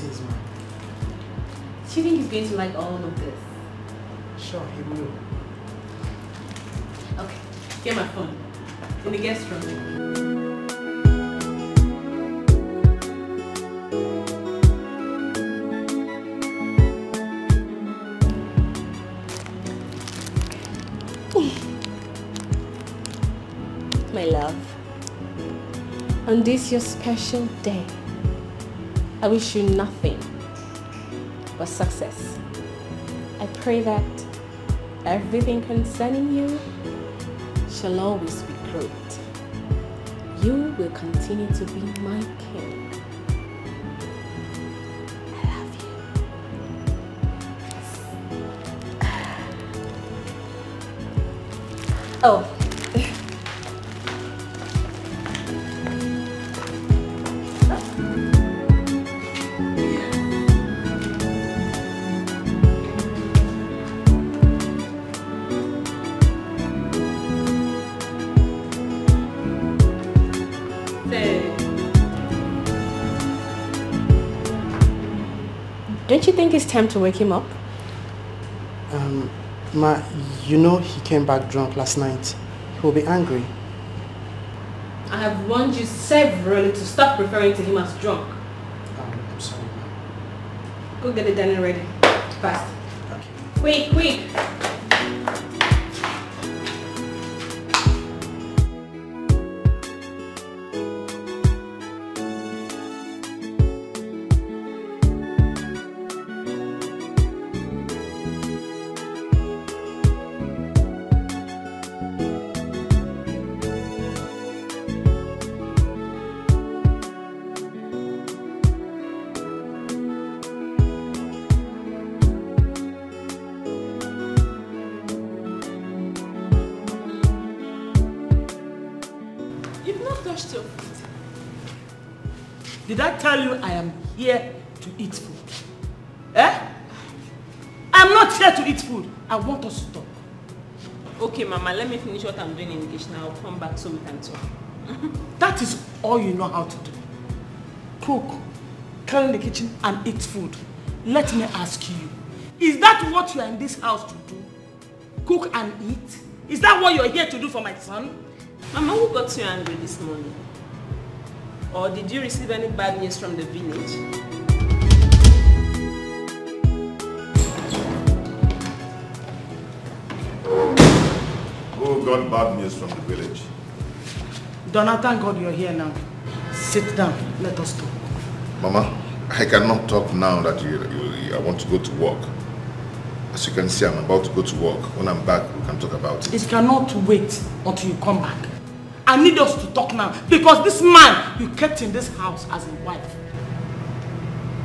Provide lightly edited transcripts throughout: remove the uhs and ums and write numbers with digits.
it is, man. Do you think he's going to like all of this? Sure, he will. Okay, get my phone. In the guest room. My love, on this your special day, I wish you nothing but success. I pray that everything concerning you shall always be great. You will continue to be my king. I love you. Oh. Don't you think it's time to wake him up? Ma, you know he came back drunk last night. He will be angry. I have warned you severally to stop referring to him as drunk. I'm sorry, ma. Go get the dining ready. Fast. Okay. Quick, quick. Did I tell you I am here to eat food? Eh? I'm not here to eat food. I want us to talk. Okay, Mama, let me finish what I'm doing in the kitchen. I'll come back so we can talk. That is all you know how to do. Cook, clean the kitchen and eat food. Let me ask you, is that what you are in this house to do? Cook and eat? Is that what you're here to do for my son? Mama, who got you angry this morning? Or did you receive any bad news from the village? Who got bad news from the village? Donna, thank God you're here now. Sit down, let us talk. Mama, I cannot talk now that I want to go to work. As you can see, I'm about to go to work. When I'm back, we can talk about it. It cannot wait until you come back. I need us to talk now because this man you kept in this house as a wife,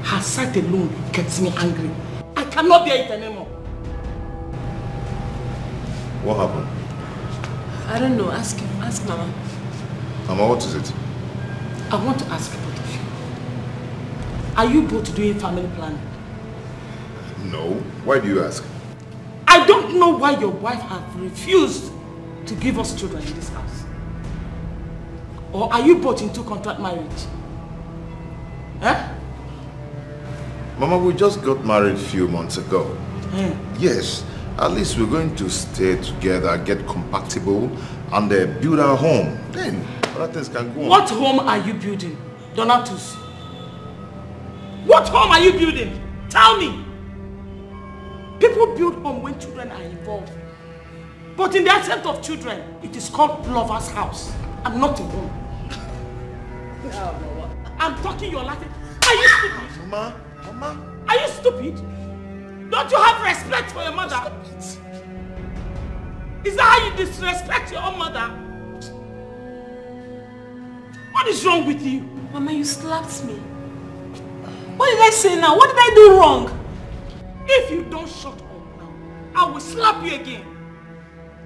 her sight alone gets me angry. I cannot bear it anymore. What happened? I don't know. Ask him. Ask Mama. Mama, what is it? I want to ask both of you. Are you both doing family planning? No. Why do you ask? I don't know why your wife has refused to give us children in this house. Or are you both into contract marriage? Eh? Mama, we just got married a few months ago. Yes, at least we're going to stay together, get compatible, and build our home. Then, other things can go on. What home are you building, Donatus? What home are you building? Tell me. People build home when children are involved. But in the absence of children, it is called lover's house and not a home. I'm talking, you're laughing. Are you stupid? Mama. Are you stupid? Don't you have respect for your mother? Is that how you disrespect your own mother? What is wrong with you? Mama, you slapped me. What did I say now? What did I do wrong? If you don't shut up now, I will slap you again.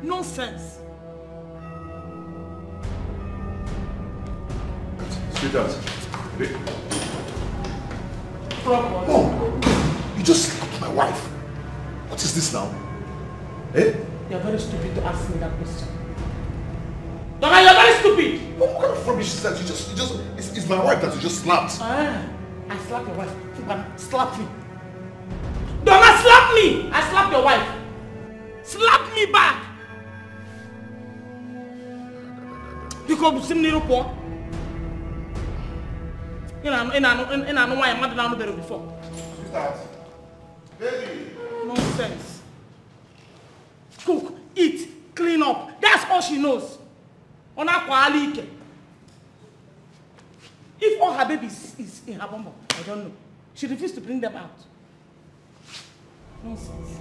Nonsense. Sweetheart. Mom, you just slapped my wife. What is this now? Eh? You're very stupid to ask me that question. Donna, you're very stupid. What kind of rubbish is that? It's my wife that you just slapped. I slap your wife. Slap me. Donna, slap me! I slap your wife. Slap me back! Because you see me poor. You know why I'm not there before. Sweetheart. Baby. Nonsense. Cook, eat, clean up. That's all she knows. If all her babies is in her bumble, I don't know. She refused to bring them out. Nonsense.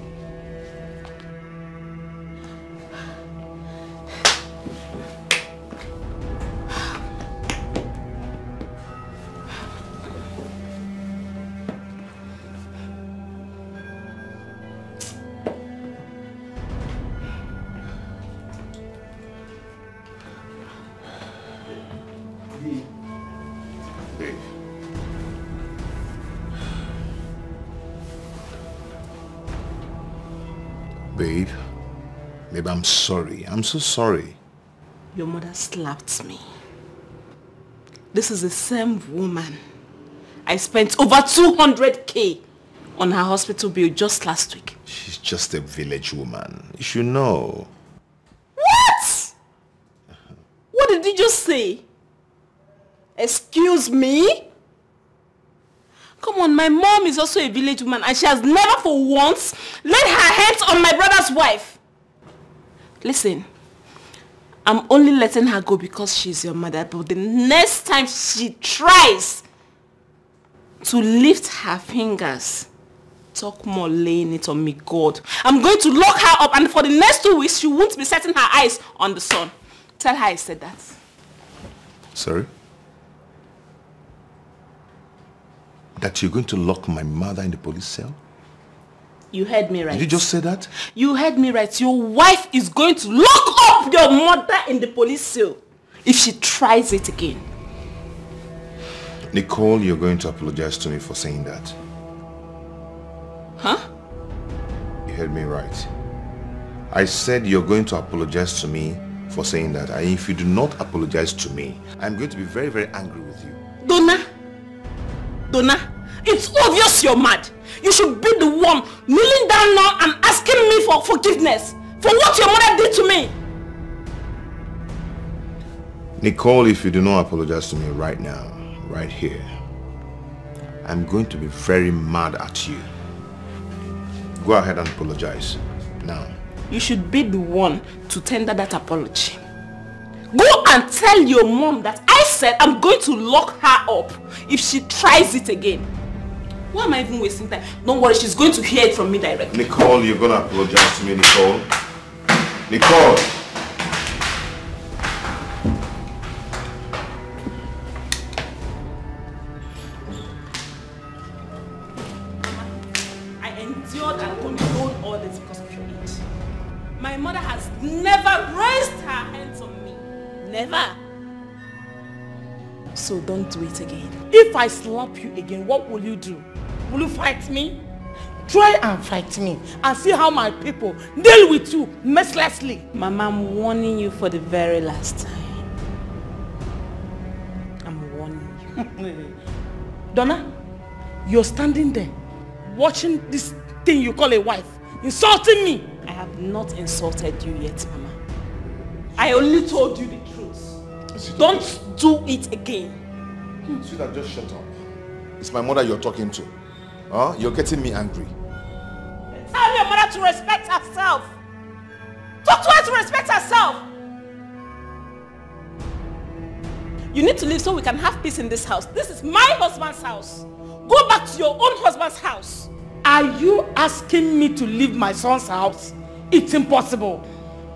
Babe, I'm sorry. I'm so sorry. Your mother slapped me. This is the same woman. I spent over 200k on her hospital bill just last week. She's just a village woman. You should know. What? What did you just say? Excuse me? Come on, my mom is also a village woman and she has never for once laid her hands on my brother's wife. Listen, I'm only letting her go because she's your mother, but the next time she tries to lift her fingers, talk more laying it on me, God, I'm going to lock her up and for the next 2 weeks she won't be setting her eyes on the sun. Tell her I said that. Sorry? That you're going to lock my mother in the police cell? You heard me right. Did you just say that? You heard me right. Your wife is going to lock up your mother in the police cell if she tries it again. Nicole, you're going to apologize to me for saying that. Huh? You heard me right. I said you're going to apologize to me for saying that. And if you do not apologize to me, I'm going to be very, very angry with you. Donna, it's obvious you're mad. You should be the one kneeling down now and asking me for forgiveness for what your mother did to me. Nicole, if you do not apologize to me right now, right here, I'm going to be very mad at you. Go ahead and apologize now. You should be the one to tender that apology. Go and tell your mom that I said I'm going to lock her up if she tries it again. Why am I even wasting time? Don't worry, she's going to hear it from me directly. Nicole, you're going to apologize to me, Nicole. Nicole! I endured and controlled all this because of your age. My mother has never raised her hands on me. Never. So don't do it again. If I slap you again, what will you do? Will you fight me? Try and fight me and see how my people deal with you mercilessly. Mama, I'm warning you for the very last time. I'm warning you. Donna, you're standing there watching this thing you call a wife, insulting me. I have not insulted you yet, Mama. I only told you the truth. Don't do it again. Sweetheart, just shut up. It's my mother you're talking to. Huh? You're getting me angry. Tell your mother to respect herself. Talk to her to respect herself. You need to leave so we can have peace in this house. This is my husband's house. Go back to your own husband's house. Are you asking me to leave my son's house? It's impossible.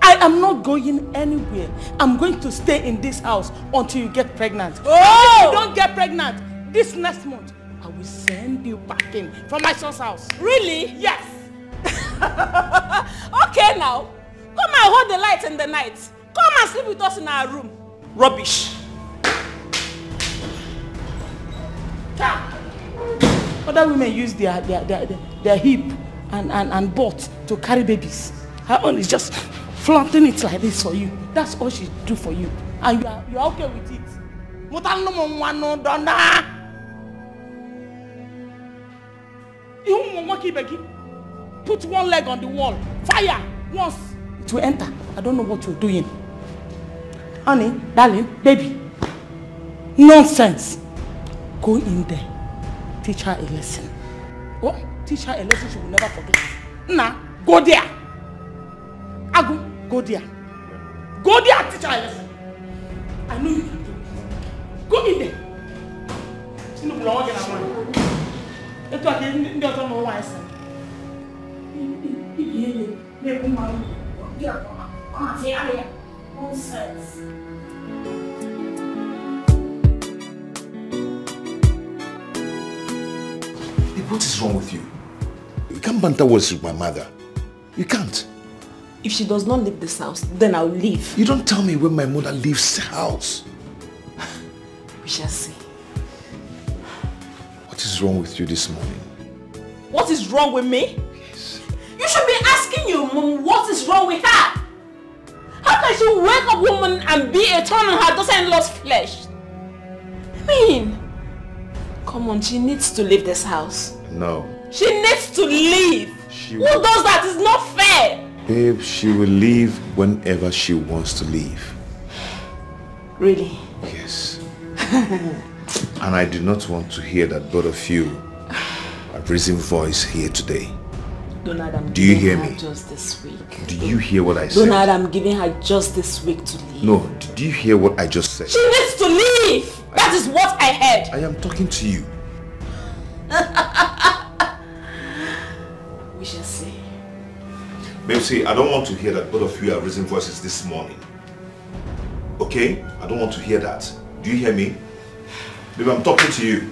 I am not going anywhere. I'm going to stay in this house until you get pregnant. Oh! If you don't get pregnant, this next month, I will send you back in from my son's house. Really? Yes. Okay now. Come and hold the light in the night. Come and sleep with us in our room. Rubbish. Other women use their hip and butt to carry babies. Her own is just flaunting it like this for you. That's all she do for you. And you are okay with it. Put one leg on the wall. Fire! Once. It will enter. I don't know what you're doing. Honey, darling, baby. Nonsense. Go in there. Teach her a lesson. Oh, teach her a lesson she will never forget. Nah, go there. Agu, go there. Go there, teach her a lesson. I know you can do it. Go in there. You know what I'm doing. It's like you don't know why I said. Nonsense. What is wrong with you? You can't banter words with my mother. You can't. If she does not leave this house, then I'll leave. You don't tell me when my mother leaves the house. We shall see. What is wrong with you this morning? What is wrong with me? Yes. You should be asking your mom what is wrong with her. How can she wake up woman and be a thorn on her daughter-in-law's flesh? I mean, come on, she needs to leave this house. No. She needs to leave. Who does that? It's not fair. Babe, she will leave whenever she wants to leave. Really? Yes. And I do not want to hear that both of you have raising voice here today. Donald, do you hear me? Just this week. Do you hear what I said? Donald, I'm giving her just this week to leave. No, do you hear what I just said? She needs to leave. That is what I heard. I am talking to you. We shall see. Babe, see, I don't want to hear that both of you are raising voices this morning. Okay? I don't want to hear that. Do you hear me? Babe, I'm talking to you.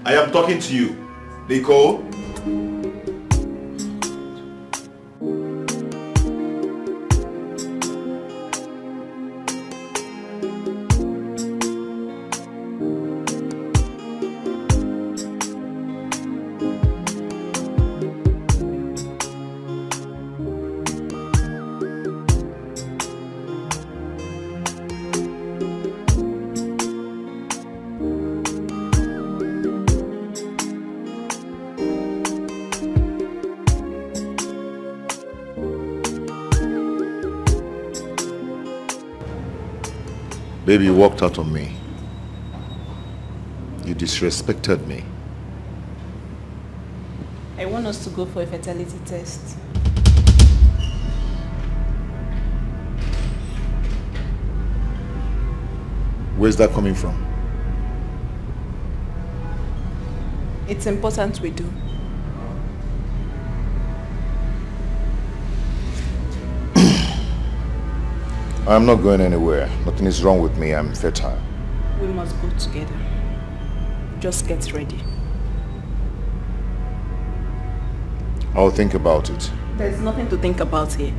I am talking to you. Nicole? Baby, you walked out on me. You disrespected me. I want us to go for a fertility test. Where's that coming from? It's important we do. I'm not going anywhere. Nothing is wrong with me. I'm fertile. We must go together. Just get ready. I'll think about it. There's nothing to think about here.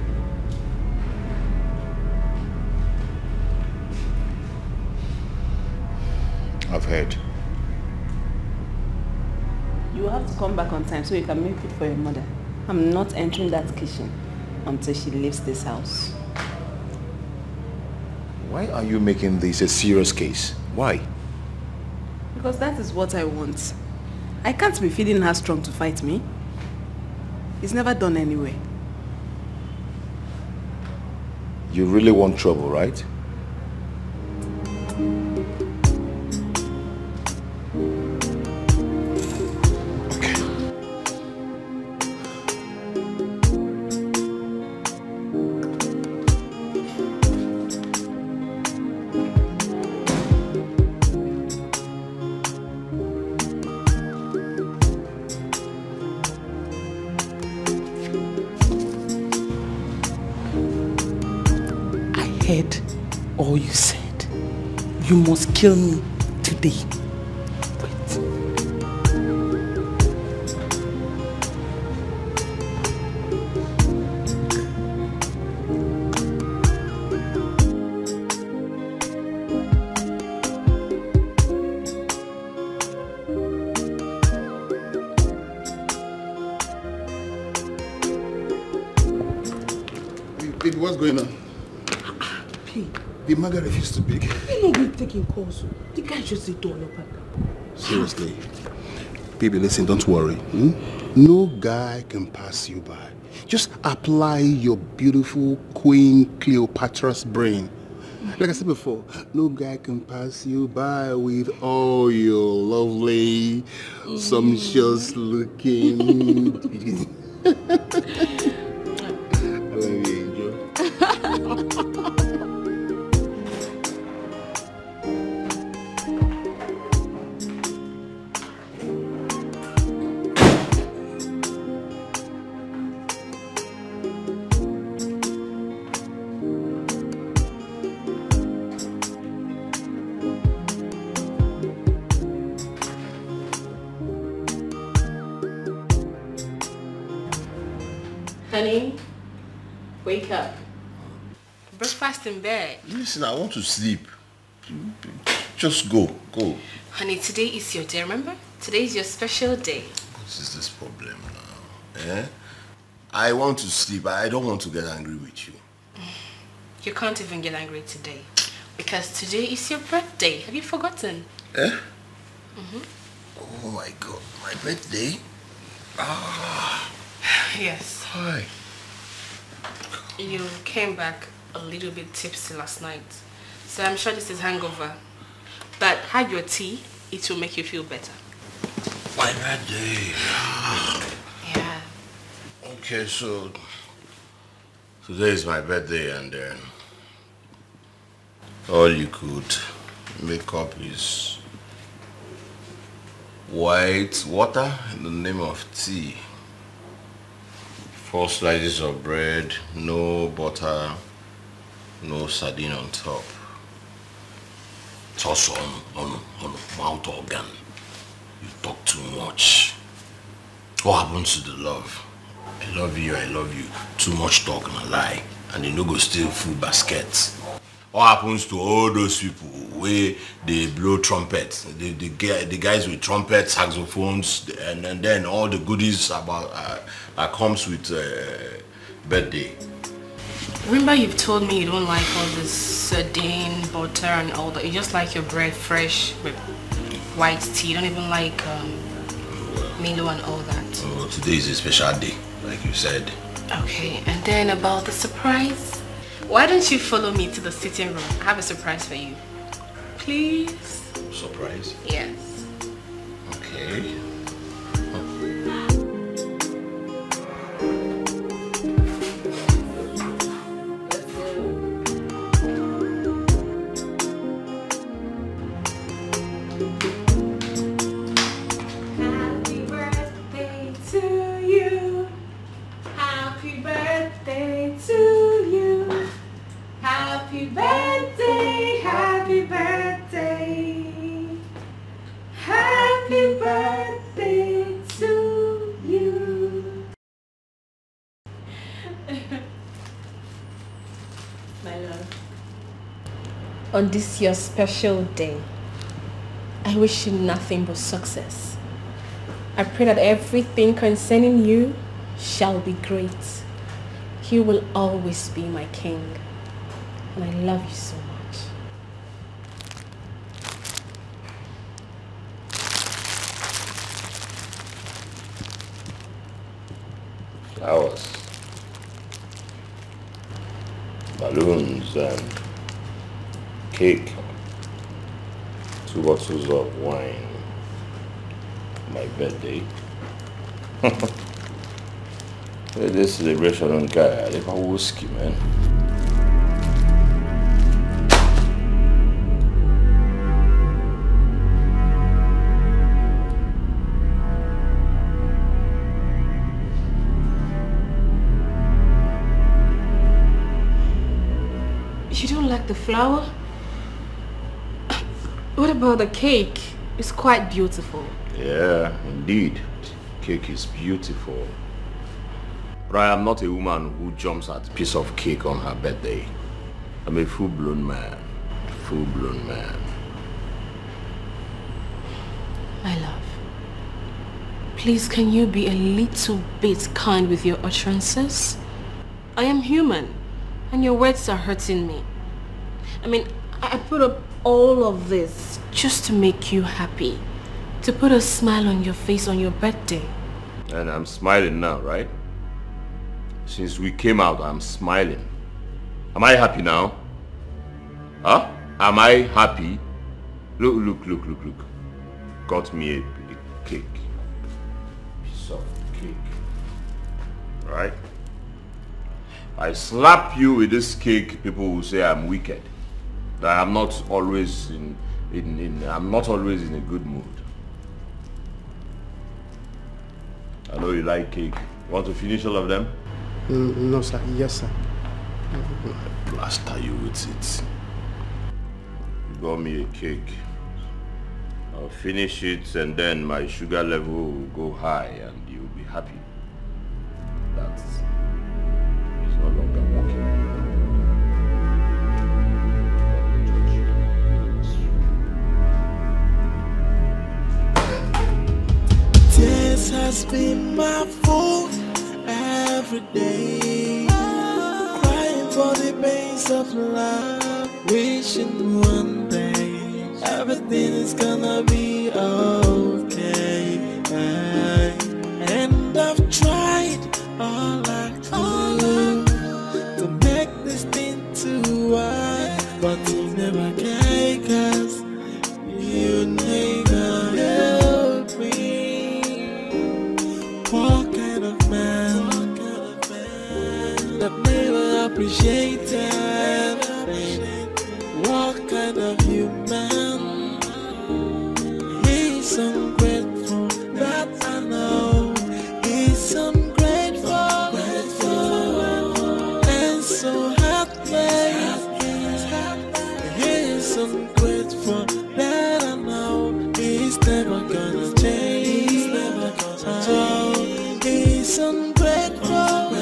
I've heard. You have to come back on time so you can make food for your mother. I'm not entering that kitchen until she leaves this house. Why are you making this a serious case? Why? Because that is what I want. I can't be feeding her strong to fight me. It's never done anyway. You really want trouble, right? All you said. You must kill me today. Wait. Baby, what's going on? The mother refused to pick. You know we're taking calls. The guy just a door open. Seriously. Baby, listen, don't worry. No guy can pass you by. Just apply your beautiful Queen Cleopatra's brain. Like I said before, no guy can pass you by with all your lovely, sumptuous looking. I love you, Angel. Honey, wake up. Breakfast in bed. Listen, I want to sleep. Just go. Honey, today is your day, remember? Today is your special day. What is this problem now? I want to sleep. I don't want to get angry with you. You can't even get angry today. Because today is your birthday. Have you forgotten? Oh my God, my birthday? Yes. Why? You came back a little bit tipsy last night. So I'm sure this is hangover. But have your tea, it will make you feel better. My birthday. Yeah. Okay, so today is my birthday and then all you could make up is white water in the name of tea. 4 slices of bread, no butter, no sardine on top. It's also on mouth organ. You talk too much. What happens to the love? I love you. Too much talk and a lie. And you no go steal food baskets. What happens to all those people where they blow trumpets? The guys with trumpets, saxophones, and then all the goodies about that comes with birthday. Remember you've told me you don't like all this sardine, butter and all that. You just like your bread fresh with white tea. You don't even like Milo and all that. Oh, today is a special day, like you said. Okay, and then about the surprise. Why don't you follow me to the sitting room? I have a surprise for you. Please? Surprise? Yes. Okay. Happy birthday to you. Happy birthday to you. Happy birthday, happy birthday. Happy birthday to you. My love. On this your special day, I wish you nothing but success. I pray that everything concerning you shall be great. You will always be my king. And I love you so much. Flowers, balloons and cake, 2 bottles of wine, my birthday. This celebration on guy, I live a whiskey, man. You don't like the flower? What about the cake? It's quite beautiful. Yeah, indeed. Cake is beautiful. But I am not a woman who jumps at a piece of cake on her birthday. I'm a full-blown man. Full-blown man. My love, please can you be a little bit kind with your utterances? I am human, and your words are hurting me. I mean, I put up all of this just to make you happy. To put a smile on your face on your birthday. And I'm smiling now, right? Since we came out, I'm smiling. Am I happy now? Huh? Am I happy? Look. Got me a cake. Piece of cake. Right? I slap you with this cake, people will say I'm wicked. That I'm not always in a good mood. I know you like cake. You want to finish all of them? No, sir. Yes, sir. I plaster you with it. You got me a cake. I'll finish it and then my sugar level will go high and you'll be happy. That is no longer working. This has been my fault every day. Crying for the pains of love, wishing one day everything is gonna be okay. And I've tried all I could to make this thing to work, but you never can, 'cause you never help me. What kind of man that never appreciated? What kind of human? He's ungrateful, that I know. He's ungrateful, and so heartless. He's ungrateful, that I know. He's never gonna change. He's never gonna change. He's ungrateful,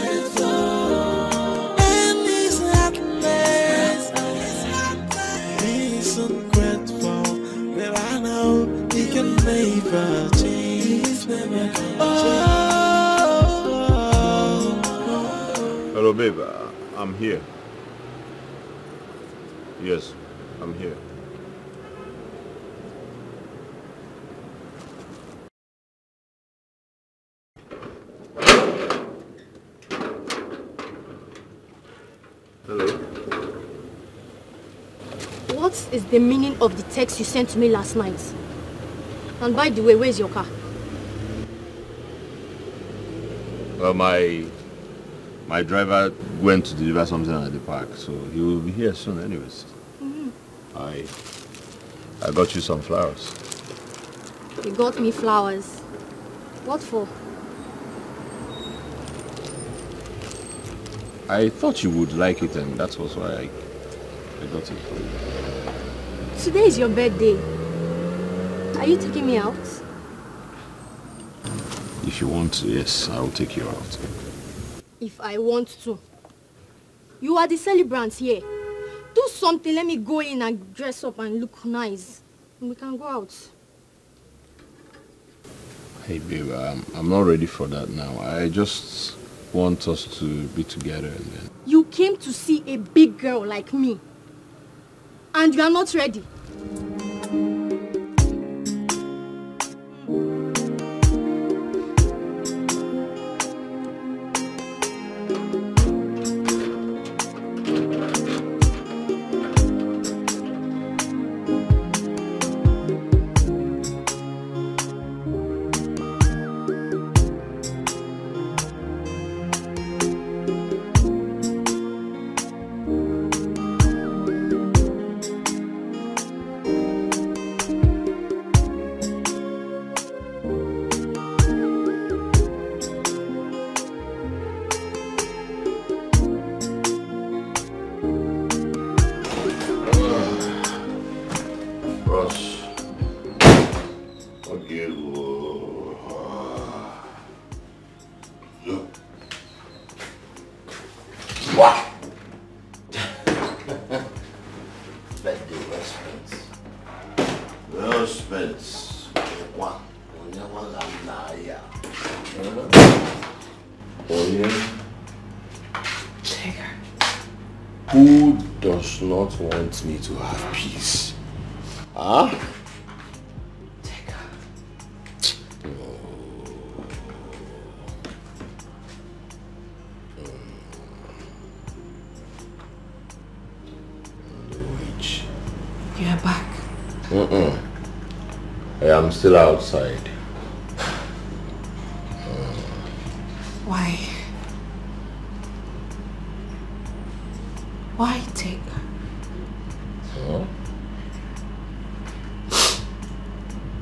and he's heartless. He's ungrateful, but I know he can never change. Never gonna change. Hello babe, I'm here. Yes, I'm here. Hello. What is the meaning of the text you sent to me last night? And by the way, where's your car? Well, my driver went to deliver something at the park, so he will be here soon anyways. I got you some flowers. You got me flowers. What for? I thought you would like it, and that was why I got it for you. Today is your birthday. Are you taking me out? If you want to, yes, I will take you out. If I want to. You are the celebrant here. Do something, let me go in and dress up and look nice. And we can go out. Hey babe, I'm not ready for that now. I just want us to be together and then... You came to see a big girl like me. And you are not ready. Who does not want me to have peace? Huh? I am still outside. Why? Why take? Huh?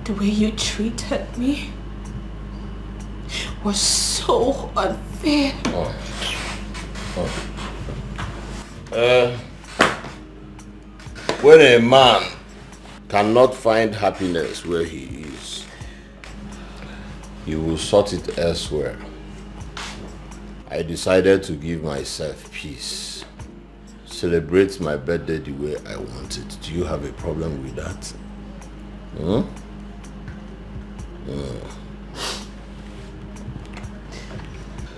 The way you treated me was so unfair. When a man cannot find happiness where he is, he will sort it elsewhere. I decided to give myself peace. Celebrate my birthday the way I want it. Do you have a problem with that?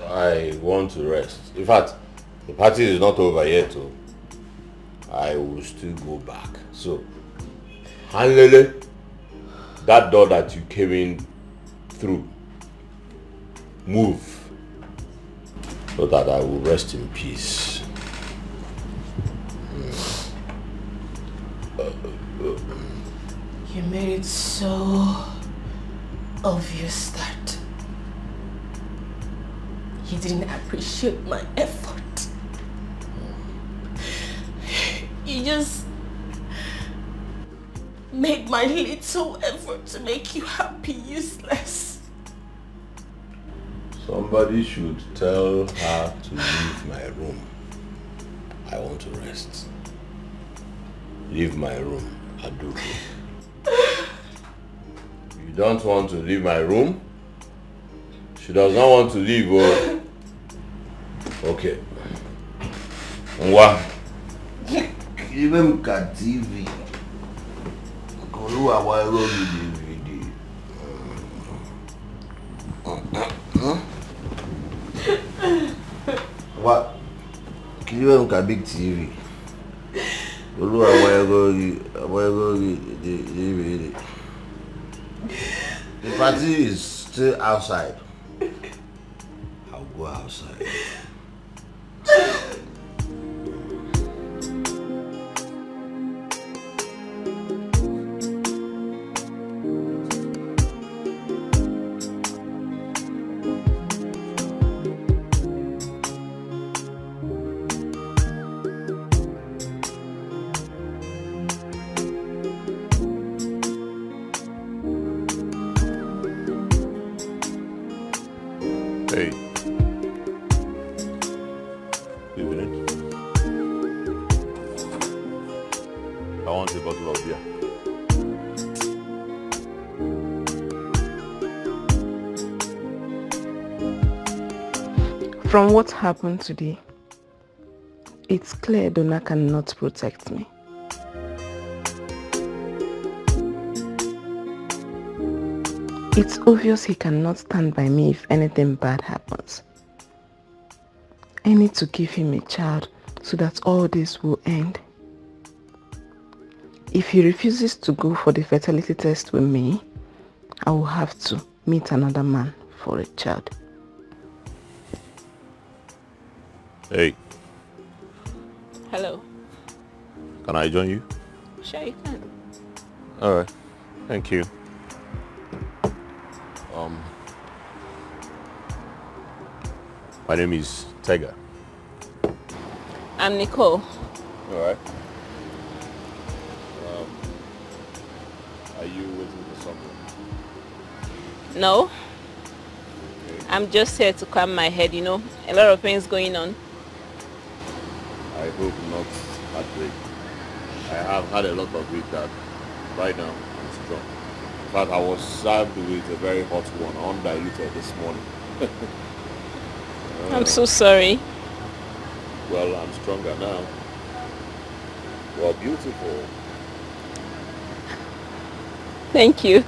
I want to rest. In fact, the party is not over yet, so I will still go back. So, Hanlele, that door that you came in through, move so that I will rest in peace. You made it so obvious that you didn't appreciate my effort. You just made my little effort to make you happy useless. Somebody should tell her to leave my room. I want to rest. Leave my room, Aduke. You don't want to leave my room? She does not want to leave, oh. Okay. Nwa. Even got TV. Koluwa wa ro DVD. What? Even got big TV. Koluwa wa ro DVD. The party is still outside. I'll go outside. From what happened today, it's clear Donna cannot protect me. It's obvious he cannot stand by me if anything bad happens. I need to give him a child so that all this will end. If he refuses to go for the fertility test with me, I will have to meet another man for a child. Hey. Hello. Can I join you? Sure you can. Alright. Thank you. My name is Tega. I'm Nicole. Alright. Are you waiting for someone? No. Okay. I'm just here to calm my head, you know. A lot of things going on. I hope not heartbreak. I have had a lot of it that right now I'm strong. In fact, I was served with a very hot one, undiluted this morning. I'm so sorry. Well, I'm stronger now. Well, beautiful. Thank you.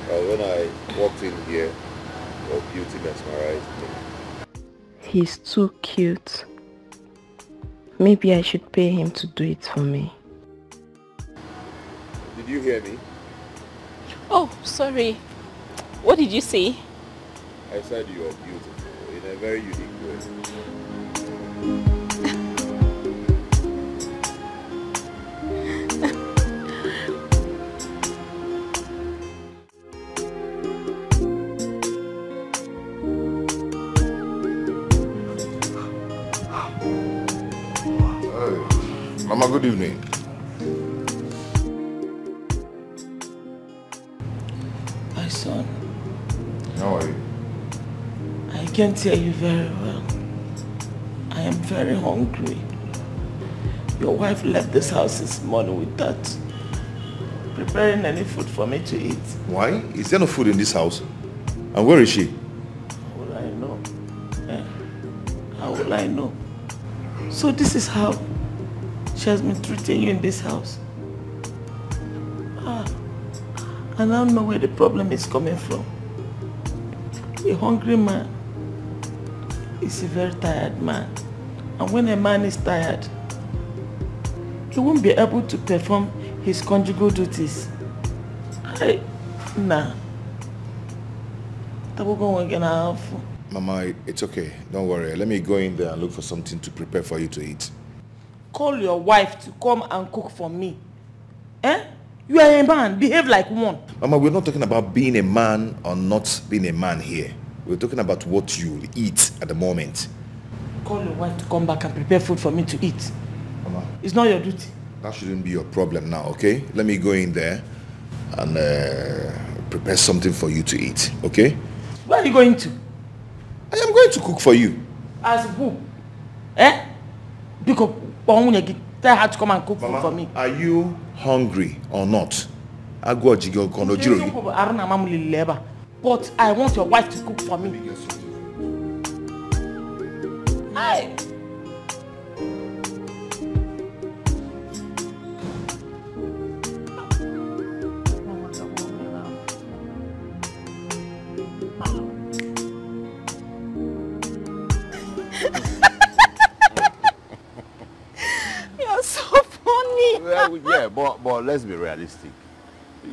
When I walked in here, your beauty mesmerized me. He's too cute. Maybe I should pay him to do it for me. Did you hear me? Oh, sorry. What did you say? I said you are beautiful in a very unique way. Mama, good evening. My son. How are you? I can't hear you very well. I am very hungry. Your wife left this house this morning without preparing any food for me to eat. Why? Is there no food in this house? And where is she? How will I know? How will I know? So this is how she has been treating you in this house. I don't know where the problem is coming from. A hungry man is a very tired man. And when a man is tired, he won't be able to perform his conjugal duties. Nah. Mama, it's okay. Don't worry. Let me go in there and look for something to prepare for you to eat. Call your wife to come and cook for me. You are a man. Behave like one. Mama, we're not talking about being a man or not being a man here. We're talking about what you eat at the moment. Call your wife to come back and prepare food for me to eat. Mama. It's not your duty. That shouldn't be your problem now, okay? Let me go in there and prepare something for you to eat, okay? Where are you going to? I am going to cook for you. As who? Because tell her to come and cook food for me. Are you hungry or not? But I want your wife to cook for me. Hey! You're so funny. Well, yeah, but let's be realistic.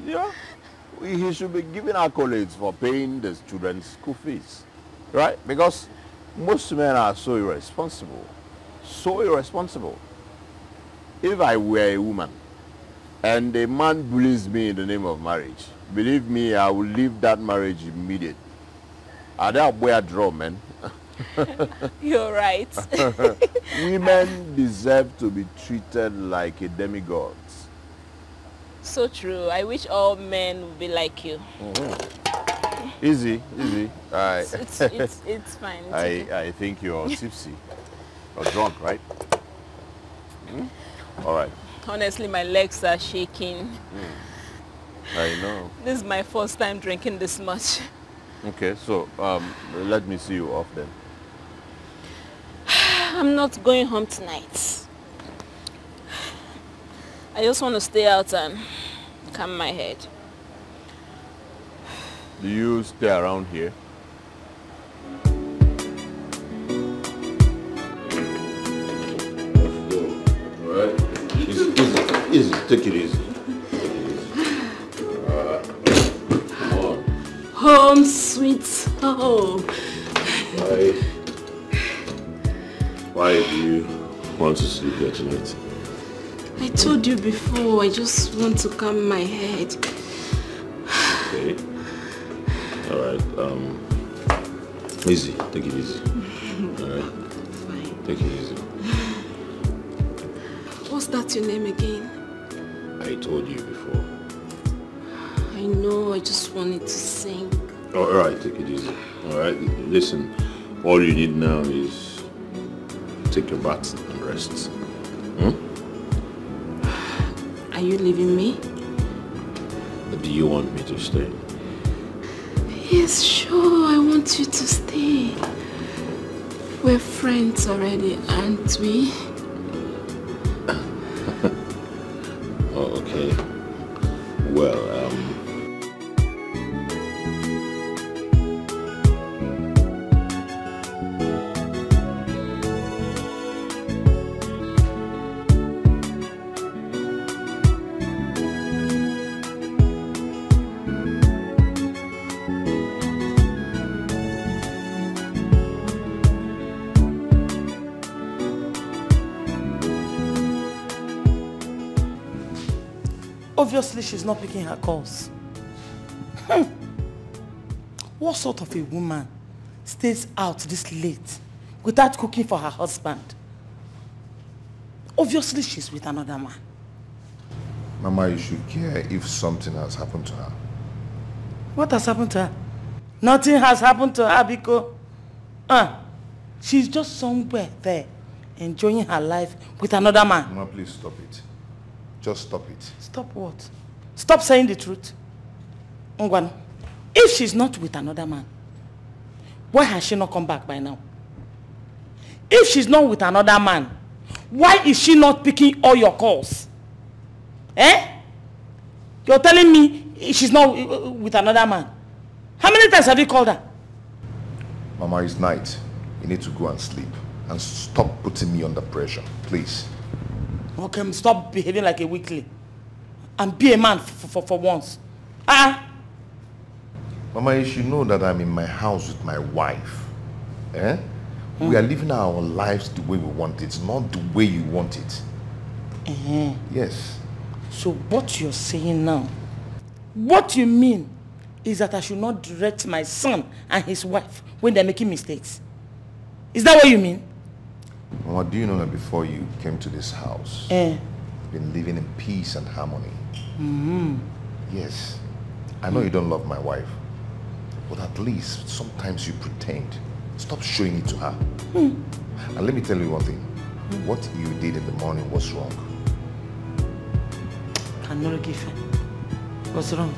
Yeah, he should be giving accolades for paying the children's school fees, right? Because most men are so irresponsible. So irresponsible. If I were a woman and a man bullies me in the name of marriage, believe me, I will leave that marriage immediately. Are they a drum, man? You're right. Women deserve to be treated like a demigod. So true. I wish all men would be like you. Mm-hmm. Easy. It's fine. I think you're tipsy or drunk, right? All right. Honestly, my legs are shaking. I know. This is my first time drinking this much. Okay, so let me see you off then. I'm not going home tonight. I just want to stay out and calm my head. Do you stay around here? Alright. Easy. Take it easy. Come on. Home, sweet home. Why do you want to sleep here tonight? I told you before, I just want to calm my head. Okay. Alright, easy. Take it easy. Alright? Fine. Take it easy. What's that your name again? I told you before. I know, I just wanted to sing. Oh, alright, take it easy. Alright, listen, all you need now is take your bath and rest. Are you leaving me? Do you want me to stay? Yes, sure, I want you to stay. We're friends already, aren't we? Oh, okay. Well, obviously, she's not picking her calls. What sort of a woman stays out this late without cooking for her husband? Obviously, she's with another man. Mama, you should care if something has happened to her. What has happened to her? Nothing has happened to her because she's just somewhere there, enjoying her life with another man. Mama, please stop it. Just stop it. Stop what? Stop saying the truth. Ngwan, if she's not with another man, why has she not come back by now? If she's not with another man, why is she not picking all your calls? Eh? You're telling me she's not with another man. How many times have you called her? Mama, it's night. You need to go and sleep. And stop putting me under pressure, please. Okay, stop behaving like a weakling. And be a man for once. Mama, you should know that I'm in my house with my wife. Eh? We are living our lives the way we want it, not the way you want it. Yes. So what you're saying now, what you mean is that I should not direct my son and his wife when they're making mistakes. Is that what you mean? Mama, do you know that before you came to this house, you've been living in peace and harmony? Yes. I know you don't love my wife, but at least sometimes you pretend. Stop showing it to her. And let me tell you one thing. What you did in the morning was wrong. I'm not give her. What's wrong?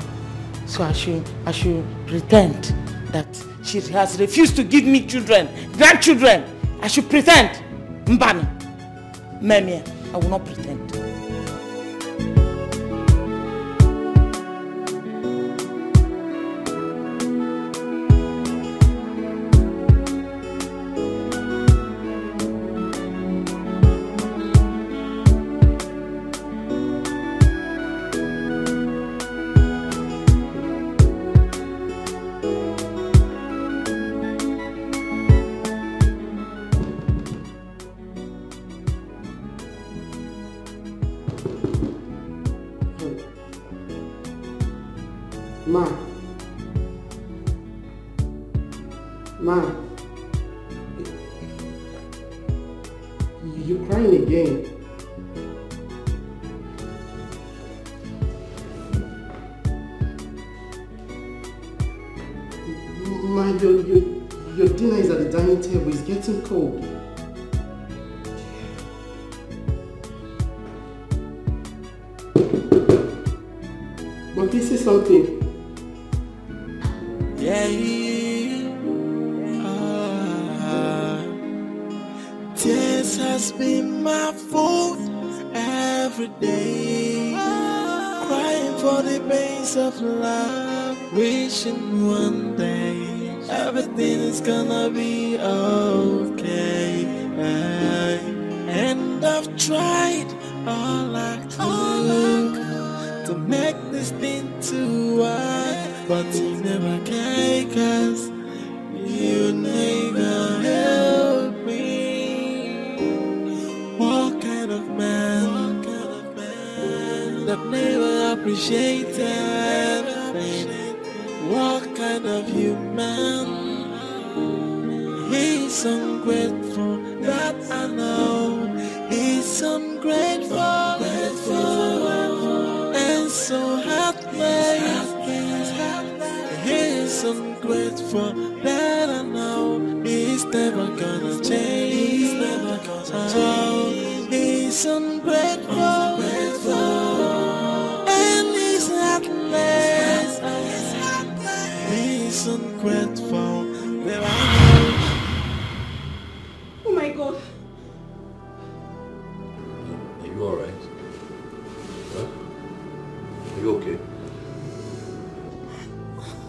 So I should pretend that she has refused to give me children, grandchildren. I should pretend. Mbana. Memia, I will not pretend. Ma, you're crying again. Ma, your dinner is at the dining table. It's getting cold. But this is something. Tears has been my fault every day, crying for the pains of love, wishing one day everything is gonna be okay. And I've tried all I could to make this thing to work, but you never can, 'cause you never help me. What kind of man that never appreciated? What kind of human? He's ungrateful, that I know. He's ungrateful, and so heartless. He's ungrateful, that I know. He's never gonna change. He's ungrateful, and he's heartless. He's ungrateful, that I know. Oh my God. Are you alright? Huh? Are you okay?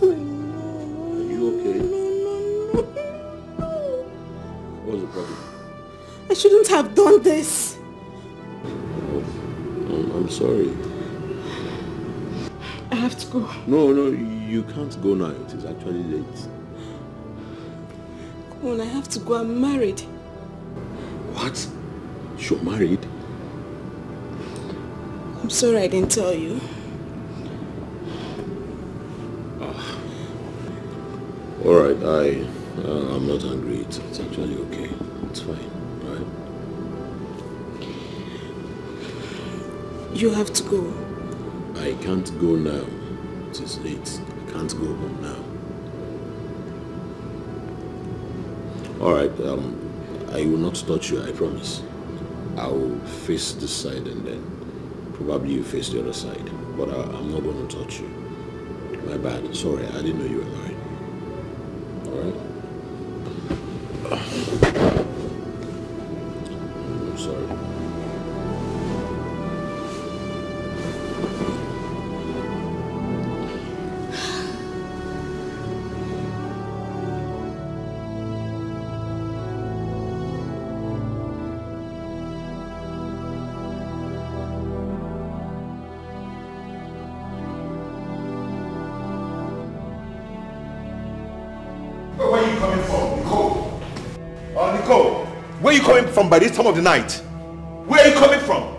Are you okay? What's the problem? I shouldn't have done this. Oh, I'm sorry. I have to go. No, you can't go now. It is actually late. Come on, I have to go. I'm married. What? You're married? I'm sorry I didn't tell you. Alright, I'm not angry. It's actually okay. It's fine, right? You have to go. I can't go now. It is late. I can't go home now. Alright, I will not touch you, I promise. I will face this side and then probably you face the other side. But I'm not going to touch you. My bad. Sorry, I didn't know you were married. Alright? I'm sorry. Where are you coming from, Nicole? Nicole, where are you coming from by this time of the night? Where are you coming from?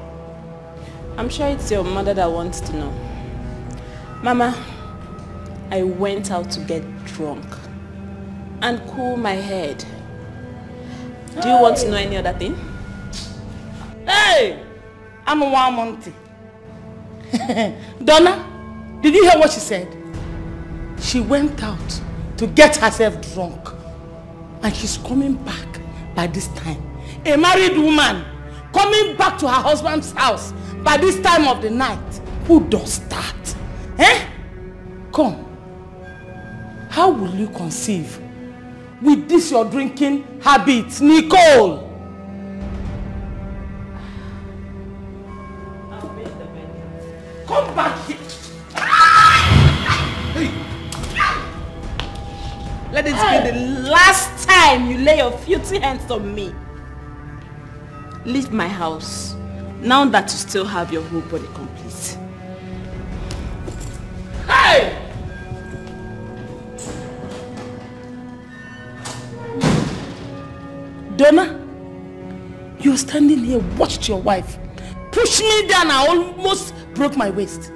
I'm sure it's your mother that wants to know. Mama, I went out to get drunk and cool my head. Do you want to know any other thing? Hey! I'm one month. Donna, did you hear what she said? She went out to get herself drunk. And she's coming back by this time. A married woman coming back to her husband's house by this time of the night. Who does that? Eh? Come. How will you conceive with this your drinking habit, Nicole? Come back here. Hey. Let it be the last time you lay your filthy hands on me. Leave my house, now that you still have your whole body complete. Hey! Donna, you're standing here, watched your wife push me down. I almost broke my waist.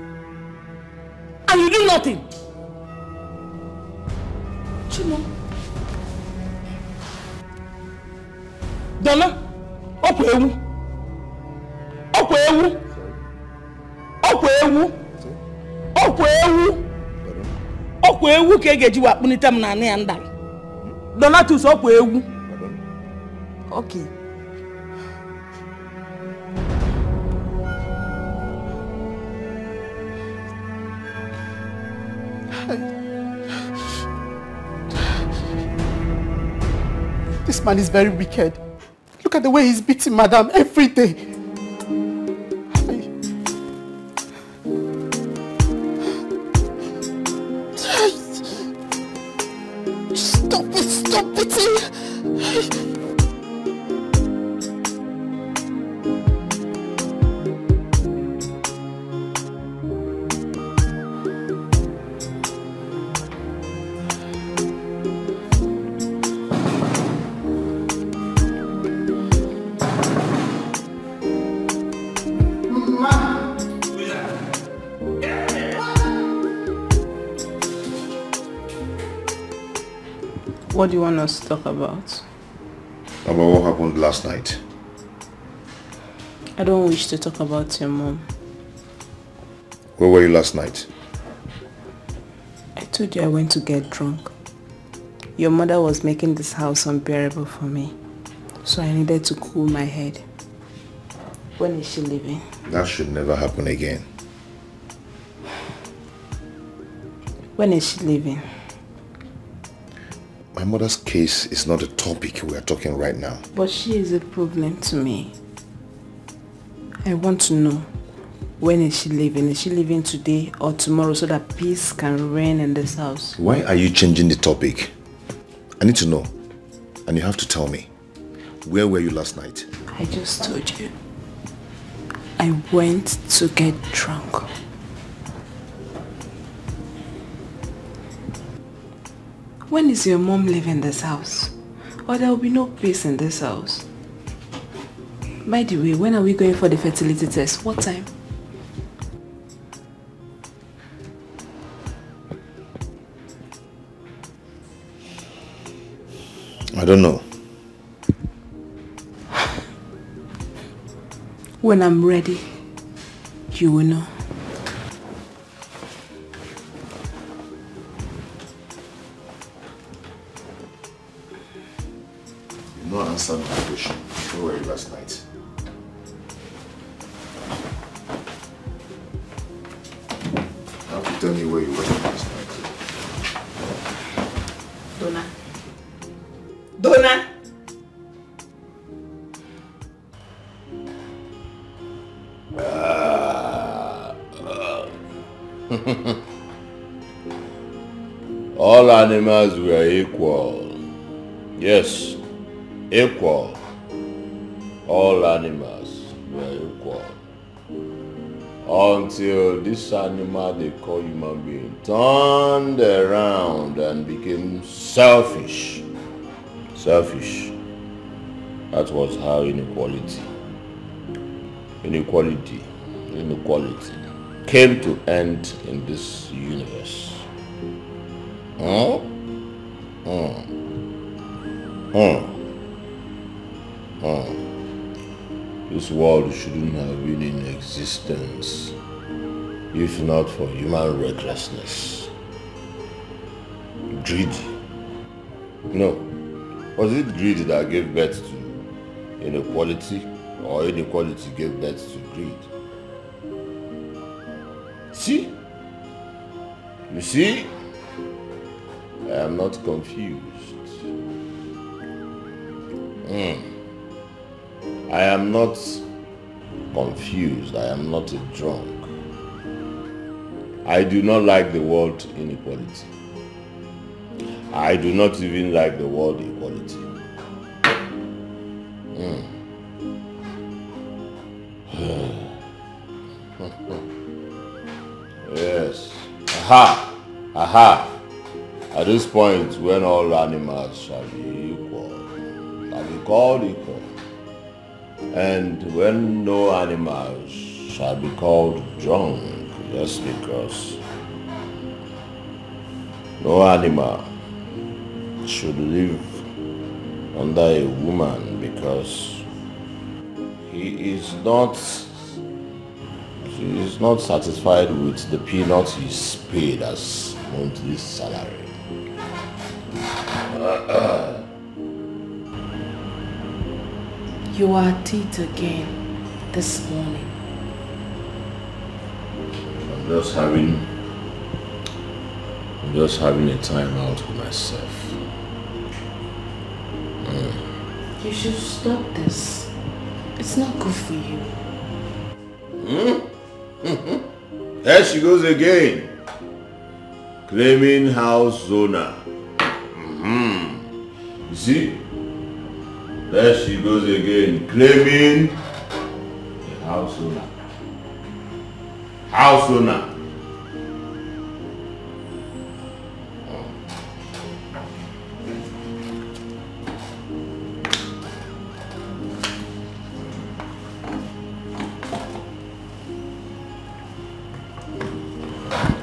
And you do nothing. Chimo. Donna, Okwewu. Okwewu. Okwewu. Okwewu. Okwewu ka egeji wakpunite m na ya ndal. Donna tus Okwewu. Okay. This man is very wicked. Look at the way he's beating Madame every day. Stop it, stop beating. What do you want us to talk about? About what happened last night. I don't wish to talk about your mom. Where were you last night? I told you I went to get drunk. Your mother was making this house unbearable for me, so I needed to cool my head. When is she leaving? That should never happen again. When is she leaving? My mother's case is not a topic we are talking right now. But she is a problem to me. I want to know, when is she leaving? Is she leaving today or tomorrow so that peace can reign in this house? Why are you changing the topic? I need to know. And you have to tell me. Where were you last night? I just told you. I went to get drunk. When is your mom leaving this house? Or there will be no peace in this house. By the way, when are we going for the fertility test? What time? I don't know. When I'm ready, you will know. You not answered my question. Where were you last night? You have to tell me where you were last night. Donna. Donna! All animals were equal. Yes, equal. All animals were equal. Until this animal they call human being turned around and became selfish. Selfish. That was how inequality came to end in this universe. This world shouldn't have been in existence if not for human recklessness. Greedy. No. Was it greed that gave birth to inequality, or inequality gave birth to greed? See? You see? I am not confused. I am not confused. I am not a drunk. I do not like the word inequality. I do not even like the word equality. Yes. Aha! Aha! At this point, when all animals shall be equal, shall be called equal, and when no animals shall be called drunk, just because no animal should live under a woman because he is not satisfied with the peanuts he's paid as monthly salary. You are at it again this morning. I'm just having a time out with myself. You should stop this. It's not good for you. There she goes again, claiming house owner. You see? There she goes again, claiming a house owner. House owner.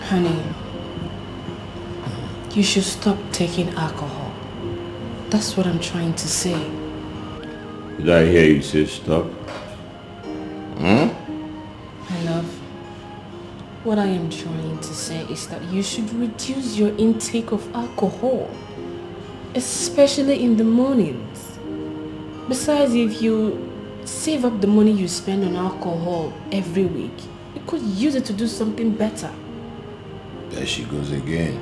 Honey, you should stop taking alcohol. That's what I'm trying to say. Did I hear you say stop? My love, what I am trying to say is that you should reduce your intake of alcohol, especially in the mornings. Besides, if you save up the money you spend on alcohol every week, you could use it to do something better. There she goes again.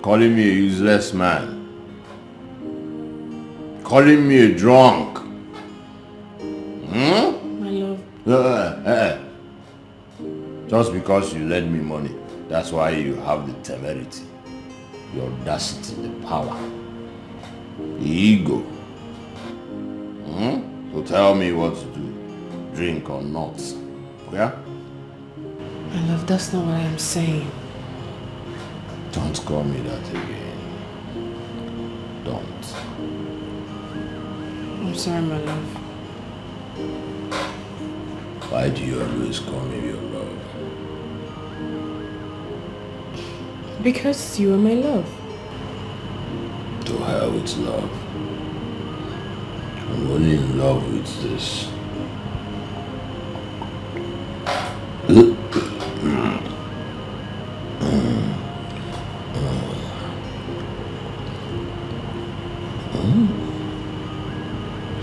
Calling me a useless man. Calling me a drunk. My love. Just because you lend me money, that's why you have the temerity, the audacity, the power, the ego. So tell me what to do, drink or not. Yeah? My love, that's not what I'm saying. Don't call me that again. Don't. I'm sorry, my love. Why do you always call me your love? Because you are my love. To hell with love. I'm only in love with this.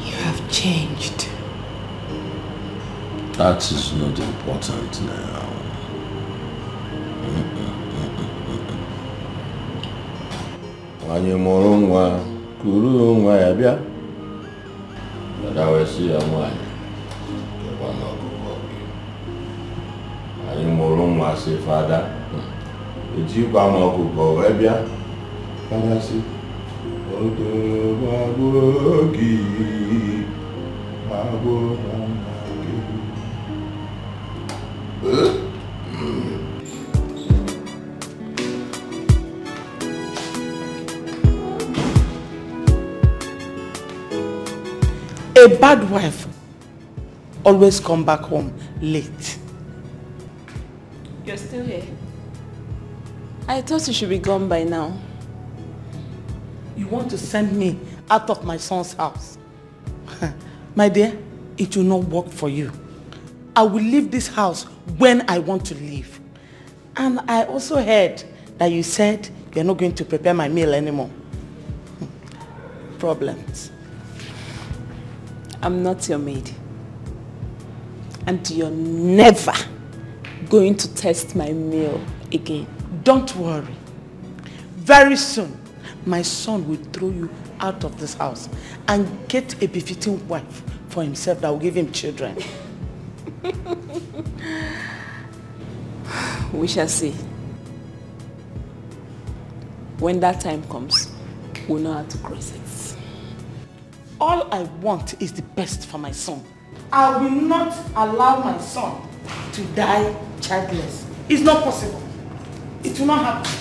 You have changed. That is not important now. Anyị mụrụ nwa, kuru nwa ya bịa. Dada wee sị ya nwanyị, kekwa n'ọkụkọ gị. Anyị mụrụ nwa sị fada, ejikwa m ọkụkọ wee bịa. Fada sị, odo gbagbo gị, gbagbo nwa gị. A bad wife always come back home late. You're still here? I thought you should be gone by now. You want to send me out of my son's house? My dear, it will not work for you. I will leave this house when I want to leave. And I also heard that you said you're not going to prepare my meal anymore. Problems. I'm not your maid. And you're never going to test my meal again. Don't worry. Very soon, my son will throw you out of this house and get a befitting wife for himself that will give him children. We shall see. When that time comes, we'll know how to cross it. All I want is the best for my son. I will not allow my son to die childless. It's not possible. It will not happen.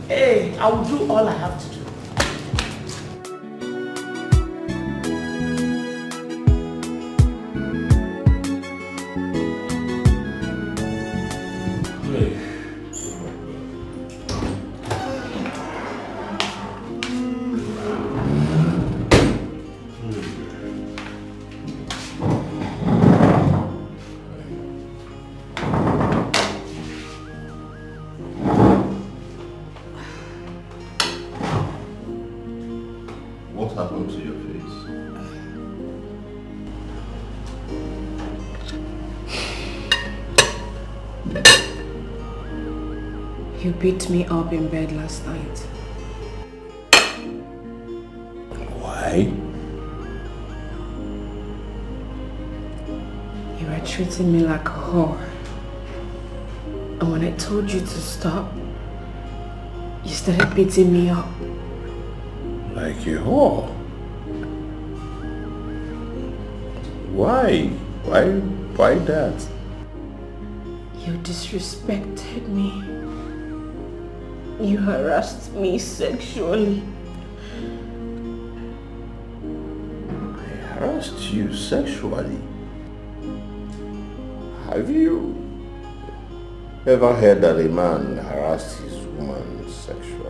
Hey, I will do all I have to do. What happened to your face? You beat me up in bed last night. Why? You were treating me like a whore. And when I told you to stop, you started beating me up. Like a whore? Why? Why that? You disrespected me. You harassed me sexually. I harassed you sexually? Have you ever heard that a man harassed his woman sexually?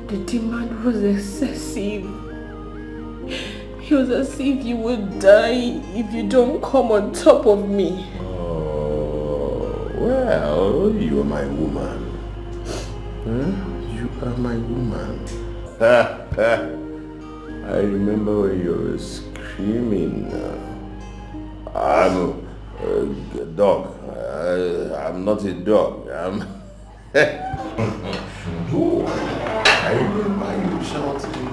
The demand was excessive. It was as if you would die if you don't come on top of me. Oh, well, you are my woman. Huh? You are my woman. I remember when you were screaming. I'm a dog. I'm not a dog. Oh, I remember you shouting.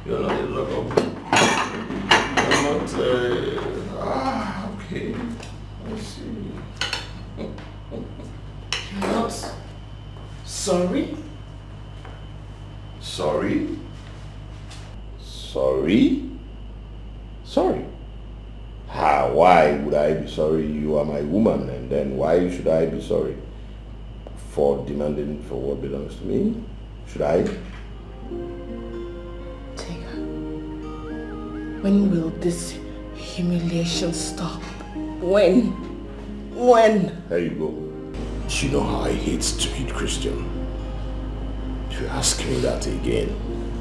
You're not a dog. You're not. Okay. I see. You're not sorry? Sorry? Sorry? Sorry? Why would I be sorry? You are my woman, and then why should I be sorry? For demanding for what belongs to me? Should I? Tega, when will this humiliation stop? When? There you go. You know how I hate stupid Christian. If you ask me that again,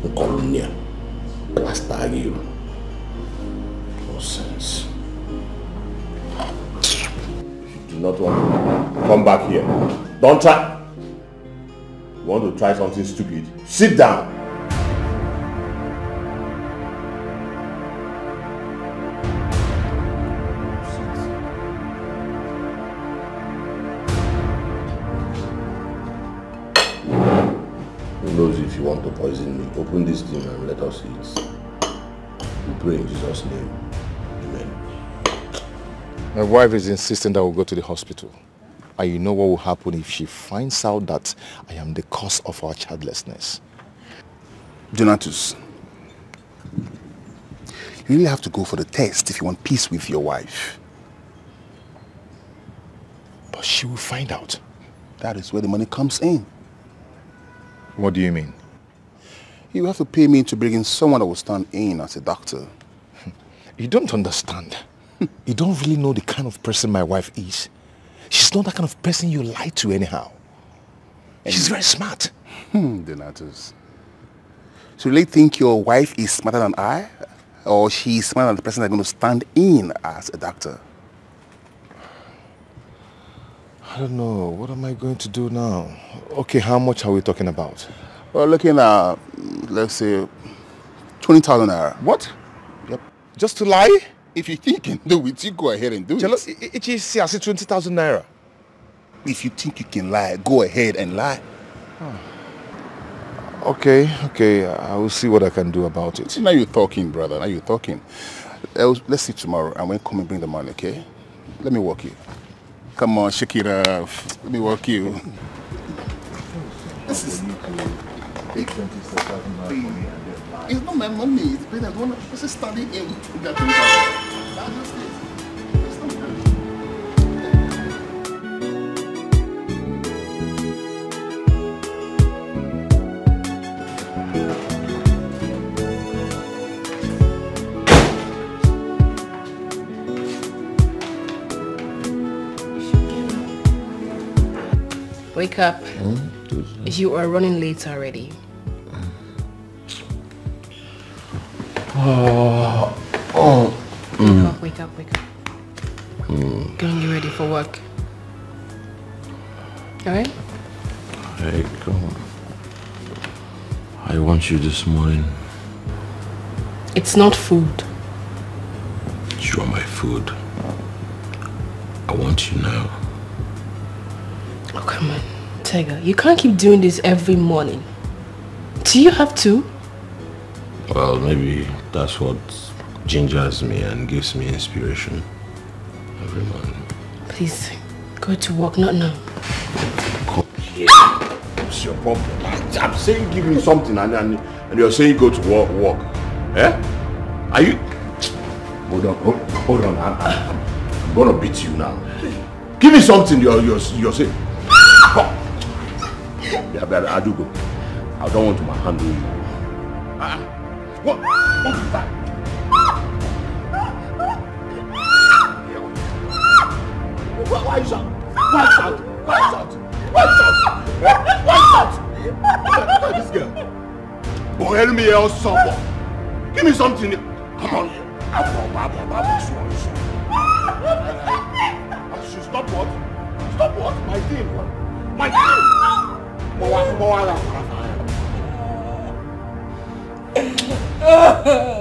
I'll call you. Bastard you. Nonsense. If you do not want to come back here, don't try. You want to try something stupid? Sit down. Who knows if you want to poison me? Open this thing and let us eat. We pray in Jesus' name. Amen. My wife is insisting that we'll go to the hospital. And you know what will happen if she finds out that I am the cause of our childlessness. Donatus, you really have to go for the test if you want peace with your wife. But she will find out. That is where the money comes in. What do you mean? You have to pay me to bring in someone that will stand in as a doctor. You don't understand. You don't really know the kind of person my wife is. She's not that kind of person you lie to anyhow. She's very smart. Donatus. So you really think your wife is smarter than I? Or she's smarter than the person that's going to stand in as a doctor? I don't know. What am I going to do now? Okay, how much are we talking about? We're looking at, let's say, 20,000 naira. What? Yep. Just to lie? If you think you can do it, you go ahead and do it. It is 20,000 naira. If you think you can lie, go ahead and lie. Okay, I will see what I can do about it. Now you're talking, brother. Now you're talking. Let's see tomorrow, and when come and bring the money, okay? Let me walk you. Come on, shake it off. Let me walk you. This is... It's not my money. It's better. One person standing in that thing. That's just it. It's not my Wake up. You are running late already. Wake up. Go and get ready for work. Alright? Hey, come on. I want you this morning. It's not food. You are my food. I want you now. Oh, come on. Tiger, you can't keep doing this every morning. Do you have to? Well, maybe that's what gingers me and gives me inspiration every morning. Please, go to work, not now. What's your problem? I'm saying give me something and you're saying go to work. Eh? Are you... Hold on. I'm gonna beat you now. Give me something you're saying. Yeah, but I do go. I don't want to handle you. What is that? Why is that? Look at this girl. Oh, help me else, someone. Give me something. Come on. Stop what? Stop what? My thing. My thing.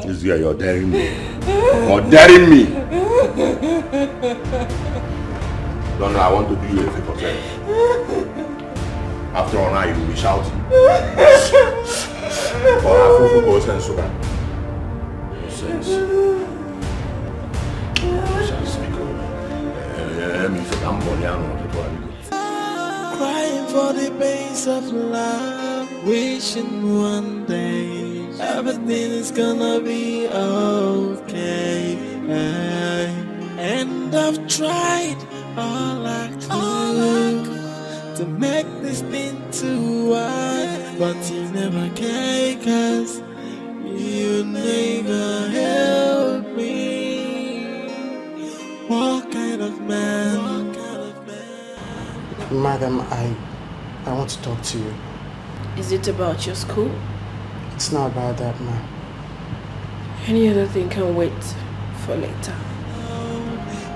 This girl, you're daring me. You're daring me. No, I want to do you a favor. After all, now you will be shouting. But I feel go sense sugar. No sense. Shall speak up. Crying for the pains of love, wishing one day everything is gonna be okay. And I've tried all I could to make this thing to work, but you never came, 'cause you never helped me. What kind of man? Madam, I want to talk to you. Is it about your school? It's not about that, ma'am. Any other thing can wait for later.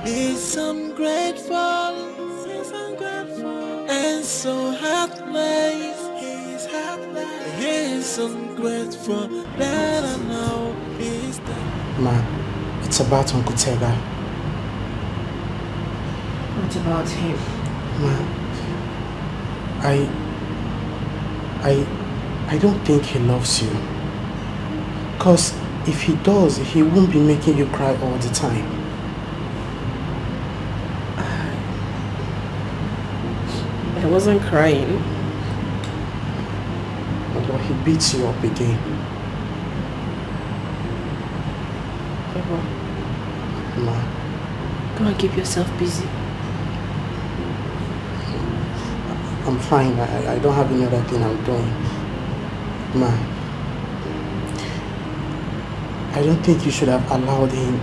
It's ungrateful and so heartless. He's ungrateful that I know he's dead. Ma, it's about Uncle Tega. What about him? Ma, I don't think he loves you. Because if he does, he won't be making you cry all the time. I wasn't crying. But he beats you up again. Ma. Go and keep yourself busy. I'm fine. I don't have any other thing I'm doing. Ma, I don't think you should have allowed him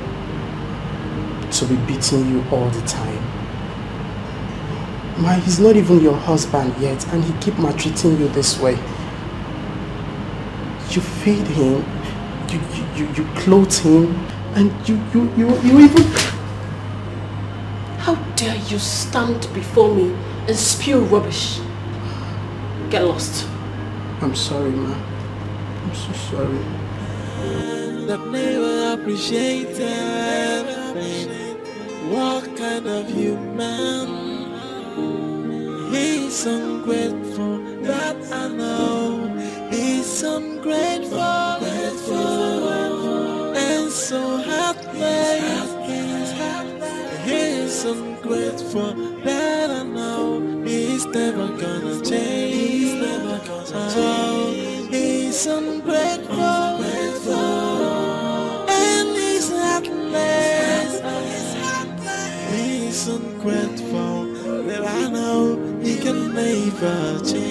to be beating you all the time. Ma, he's not even your husband yet and he keep maltreating you this way. You feed him, you clothe him, and you even... How dare you stand before me and spew rubbish? Get lost. I'm sorry, ma. I'm so sorry. I've never appreciated what kind of human. He's ungrateful, that I know. He's ungrateful, and so heartless. He's ungrateful, that I know. He's never gonna change. He's ungrateful, and he's heartless. He's ungrateful, that I know he can never change.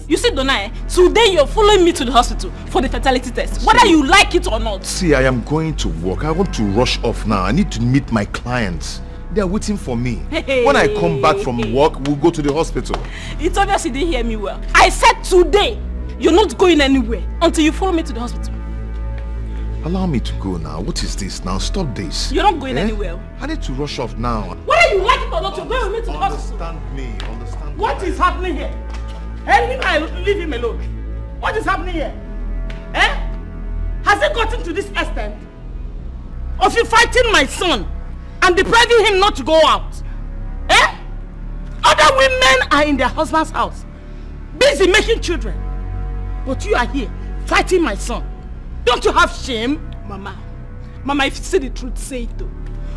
You see, Donna, today you're following me to the hospital for the fertility test, whether you like it or not. See, I am going to work. I want to rush off now. I need to meet my clients. They are waiting for me. When I come back from work, we'll go to the hospital. It's obvious you didn't hear me well. I said today, you're not going anywhere until you follow me to the hospital. Allow me to go now. What is this now? Stop this. You're not going anywhere. I need to rush off now. Whether you like it or not, you're going with me to the hospital. Understand me. Understand. What is happening here? Hey, leave him alone. What is happening here? Eh? Has it gotten to this extent of you fighting my son and depriving him not to go out? Eh? Other women are in their husband's house, busy making children. But you are here, fighting my son. Don't you have shame? Mama, if you see the truth, say it though.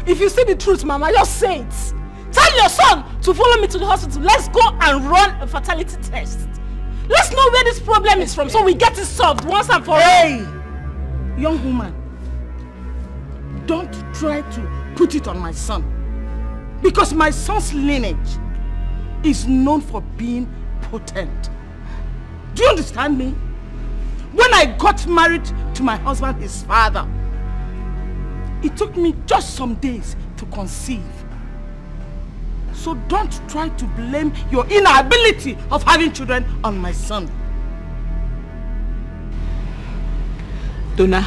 If you see the truth, Mama, just say it. Tell your son to follow me to the hospital. Let's go and run a fertility test. Let's know where this problem is from so we get it solved once and for all. Hey! Young woman, don't try to put it on my son. Because my son's lineage is known for being potent. Do you understand me? When I got married to my husband, his father, it took me just some days to conceive. So don't try to blame your inability of having children on my son. Donna,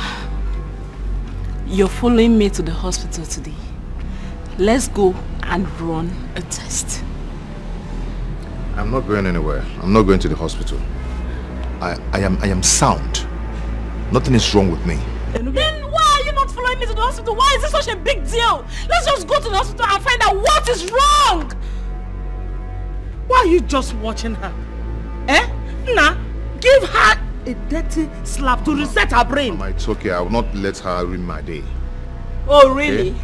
you're following me to the hospital today. Let's go and run a test. I'm not going anywhere. I'm not going to the hospital. I am sound. Nothing is wrong with me. Then why are you not following me to the hospital? Why is this such a big deal? Let's just go to the hospital and find out what is wrong. Why are you just watching her? Eh? Nah, give her a dirty slap to reset her brain. Mama, it's okay. I will not let her ruin my day. Oh, really? Okay?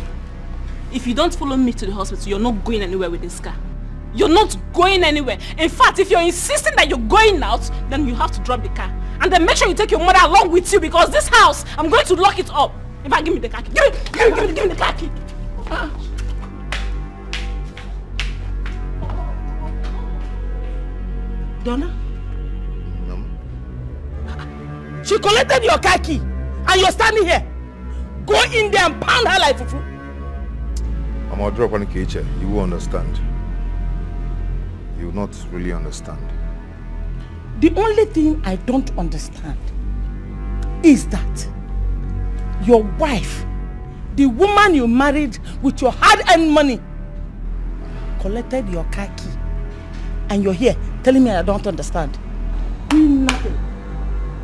If you don't follow me to the hospital, you're not going anywhere with this car. You're not going anywhere. In fact, if you're insisting that you're going out, then you have to drop the car. And then make sure you take your mother along with you because this house, I'm going to lock it up. In fact, give me the car key. Give me the car key. Donna? She collected your car key and you're standing here. Go in there and pound her like fufu. I'm gonna drop on the kitchen. You will understand. You will not really understand. The only thing I don't understand is that your wife, the woman you married with your hard-earned money, collected your car key. And you're here telling me I don't understand. Doing nothing.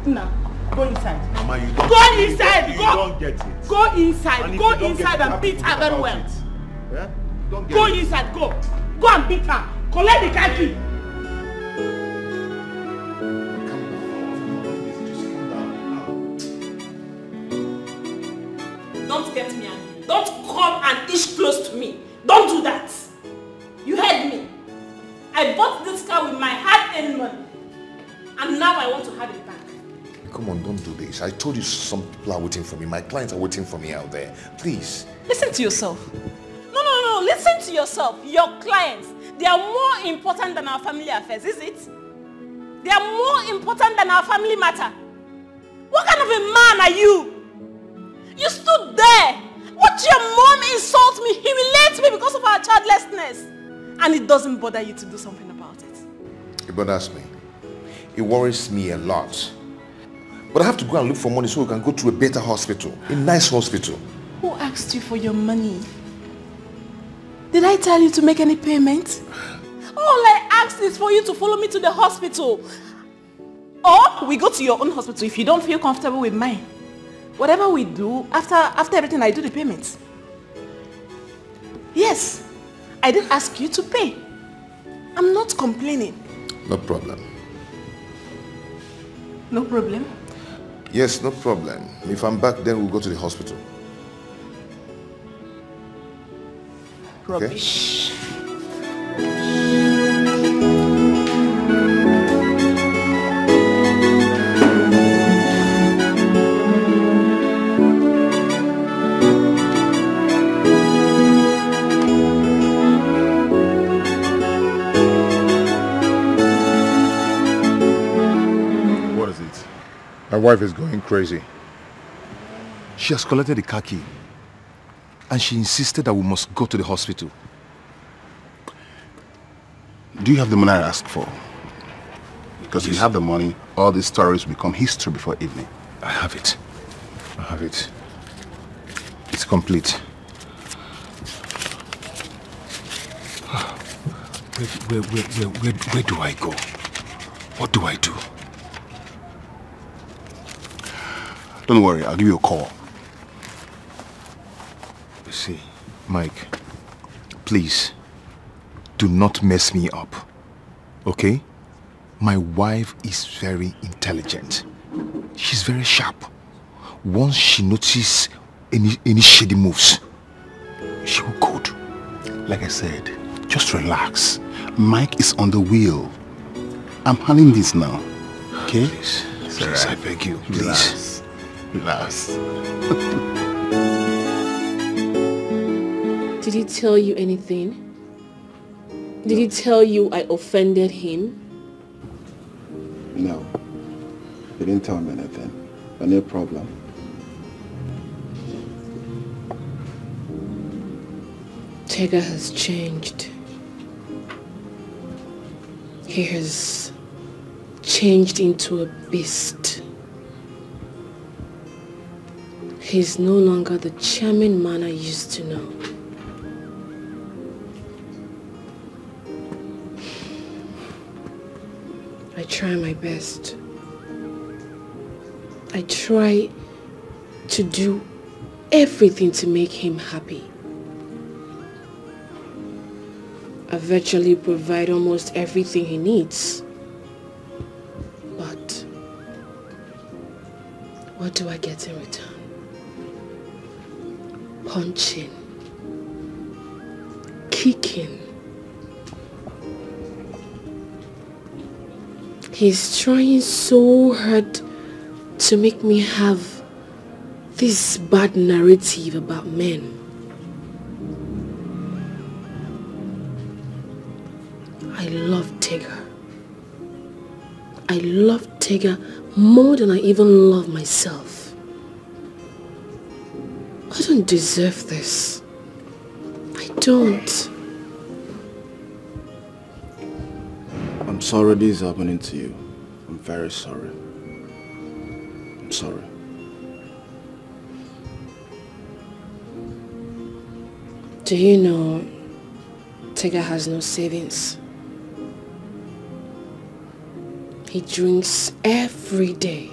Now, go inside. Mama, you don't go inside. You don't get it. Go inside. And Go inside and beat her very well. Yeah? Don't get go it. Inside. Go. Go and beat her. Collect the car key. Don't get me angry. Don't come and inch close to me. Don't do that. You heard me. I bought this car with my hard-earned money. And now I want to have it back. Come on, don't do this. I told you some people are waiting for me. My clients are waiting for me out there. Please. Listen to yourself. No. Listen to yourself. Your clients, they are more important than our family affairs, is it? They are more important than our family matter. What kind of a man are you? You stood there. Watch your mom insult me, humiliate me because of our childlessness. And it doesn't bother you to do something about it. It bothers me. It worries me a lot. But I have to go and look for money so we can go to a better hospital, a nice hospital. Who asked you for your money? Did I tell you to make any payment? All I asked is for you to follow me to the hospital. Or we go to your own hospital if you don't feel comfortable with mine. Whatever we do, after everything, I do the payments. Yes, I did ask you to pay. I'm not complaining. No problem. No problem? Yes, no problem. If I'm back, then we'll go to the hospital. Rubbish. Okay? My wife is going crazy. She has collected the car key. And she insisted that we must go to the hospital. Do you have the money I asked for? Because if you have the money, all these stories will become history before evening. I have it. I have it. It's complete. Where do I go? What do I do? Don't worry, I'll give you a call. You see, Mike, please, do not mess me up, okay? My wife is very intelligent. She's very sharp. Once she notices any shady moves, she will code. Like I said, just relax. Mike is on the wheel. I'm handling this now, okay? Please, I beg you, please. Relax. Did he tell you anything? Did he tell you I offended him? No. He didn't tell me anything. But no problem. Tega has changed. He has changed into a beast. He's no longer the charming man I used to know. I try my best. I try to do everything to make him happy. I virtually provide almost everything he needs. But what do I get in return? Punching, kicking. He's trying so hard to make me have this bad narrative about men. I love Tega. I love Tega more than I even love myself. I don't deserve this. I don't. I'm sorry this is happening to you, very sorry. I'm sorry. Do you know Tega has no savings? He drinks every day.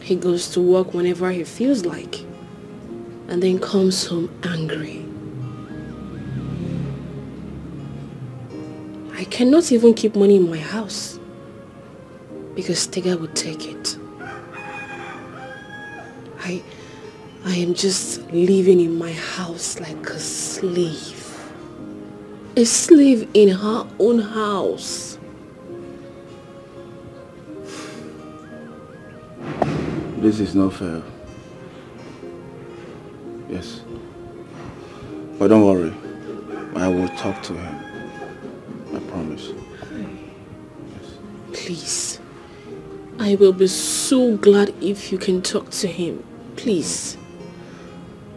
He goes to work whenever he feels like, and then comes home angry. I cannot even keep money in my house because Tega would take it. I am just living in my house like a slave. A slave in her own house. This is not fair. Yes. But don't worry. I will talk to him. I promise. Yes. Please. I will be so glad if you can talk to him. Please.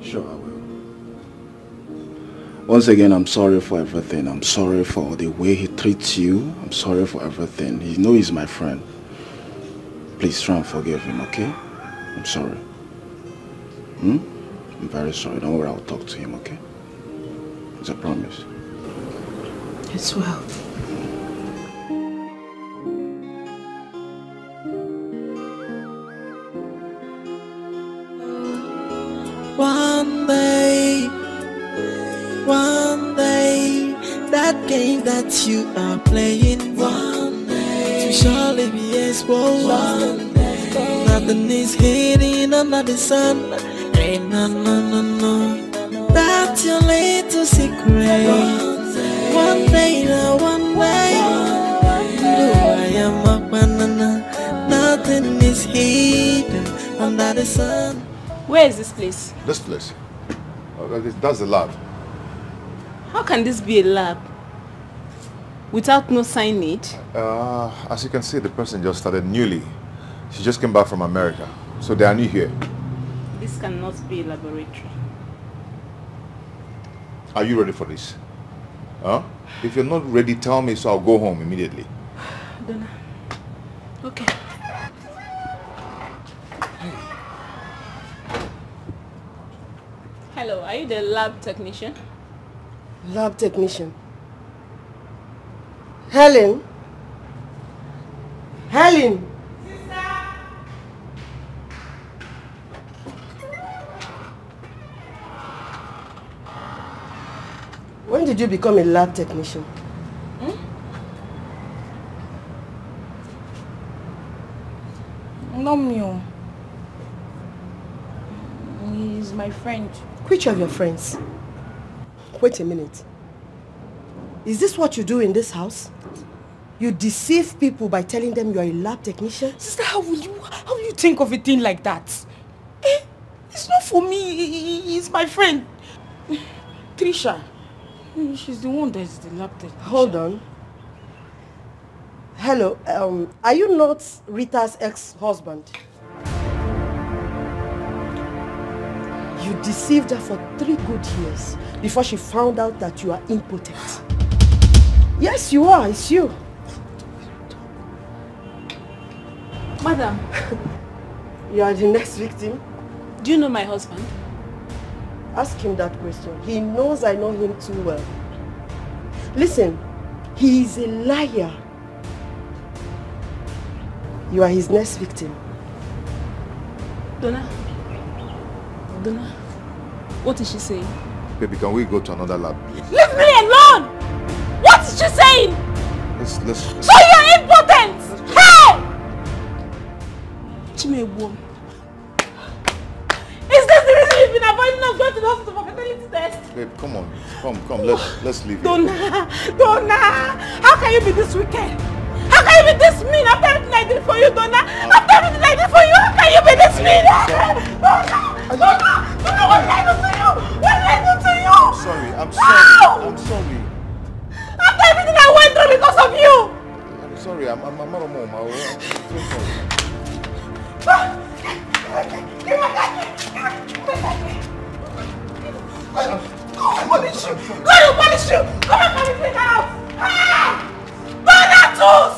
Sure, I will. Once again, I'm sorry for everything. I'm sorry for the way he treats you. I'm sorry for everything. He knows he's my friend. Please try and forgive him, okay? I'm sorry. I'm very sorry. Don't worry, I'll talk to him, okay? It's a promise. It's well. One day, that game that you are playing, one day, to surely be exposed. One day, nothing is hidden under the sun. Ain't no, that's your little secret. One day, one day, though I am a banana, nothing is hidden under the sun. Where is this place? This place? That's the lab. How can this be a lab? Without no signage? As you can see, the person just started newly. She just came back from America. So they are new here. This cannot be a laboratory. Are you ready for this? Huh? If you're not ready, tell me so I'll go home immediately. Donna. Okay. Hello, are you the lab technician? Lab technician? Helen? Helen! When did you become a lab technician? Not me. He's my friend. Which of your friends? Wait a minute. Is this what you do in this house? You deceive people by telling them you are a lab technician? Sister, how will you think of a thing like that? It's not for me. He's my friend. Trisha. She's the one that's the lab technician. Hold on. Hello, are you not Rita's ex-husband? You deceived her for 3 good years before she found out that you are impotent. Yes, you are. It's you. Madam. You are the next victim. Do you know my husband? Ask him that question. He knows I know him too well. Listen, he is a liar. You are his next victim. Donna, what is she saying? Baby, can we go to another lab, please? Leave me alone! What is she saying? Let's So you're impotent! Hey! Chimewo. Is this the reason you've been avoiding us going to the hospital for fertility test? Babe, come on. Come, let's leave here. Donna! How can you be this wicked? How can you be this mean after everything I did for you, Donna? After everything I did for you, how can you be this mean? Donna, what did I do to you? What did I do to you? I'm sorry. After everything I went through because of you. I'm sorry. I'm not a mom. I'm so sorry. Give me that. Go punish you. Come and punish me in the house. Donatus!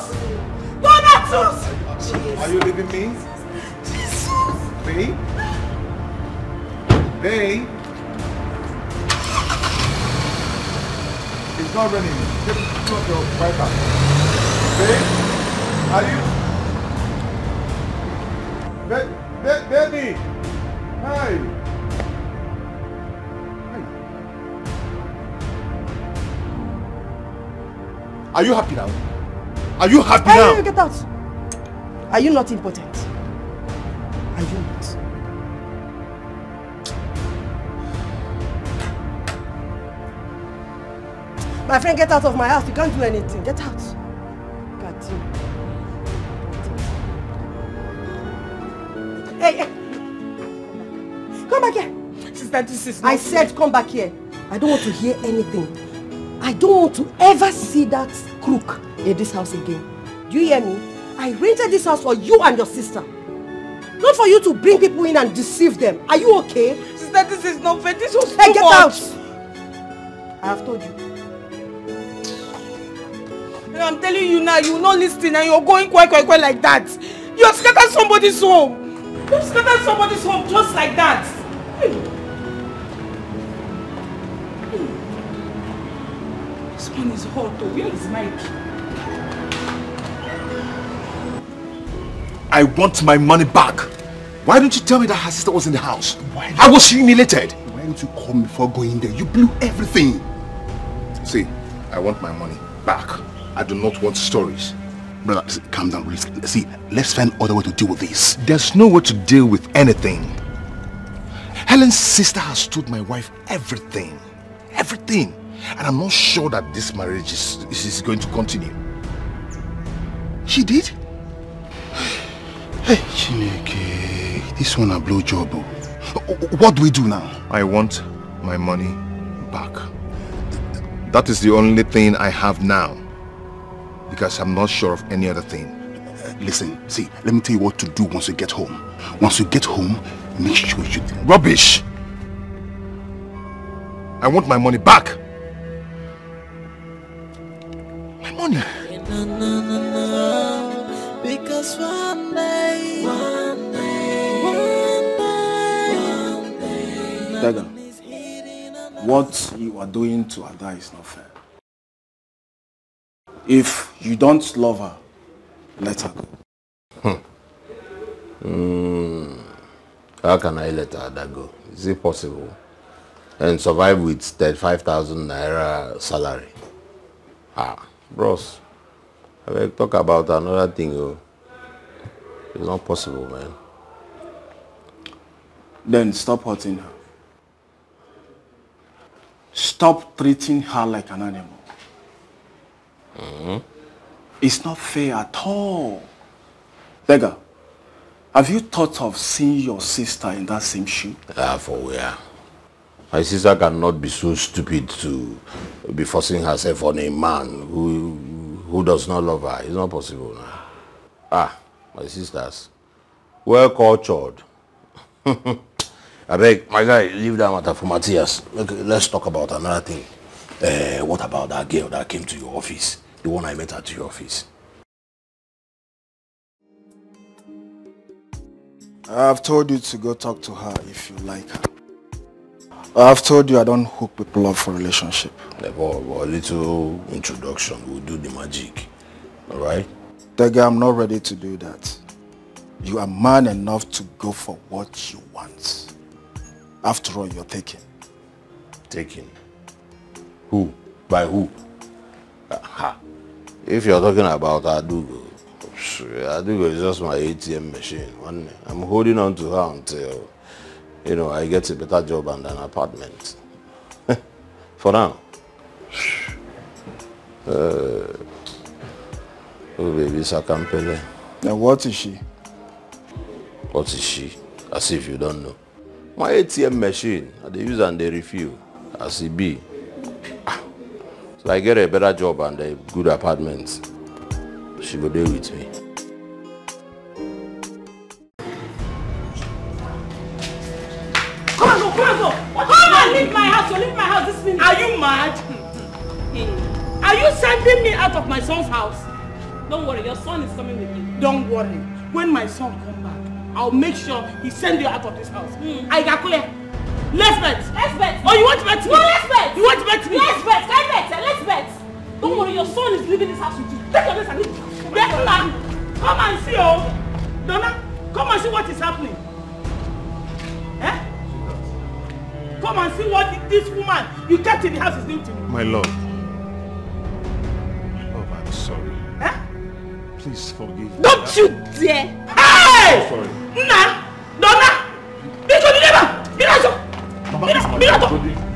you leaving me? Jesus! Babe? Babe? It's not raining. Just put your wiper. Babe? Are you? Baby! Hi! Are you happy now? Are you happy now? Hey, get out! Are you not impotent? Are you not? My friend, get out of my house. You can't do anything. Get out. God damn. Hey! Come back here. Sister, this is not I said come back here. I don't want to hear anything. I don't want to ever see that crook in this house again. Do you hear me? I rented this house for you and your sister. Not for you to bring people in and deceive them. Are you okay? Sister, this is not fair. This was Hey, too get much. out! I have told you. I'm telling you now, you will not listen and you're going quite like that. You have scattered somebody's home. You have scattered somebody's home just like that. This one is hot though. Where is Mike? I want my money back. Why don't you tell me that her sister was in the house? I was humiliated. Why didn't you call me before going there? You blew everything. See, I want my money back. I do not want stories. Brother, calm down, please. See, let's find other way to deal with this. There's no way to deal with anything. Helen's sister has told my wife everything. Everything. And I'm not sure that this marriage is going to continue. She did? Hey, Chineke, this one a blow job. What do we do now? I want my money back. That is the only thing I have now. Because I'm not sure of any other thing. Listen, see, let me tell you what to do once you get home. Once you get home, make sure you do. Rubbish! I want my money back! My money! Because one day, Dada, what you are doing to Ada is not fair. If you don't love her, let her go. How can I let Ada go? Is it possible? And survive with 35,000 naira salary? Bros, I will talk about another thing. It's not possible, man. Then stop hurting her. Stop treating her like an animal. It's not fair at all. Beggar, have you thought of seeing your sister in that same shoe? For where? My sister cannot be so stupid to be forcing herself on a man who does not love her. It's not possible now. My sisters, well cultured. I beg, my guy, leave that matter for Matthias. Let's talk about another thing. What about that girl that came to your office? The one I met at your office. I've told you to go talk to her if you like her. I've told you I don't hook people up for relationship. A little introduction will do the magic. Alright? Tega, I'm not ready to do that. You are man enough to go for what you want. After all, you're taken. Taken? Who? By who? If you're talking about Adugo, Adugo is just my ATM machine. I'm holding on to her until, I get a better job and an apartment. For now. Oh baby, Sakampele. Now what is she? What is she? As if you don't know. My ATM machine, they use and they refill. As it be. So I get a better job and a good apartment. She go there with me. Come on, go. Come and leave my house. You leave my house this minute. Are you mad? Are you sending me out of my son's house? Don't worry, your son is coming with me. Don't worry. when my son comes back, I'll make sure he sends you out of this house. I got clear. Let's bet. Let's bet. Oh, you want to bet me? No, let's bet. You want to bet me? Let's bet. Can I bet? Let's bet. Don't worry, your son is leaving this house with you. Take your place and leave. Come and see, oh. Donna, come and see what is happening. Eh? Come and see what this woman you kept in the house is doing to me. My love. Oh, I'm sorry. Eh? Please forgive me. Don't you dare! Hey! I'm sorry. Nna! Donna!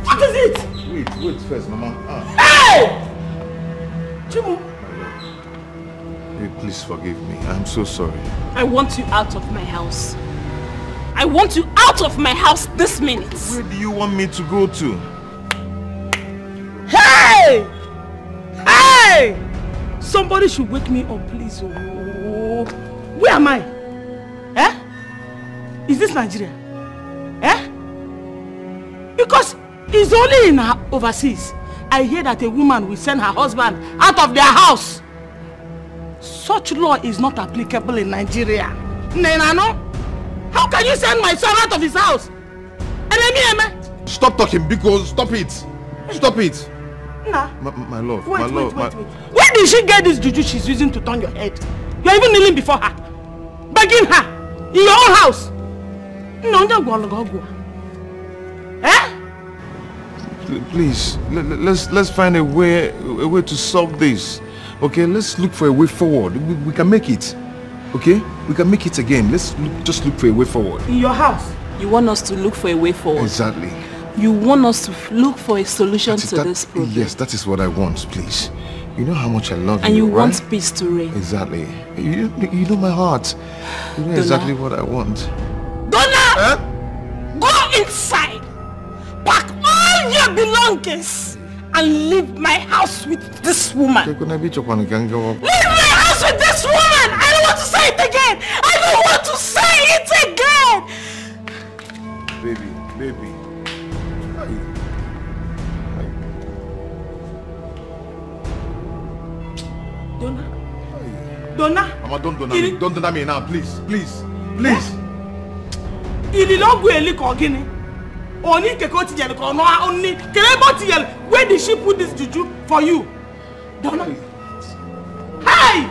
What is it? Wait first, Mama. Hey! Chimu! Hey, please forgive me. I'm so sorry. I want you out of my house. I want you out of my house this minute. Where do you want me to go to? Hey! Hey! Somebody should wake me up, please. Oh. Where am I? Eh? Is this Nigeria? Eh? Because it's only in overseas. I hear that a woman will send her husband out of their house. Such law is not applicable in Nigeria. Nenano? How can you send my son out of his house? Stop talking, because stop it. Stop it. Nah. My love, wait. Where did she get this juju she's using to turn your head? You're even kneeling before her. Begging her. In your own house. No, eh? Please, let's find a way to solve this. Okay, let's look for a way forward. We can make it. Okay? We can make it again. Let's just look for a way forward. In your house? You want us to look for a way forward? Exactly. You want us to look for a solution to this problem? Yes, that is what I want, please. You know how much I love you, and you right? want peace to reign. Exactly. You know my heart. You know exactly what I want. Donna! Go inside. Pack all your belongings and leave my house with this woman. Leave my house with this woman! I don't want to say it again! I don't want to say it again! Baby. Donna? Mama, don't donna me. Don't donna me now, please. Please. Where did she put this juju for you? Donna? Hey!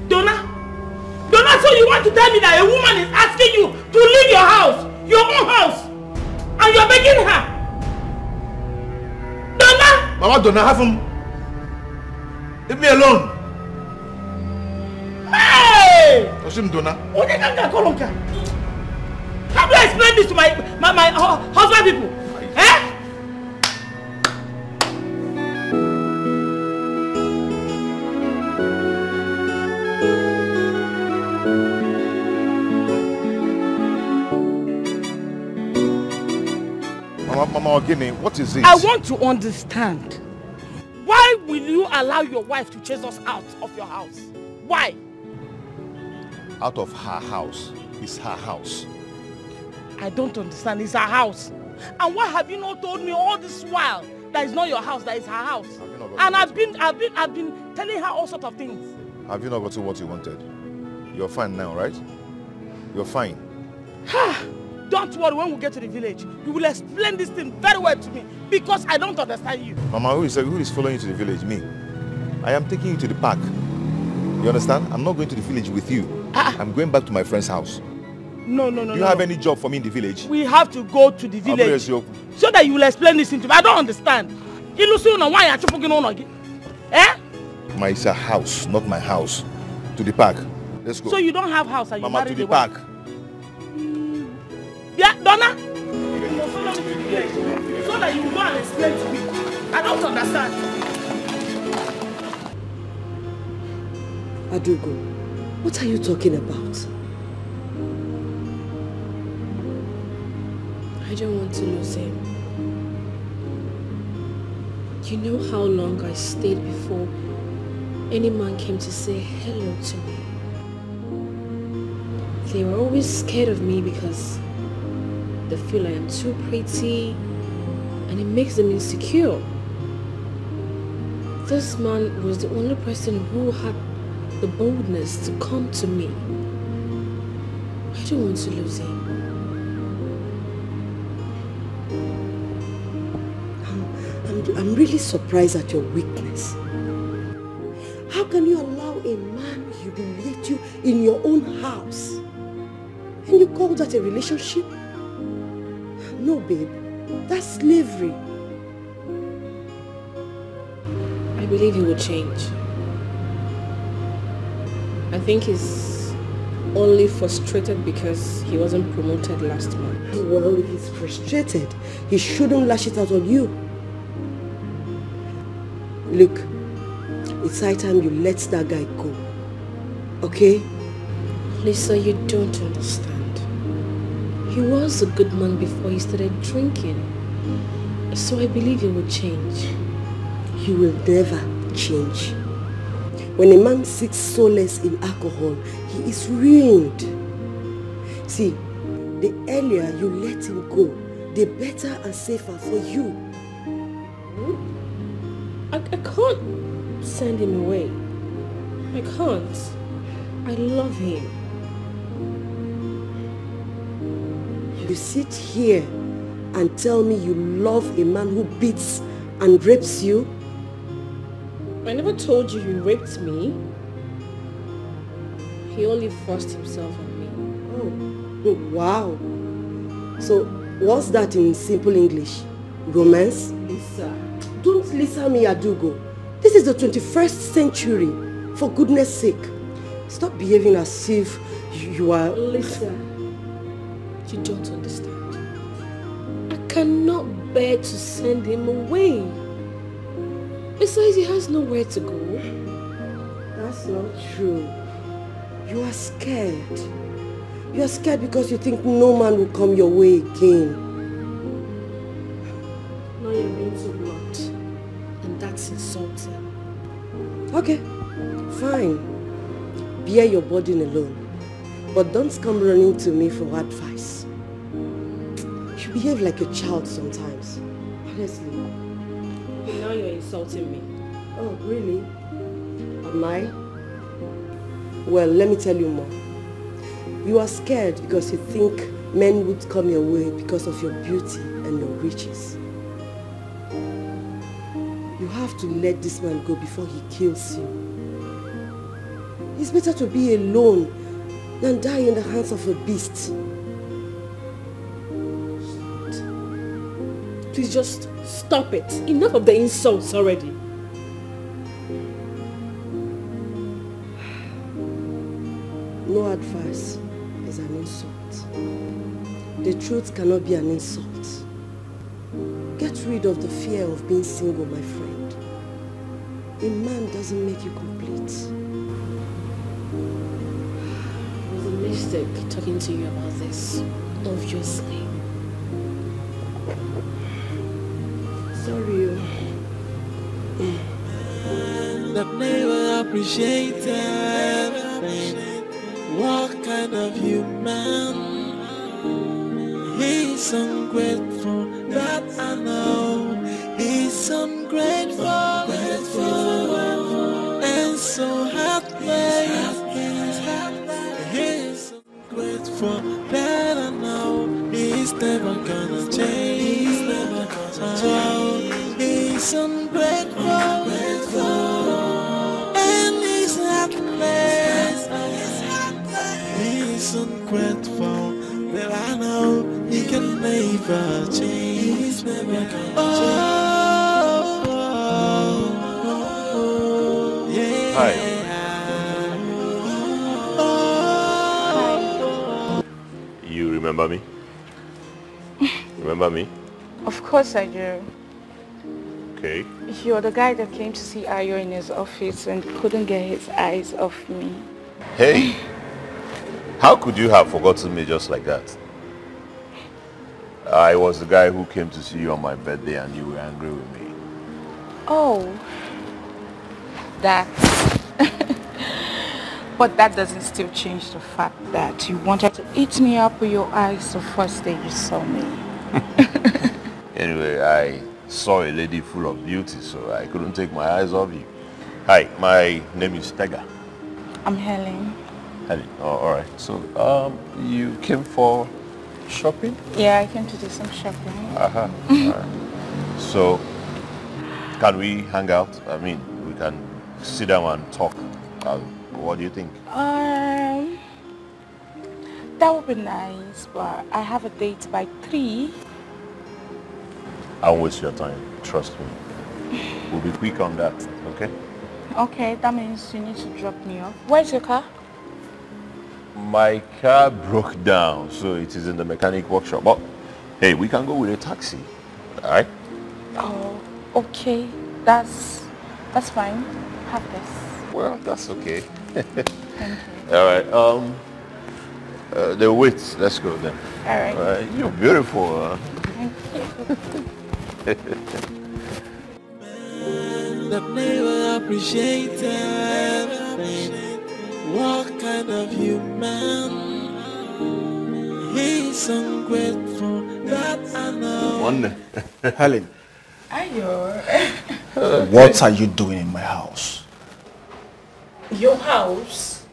Donna, so you want to tell me that a woman is asking you to leave your house, your own house, and you're begging her? Donna? Mama, Donna, have him. Leave me alone. Hey! Donna. How do I explain this to my husband people? Eh? Mama Ogini, what is it? I want to understand. Why will you allow your wife to chase us out of your house? Why? Out of her house. It's her house. I don't understand. It's her house. And why have you not told me all this while that it's not your house, that it's her house? And I've been telling her all sorts of things. Have you not gotten what you wanted? You're fine now, right? You're fine. Don't worry, when we get to the village, you will explain this thing very well to me, because I don't understand you. Mama, who is following you to the village? Me. I am taking you to the park. You understand? I'm not going to the village with you. I'm going back to my friend's house. No. Do you have any job for me in the village? We have to go to the village so that you will explain this thing to me. I don't understand. Eh? It's a house, not my house. To the park. Let's go. So you don't have house and you married to the park. Yeah, Donna? You must follow me to the village so that you will go and explain to me. I don't understand. Adugo, what are you talking about? I don't want to lose him. You know how long I stayed before any man came to say hello to me. They were always scared of me because they feel I am too pretty and it makes them insecure. This man was the only person who had the boldness to come to me. I don't want to lose him. I'm really surprised at your weakness. How can you allow a man humiliate you in your own house? And you call that a relationship? No, babe. That's slavery. I believe he will change. I think he's only frustrated because he wasn't promoted last month. Well, if he's frustrated, he shouldn't lash it out on you. Look, it's high time you let that guy go. Okay? Lisa, you don't understand. He was a good man before he started drinking. So I believe he will change. He will never change. When a man seeks solace in alcohol, he is ruined. See, the earlier you let him go, the better and safer for you. I can't send him away. I can't. I love him. You sit here and tell me you love a man who beats and rapes you? I never told you he raped me. He only forced himself on me. Oh, wow. So, what's that in simple English? Romance? Lisa. Don't listen me, Adugo. This is the 21st century. For goodness sake. Stop behaving as if you are... Lisa, you don't understand. I cannot bear to send him away. Besides, he has nowhere to go. That's not true. You are scared. You are scared because you think no man will come your way again. Now you're being too blunt. And that's insulting. Okay, fine. Bear your burden alone. But don't come running to me for advice. You behave like a child sometimes. Honestly. Now you're insulting me. Oh, really? Am I? Well, let me tell you more. You are scared because you think men would come your way because of your beauty and your riches. You have to let this man go before he kills you. It's better to be alone than die in the hands of a beast. Please just stop it. Enough of the insults already. No advice is an insult. The truth cannot be an insult. Get rid of the fear of being single, my friend. A man doesn't make you complete. It was a mistake talking to you about this, obviously. Sorry. That never appreciated. What kind of human? He's ungrateful, that I know. He's ungrateful, and so heartless. He's ungrateful, that I know. He's never gonna change. He's ungrateful, and he's heartless. He's ungrateful, that I know he can never change. Hi. You remember me? Remember me? Of course I do. Okay. You're the guy that came to see Ayo in his office and couldn't get his eyes off me. Hey, how could you have forgotten me just like that? I was the guy who came to see you on my birthday and you were angry with me. Oh, that. But that doesn't still change the fact that you wanted to eat me up with your eyes the first day you saw me. Anyway, I saw a lady full of beauty, so I couldn't take my eyes off you. Hi, my name is Tega. I'm Helen. Helen, oh, all right. So, you came for shopping? Yeah, I came to do some shopping. Uh-huh. All right. So, can we hang out? I mean, we can sit down and talk. What do you think? That would be nice, but I have a date by 3. I'll waste your time. Trust me. We'll be quick on that, okay? Okay, that means you need to drop me off. Where's your car? My car broke down, so it is in the mechanic workshop. But, hey, we can go with a taxi, all right? Oh, okay. That's fine. Have this. Well, that's okay. Thank you. All right, the wait, let's go then. All right. You're beautiful. Thank you. That never appreciated. What kind of human? He's ungrateful, that I know. Wonder. Helen. Ayo. What are you doing in my house? Your house?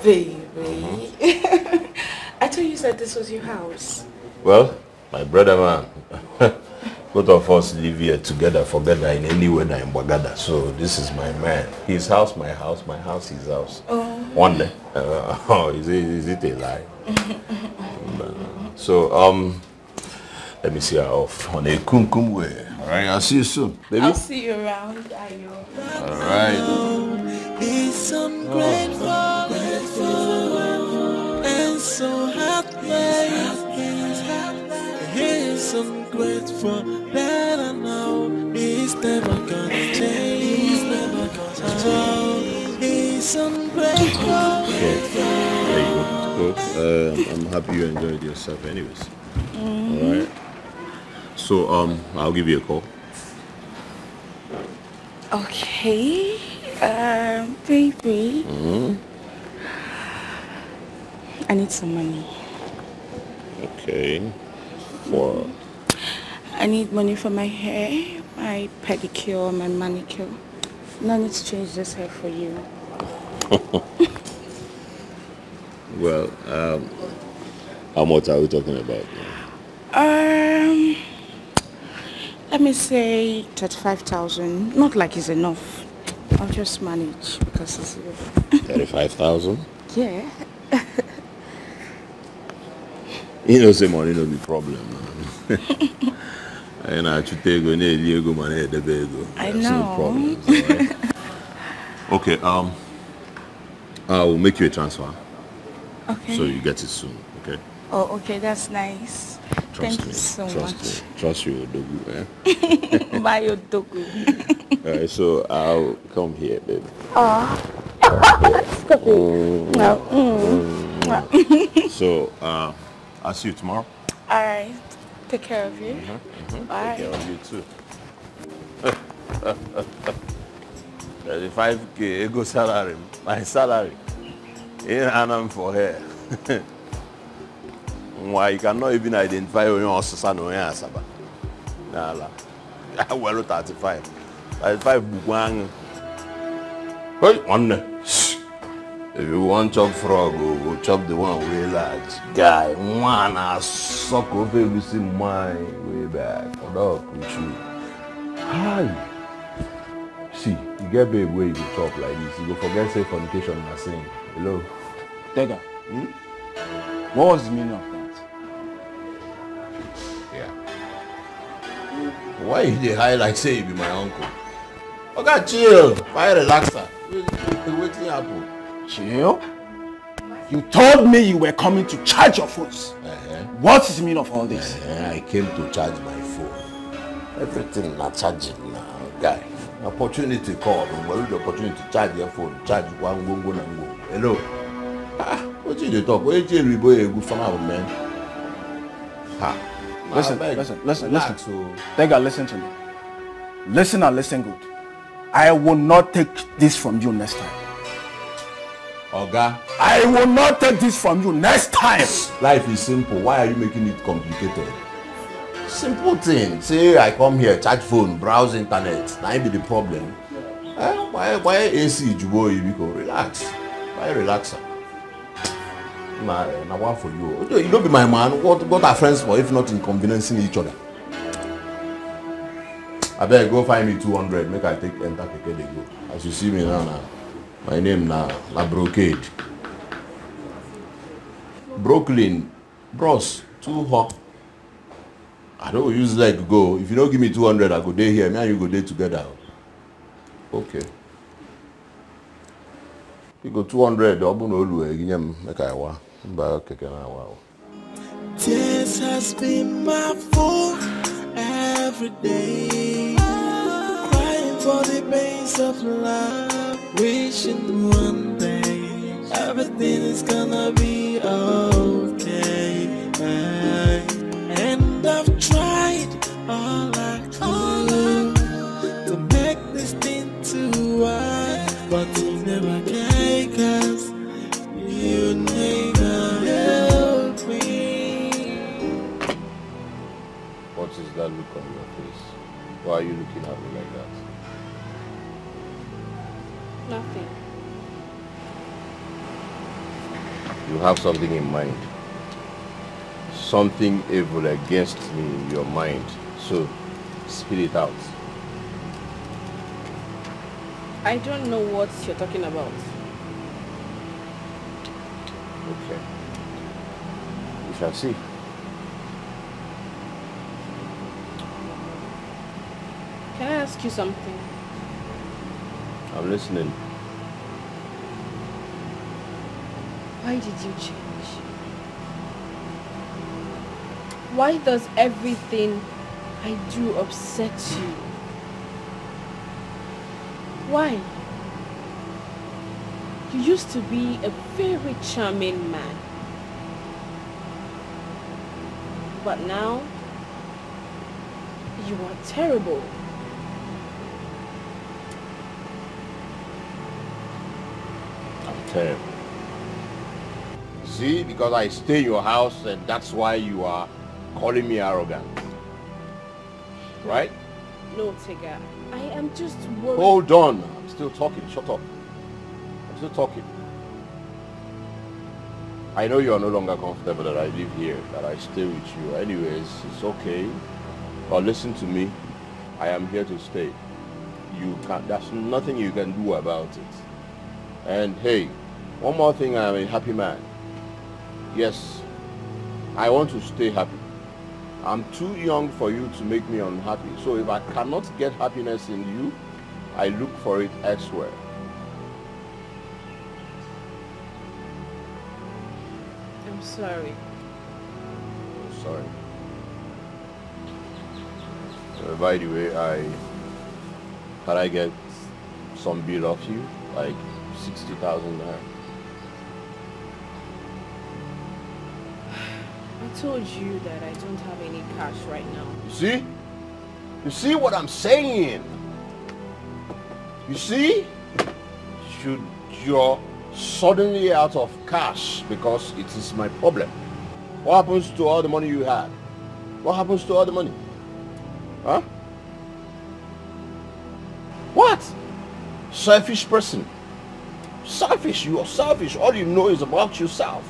Baby. I thought you said this was your house. Well, my brother man, both of us live here together in any weather in Bagada. So this is my man. His house, my house, his house. Oh. Wonder. Is it a lie? So, let me see her off on a kum way. All right, I'll see you soon, baby. I'll see you around, Ayo. All right. He's ungrateful, and so heartless. He's ungrateful, that I know he's never gonna change. He's never gonna change. He's ungrateful. Okay. There you go. I'm happy you enjoyed yourself, anyways. All right. So I'll give you a call. Okay. Baby. I need some money. Okay. For? I need money for my hair, my pedicure, my manicure. And I need to change this hair for you. Well, how much are we talking about? Let me say 35,000. Not like it's enough. I'll just manage because it's 35,000? Yeah. You know, say money no be problem. And I should take go near Diego money the bego. I know. No problem. Right? Okay, I'll make you a transfer. Okay. So you get it soon, okay? Oh, okay, that's nice. Thank you so much. Trust you, Odogu, eh? My Odogu. Alright, so I'll come here, baby. Oh. Stop it. No. So, I'll see you tomorrow. Alright. Take care of you. Bye. Take care of you too. 35K ego salary. My salary. In Anam for her. Why you cannot even identify your son or your Saba. Nala. Well, 35. 35 Bugwang. Hey, one. If you want chop frog, go chop the one way large. Guy, one I suck over you see mine way back. Dog with you. Hi. See, you get babe where you go chop like this. You go forget say fornication and saying hello. Tega. What was the meaning of that? Yeah. Why you dey high like say you be my uncle? Okay, chill. Why relaxer? Waiting happen. Chill? You told me you were coming to charge your phones. What is the meaning of all this? I came to charge my phone. Everything not charging now, guy. Opportunity call. When the opportunity to charge your phone, charge one go. Hello. What you dey talk? What you boy a good farmer man? Listen. Tega, listen to me. Listen and listen good. I will not take this from you next time. Oga, I will not take this from you next time. Life is simple. Why are you making it complicated? Simple thing. Say I come here, charge phone, browse internet. That be the problem. Why AC Jubo Ibiko? Relax. Why relaxer? Nah, one for you. You don't be my man. What are friends for if not inconveniencing each other? I better go find me 200. Make I take enter keke dey go. As you see me now, my name na Brocade. Brooklyn, bros, too hot. I don't use leg go. If you don't give me 200, I go day here. Me and you go day together. Okay. You go 200. Obu no lu e make I wa. Ba keke na wa. This has been my fault every day. Crying for the pains of love, wishing one day everything is gonna be okay. And I've tried all I could to make this thing to work, but you never can, 'cause you never help me. What is that look on your face? Why are you looking at me like that? Nothing. You have something in mind. Something evil against me in your mind. So, spit it out. I don't know what you're talking about. Okay. We shall see. Can I ask you something? I'm listening. Why did you change? Why does everything I do upset you? Why? You used to be a very charming man. But now, you are terrible. I'm terrible. See, because I stay in your house and that's why you are calling me arrogant. Right? No, Tega. I am just worried. Hold on. I'm still talking. Shut up. I'm still talking. I know you are no longer comfortable that I live here, that I stay with you. Anyways, it's okay. But listen to me. I am here to stay. There's nothing you can do about it. And hey, one more thing, I am a happy man. Yes, I want to stay happy. I'm too young for you to make me unhappy. So if I cannot get happiness in you, I look for it elsewhere. I'm sorry. I'm sorry. By the way, can I get some bill off you? Like 60,000 there. I told you that I don't have any cash right now. You see? You see what I'm saying? You see? You're suddenly out of cash because it is my problem. What happens to all the money you had? What happens to all the money? Huh? What? Selfish person. Selfish. You are selfish. All you know is about yourself.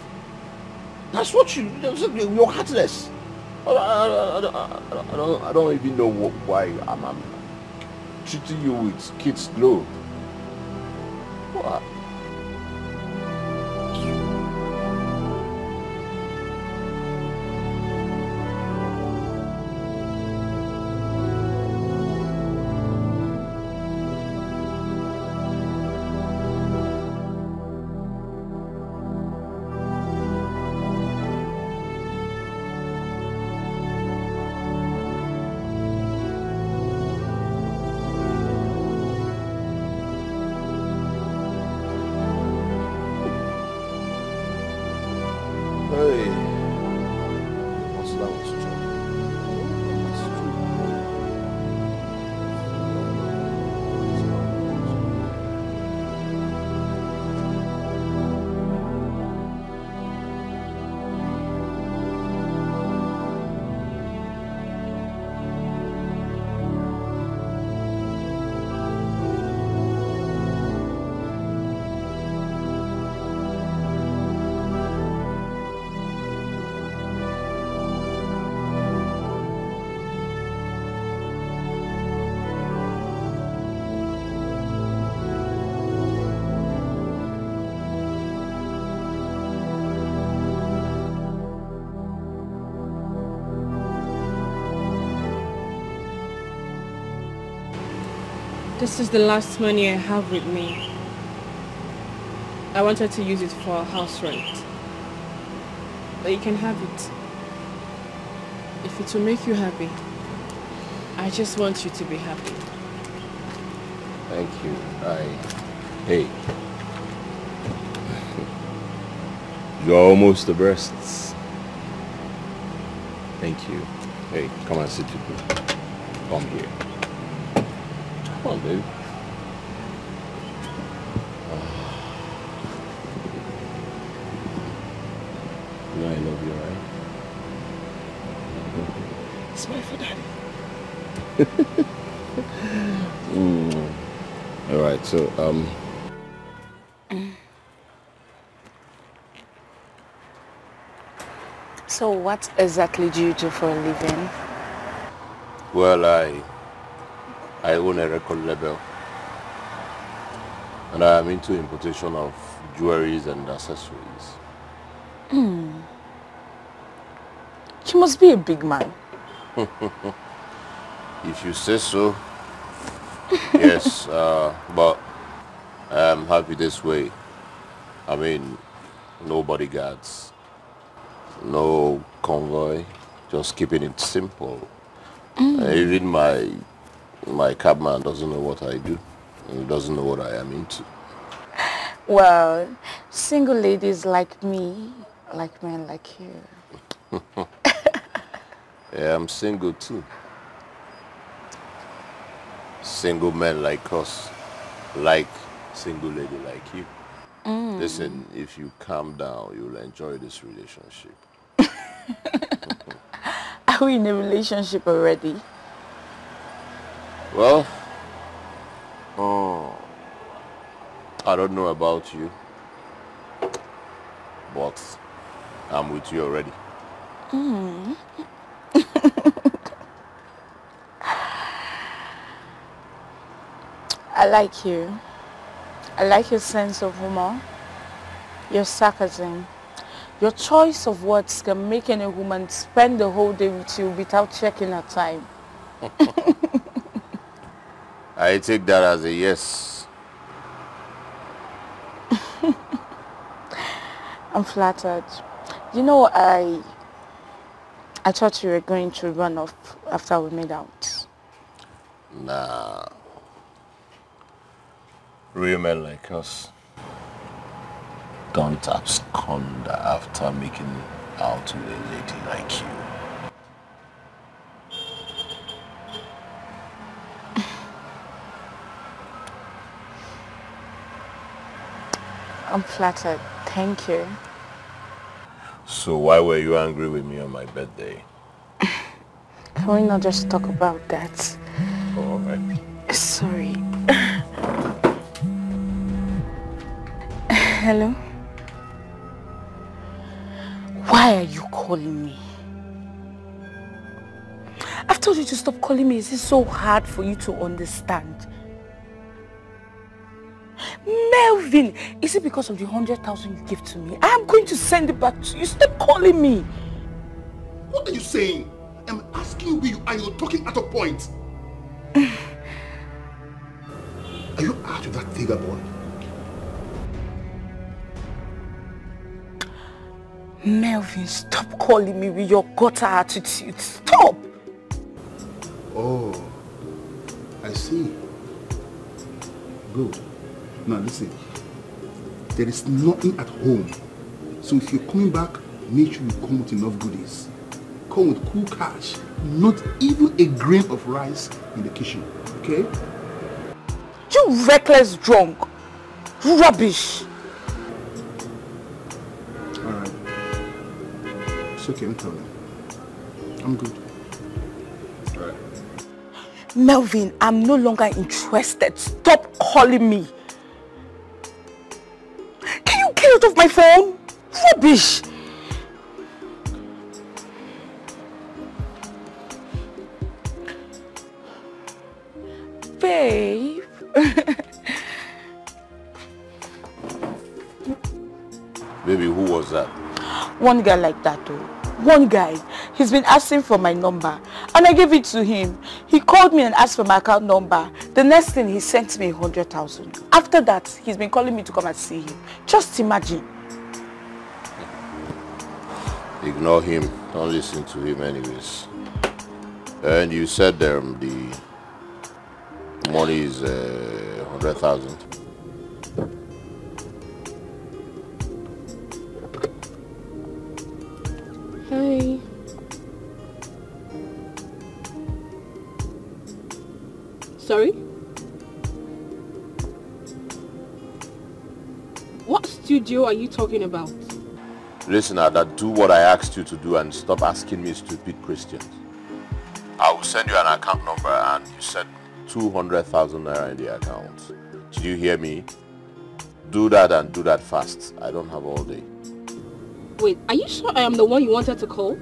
That's what you're heartless. I don't even know why I'm treating you with kids glow. What? This is the last money I have with me. I wanted to use it for house rent. But you can have it. If it will make you happy. I just want you to be happy. Thank you. Hey. You're almost the best. Thank you. Hey, come and sit with me. Come here. Come on, baby. You know I love you, right? Smile for daddy. All right, so So what exactly do you do for a living? well, I own a record label, and I am into importation of jewelries and accessories. You must be a big man. If you say so. Yes, but I am happy this way. I mean, no bodyguards, no convoy, just keeping it simple. Even my cabman doesn't know what I do. He doesn't know what I am into. Well, single ladies like me, like men like you. Yeah, I'm single too. Single men like us, like single lady like you. Listen, if you calm down, you'll enjoy this relationship. Are we in a relationship already? Well, I don't know about you, but I'm with you already. I like you. I like your sense of humor, your sarcasm. Your choice of words can make any woman spend the whole day with you without checking her time. I take that as a yes. I'm flattered. You know, I thought you were going to run off after we made out. Nah. Real men like us don't abscond after making out with a lady like you. I'm flattered. Thank you. So why were you angry with me on my birthday? Can we not just talk about that? Oh, all right. Sorry. Hello? Why are you calling me? I've told you to stop calling me. Is it so hard for you to understand? Melvin, is it because of the 100,000 you gave to me? I am going to send it back to you. Stop calling me. What are you saying? I'm asking you where you are. You're talking out of point. Are you out with that figure boy? Melvin, stop calling me with your gutter attitude. Stop! Oh, I see. Good. Now listen, there is nothing at home. So if you're coming back, make sure you come with enough goodies. Come with cool cash. Not even a grain of rice in the kitchen, okay? You reckless drunk. Rubbish. Alright. It's okay, no problem. I'm good. Alright. Melvin, I'm no longer interested. Stop calling me. Can you get out of my phone? Rubbish. Babe. Baby, who was that? One guy like that though. One guy. He's been asking for my number and I gave it to him. He called me and asked for my account number. The next thing, he sent me 100,000. After that, he's been calling me to come and see him. Just imagine. Ignore him. Don't listen to him anyways. And you said the money is 100,000. Hi. Sorry? What studio are you talking about? Listen, Ada, do what I asked you to do and stop asking me stupid questions. I will send you an account number and you said 200,000 naira in the account. Did you hear me? Do that and do that fast. I don't have all day. Wait, are you sure I am the one you wanted to call?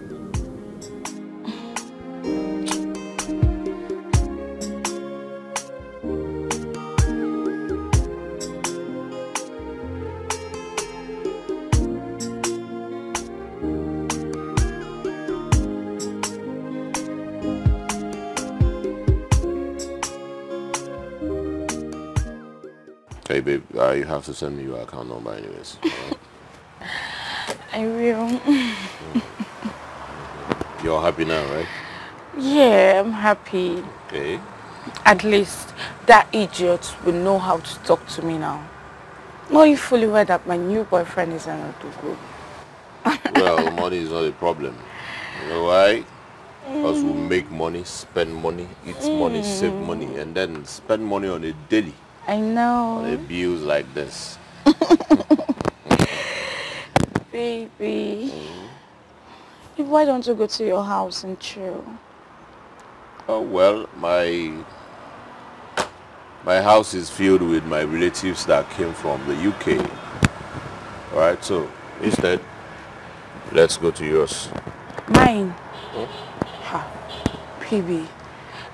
Hey babe, you have to send me your account number anyways. I will. You're happy now, right? Yeah, I'm happy. Okay. At least that idiot will know how to talk to me now. Knowing fully well that my new boyfriend is an Odugu. Well, money is not a problem. You know why? Because we make money, spend money, eat money, save money, and then spend money on a daily. I know. On a bills like this. Baby. Why don't you go to your house and chill? Oh well, my house is filled with my relatives that came from the UK. Alright, so instead, let's go to yours. Mine? Ha, baby.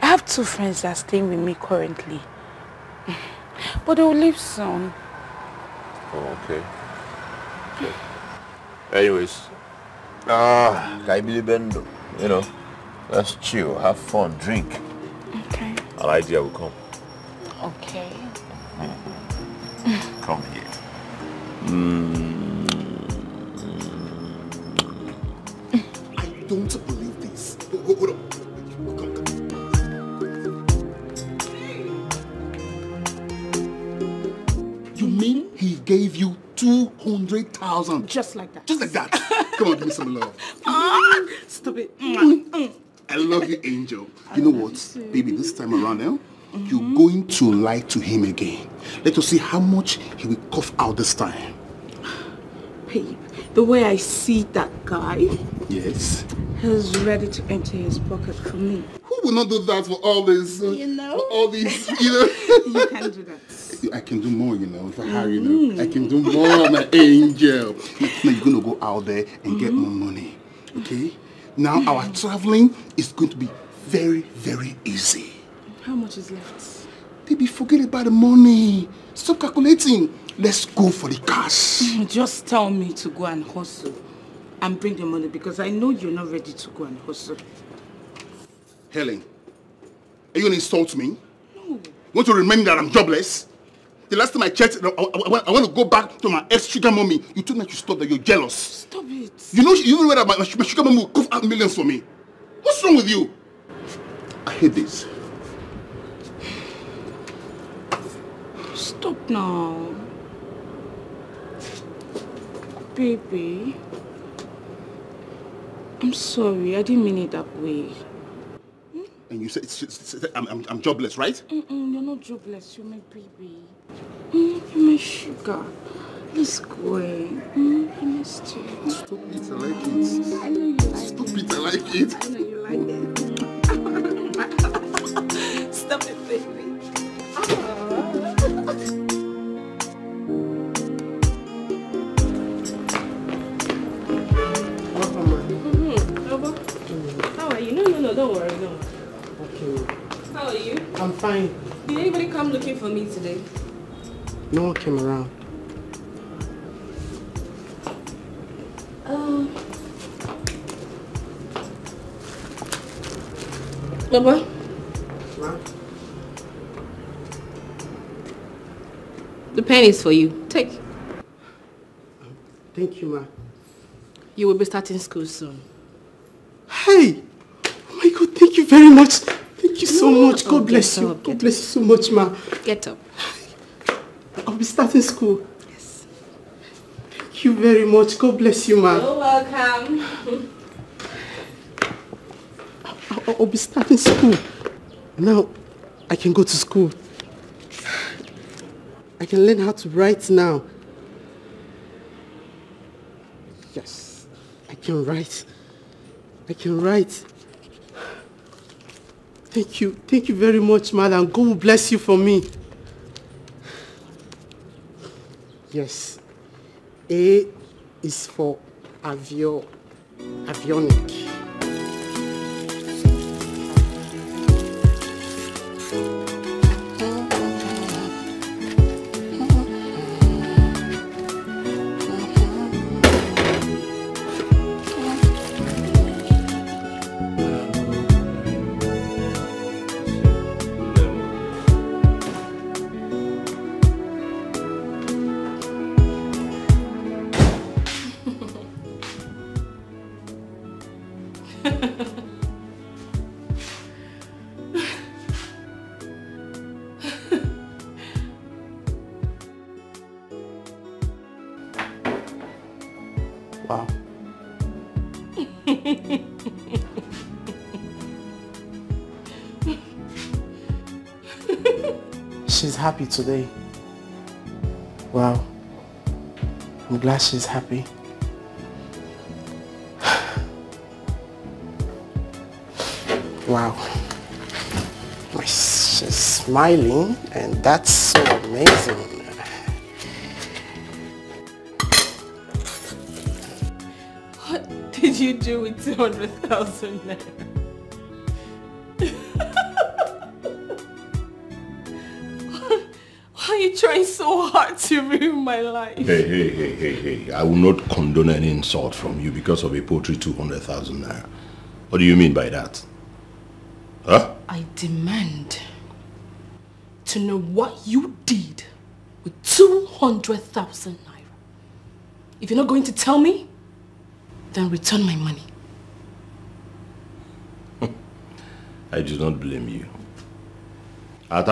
I have 2 friends that are staying with me currently. But they will leave soon. Oh, okay. Anyways, Bendo, you know, let's chill, have fun, drink. Okay. An idea will come. Okay. Come here. I don't believe this. Hold on. You mean he gave you 200,000? Just like that. Just like that. Come on, give me some love. Stop it. I love you, Angel. You know what, baby, this time around now, you're going to lie to him again. Let us see how much he will cough out this time. Babe, the way I see that guy, Yes. he's ready to empty his pocket for me. Who will not do that for all this? You know? For all these, you know? You can do that. I can do more, you know, if I hire you know. I can do more, my angel. Now you're going to go out there and get more money, okay? Now our traveling is going to be very, very easy. How much is left? Baby, forget about the money. Stop calculating. Let's go for the cash. Just tell me to go and hustle and bring the money because I know you're not ready to go and hustle. Helen, are you going to insult me? No. Want to remind me that I'm jobless? The last time I checked, I want to go back to my ex-sugar mommy. You told me to stop that you're jealous. Stop it. You know that my sugar mommy will cough out millions for me. What's wrong with you? I hate this. Stop now. Baby. I'm sorry, I didn't mean it that way. And you said I'm jobless, right? You're not jobless, you're my baby. You're my sugar. Let's go. I missed you. Stop it, I like it. I know you like Stop it, I like it. I know you like it. Stop it, baby. How are you? No, don't worry, don't worry. Okay. How are you? I'm fine. Did anybody come looking for me today? No one came around. Baba? What? The pen is for you. Take. Thank you, ma. You will be starting school soon. Hey! Oh my God, thank you very much. Thank you so much. God bless you. God bless you so much, ma. Get up. I'll be starting school. Yes. Thank you very much. God bless you, ma. You're welcome. I'll be starting school. Now, I can go to school. I can learn how to write now. Yes, I can write. I can write. Thank you. Thank you very much, madam. God will bless you for me. Yes. A is for avionic. Wow. She's happy today. Wow. I'm glad she's happy. Wow. She's smiling, and that's so amazing. What did you do with 200,000 naira? Why are you trying so hard to ruin my life? Hey. I will not condone any insult from you because of a poultry 200,000 naira. What do you mean by that? Huh? I demand to know what you did with 200,000 naira. If you're not going to tell me, then return my money. I do not blame you. I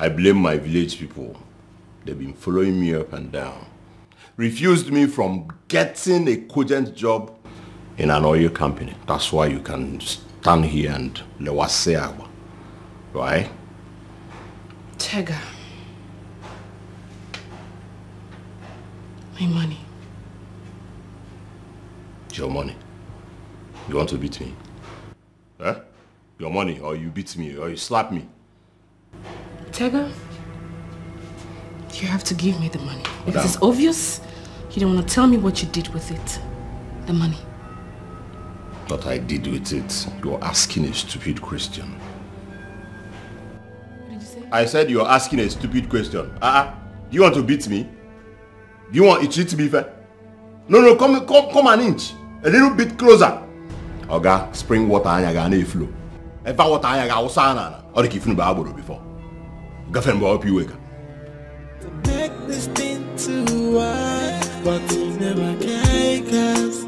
blame my village people. They've been following me up and down. Refused me from getting a cogent job in an oil company. That's why you can stand here and lewaseawa. Right? Tega. My money. Your money. You want to beat me? Huh? Your money, or you beat me, or you slap me. Tega, you have to give me the money. Because it's obvious you don't want to tell me what you did with it. The money. What I did with it, you're asking a stupid question. What did you say? I said you're asking a stupid question. Do you want to beat me? Do you want it to be fair? No, come an inch. A little bit closer. Oga, spring water anyaga na flow. Ever water anyaga usana. Or the kifun ba abodo before. Gafen ba opi weka. To make this thing too wide, but you never can, 'cause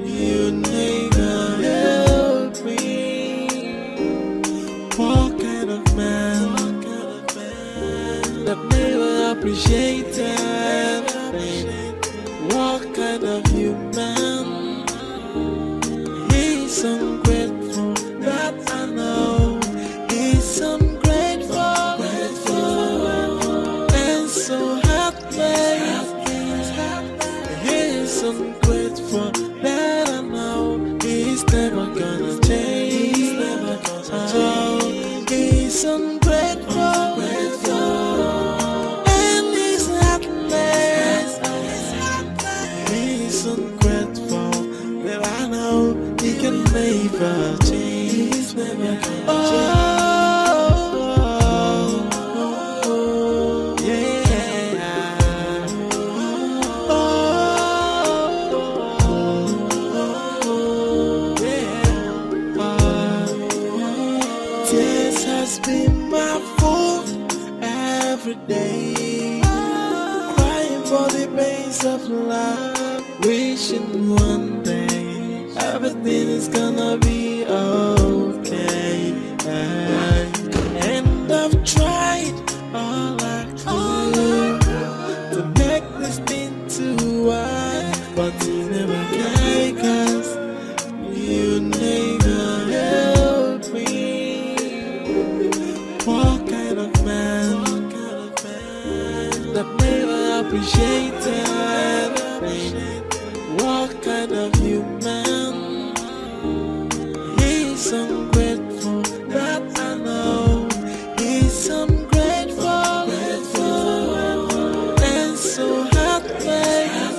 you never help me. What kind of man that never appreciated? What kind of human? He's ungrateful, that I know. He's ungrateful, and so heartless. He's ungrateful, that I know. He's never gonna change. He's ungrateful, and he's heartless. He's ungrateful, that I know he can never change. Never gonna Tears has been my fault, every day. Crying for the pains of love, wishing one day everything is gonna be okay. And I've tried all I could to make this thing to work, but you never can, 'cause you never help me. What kind of man that never appreciated? What kind of human? He's ungrateful, that I know. He's ungrateful, and so heartless.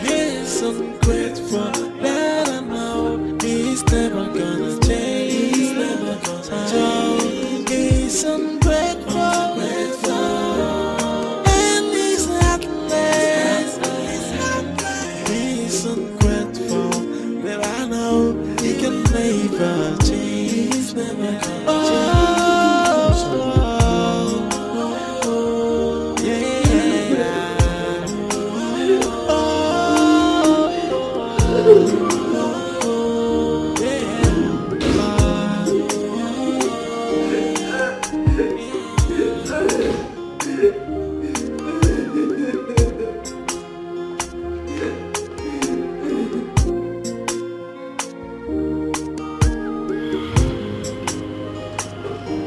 He's ungrateful, that I know. He's never gonna change. He's never gonna change. He's ungrateful, and he's heartless. He's ungrateful, that I know. He can never change. He's never gonna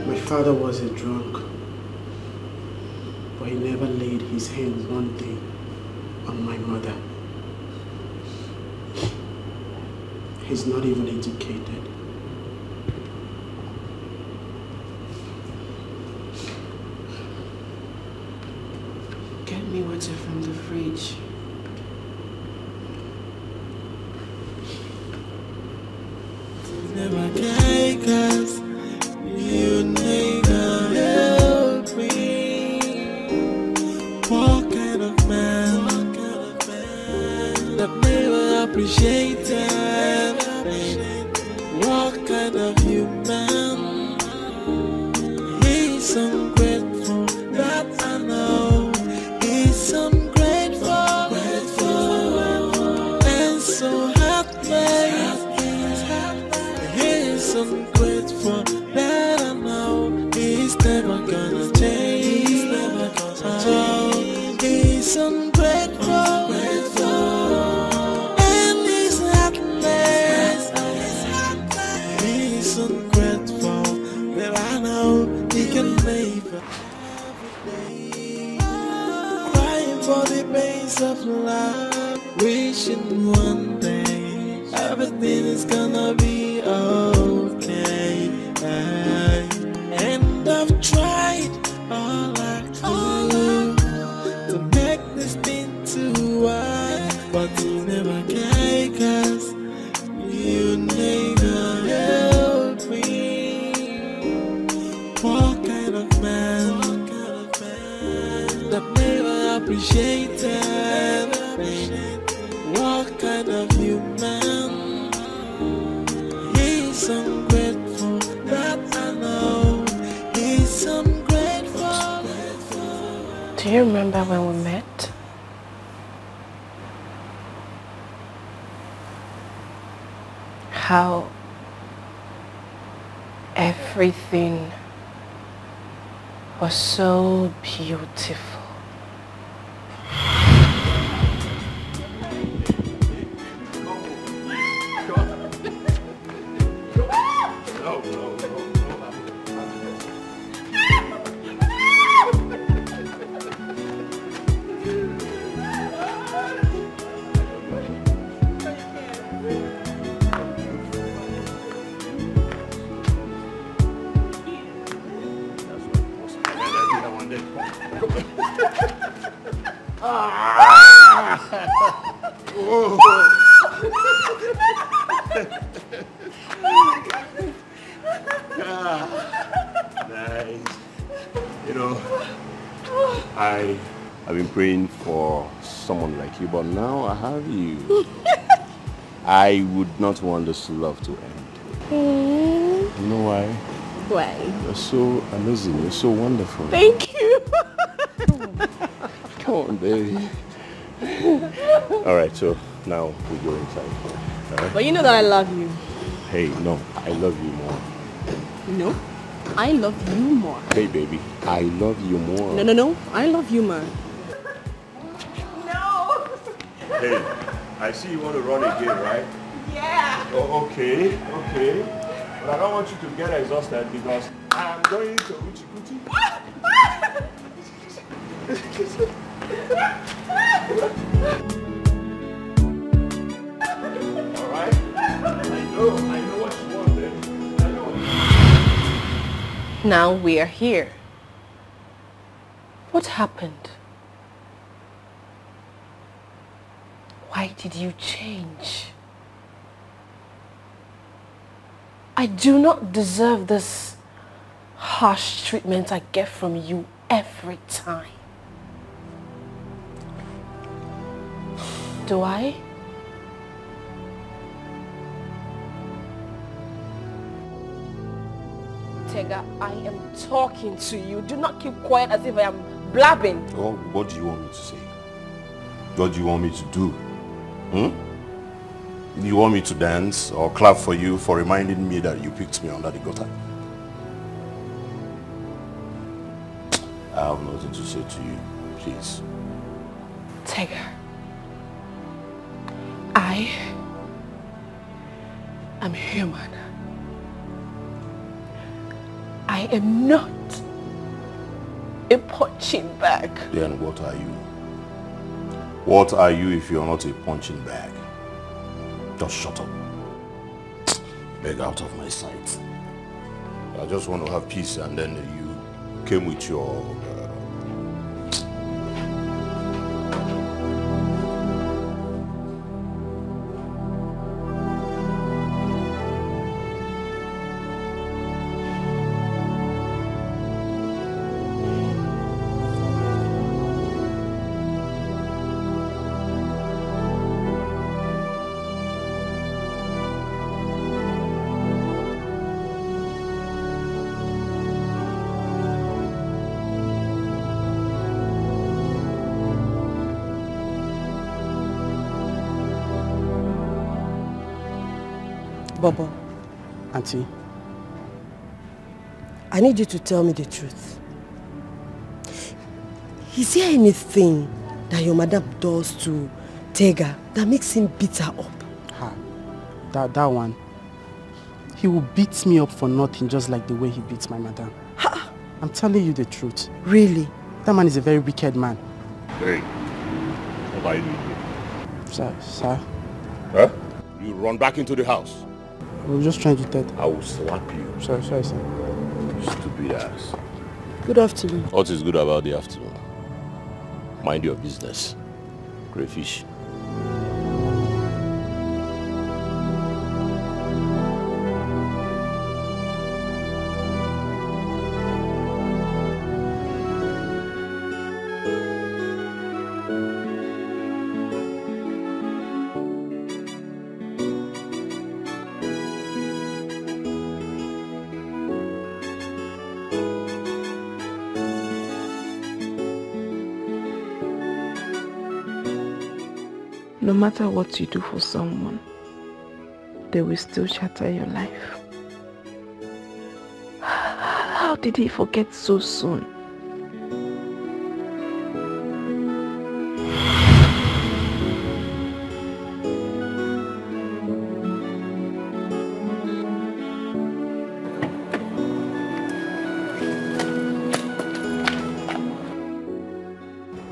My father was a drunk, but he never laid his hands one day on my mother. He's not even educated. Get me water from the fridge. never can, 'cause you never help me. What kind of man that never appreciated? What kind of human? He's ungrateful, that I know. He's ungrateful, and so heartless. He's ungrateful, that I know. He's never gonna change. He's never gonna change. He's ungrateful, and he's heartless. He's ungrateful, that I know. He can never. Crying for the pains of love, wishing one day everything is gonna be okay. And I've tried all I could to make this thing to work, but you never can, 'cause you never help me. What kind of man that never appreciated? What kind of human? He's ungrateful, that I know. He's ungrateful. Do you remember when we met? How everything was so beautiful. Nice. You know, I've been praying for someone like you, but now I have you. I would not want this love to end. You know why? Why? You're so amazing. You're so wonderful. Thank you. Come on, baby. All right, so now we go inside. All right? But you know that I love you. Hey, no, I love you more. No, I love you more. Hey, baby, I love you more. No, I love you more. Hey, I see you want to run again, right? Yeah. Oh, okay. But I don't want you to get exhausted because I'm going to Uchi Kuti. Alright? I know what you want then. I know. Now we are here. What happened? Why did you change? I do not deserve this harsh treatment I get from you every time. Do I? Tega, I am talking to you. Do not keep quiet as if I am blabbing. Oh, what do you want me to say? What do you want me to do? You want me to dance or clap for you for reminding me that you picked me under the gutter? I have nothing to say to you, please. Tega, I am human. I am not a punching bag. Then what are you? What are you if you're not a punching bag? Just shut up. Beg out of my sight. I just want to have peace, and then you came with your... Bobo, Auntie, I need you to tell me the truth. Is there anything that your madam does to Tega that makes him beat her up? That one. He will beat me up for nothing, just like the way he beats my madam. I'm telling you the truth. Really? That man is a very wicked man. Hey, what are you doing here? Sir? Huh? You run back into the house. We were just trying to tell. I will slap you. Sorry, sir. Stupid ass. Good afternoon. What is good about the afternoon? Mind your business. Crayfish. No matter what you do for someone, they will still shatter your life. How did he forget so soon?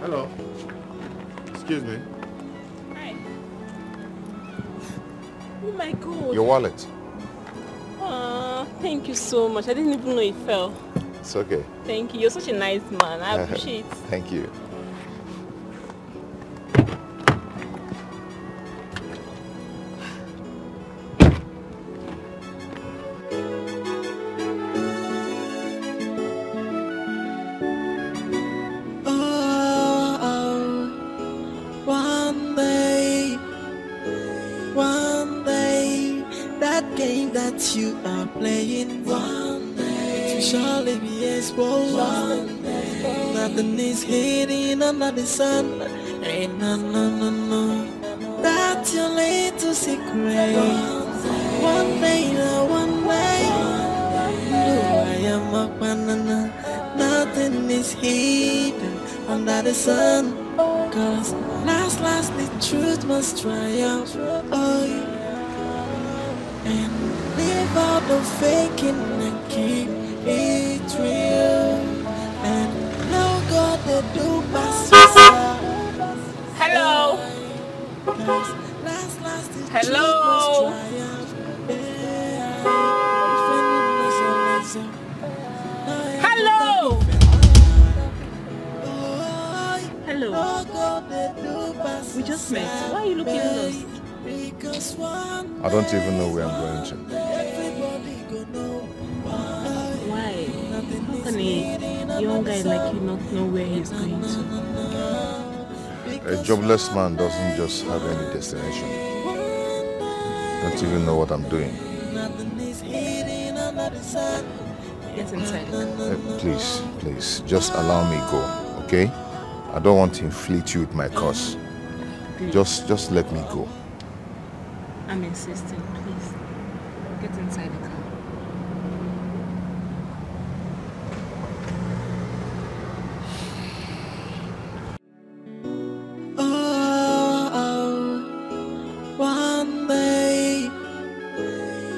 Hello. Excuse me. Oh my God. Your wallet. Thank you so much. I didn't even know it fell. It's okay. Thank you. You're such a nice man. I appreciate it. Thank you. That you are playing, one day to surely be exposed. Nothing is hidden under the sun. Ain't no. That's your little secret. One day, I am a banana. Nothing is hidden under the sun. Cause last the truth must triumph. And leave out the faking and keep it real. And no God they do pass yourself. Hello. Hello. Hello. Hello. We just met. Why are you looking lost? I don't even know where I'm going to. Why? How can a young guy like you not know where he's going to? A jobless man doesn't just have any destination. Don't even know what I'm doing. Get inside. Please, just allow me go, okay? I don't want to inflict you with my curse. Just let me go. I'm insisting, please. Get inside the car.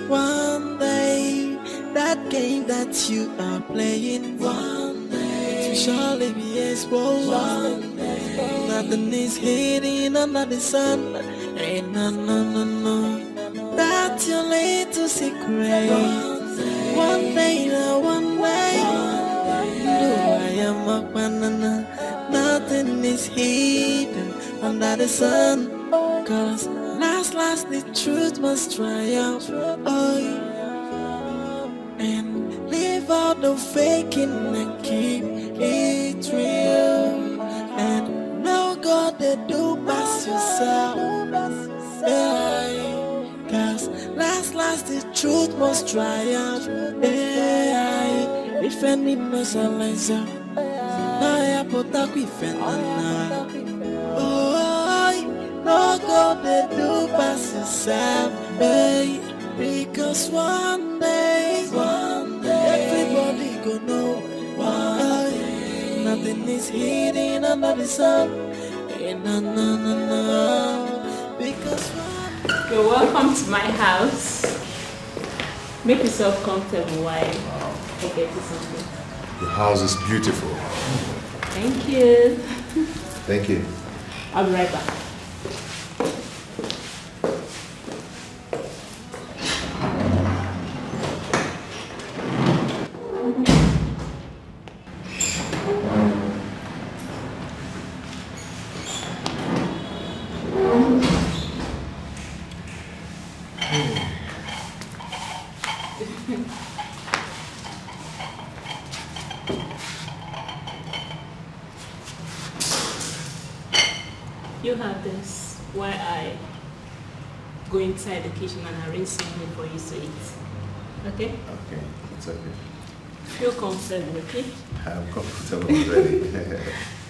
One day, that game that you are playing, one day, to surely be exposed. Nothing is hidden under the sun. Ain't no. That's your little secret. One day, I am a banana. Nothing is hidden under the sun. Cause last the truth must triumph. And leave out the faking and keep it real. And no God they do pass yourself. Cause last the truth must triumph. If any merciless, I put up with no God they do pass yourself, because one day, everybody gonna know why. Nothing is hidden under the sun. No. Because you're welcome to my house. Make yourself comfortable while I get you something. The house is beautiful. Thank you. Thank you. I'll be right back. You have this while I go inside the kitchen and arrange something for you to eat. Okay? Okay, it's okay. Feel comfortable, okay? I'm comfortable already.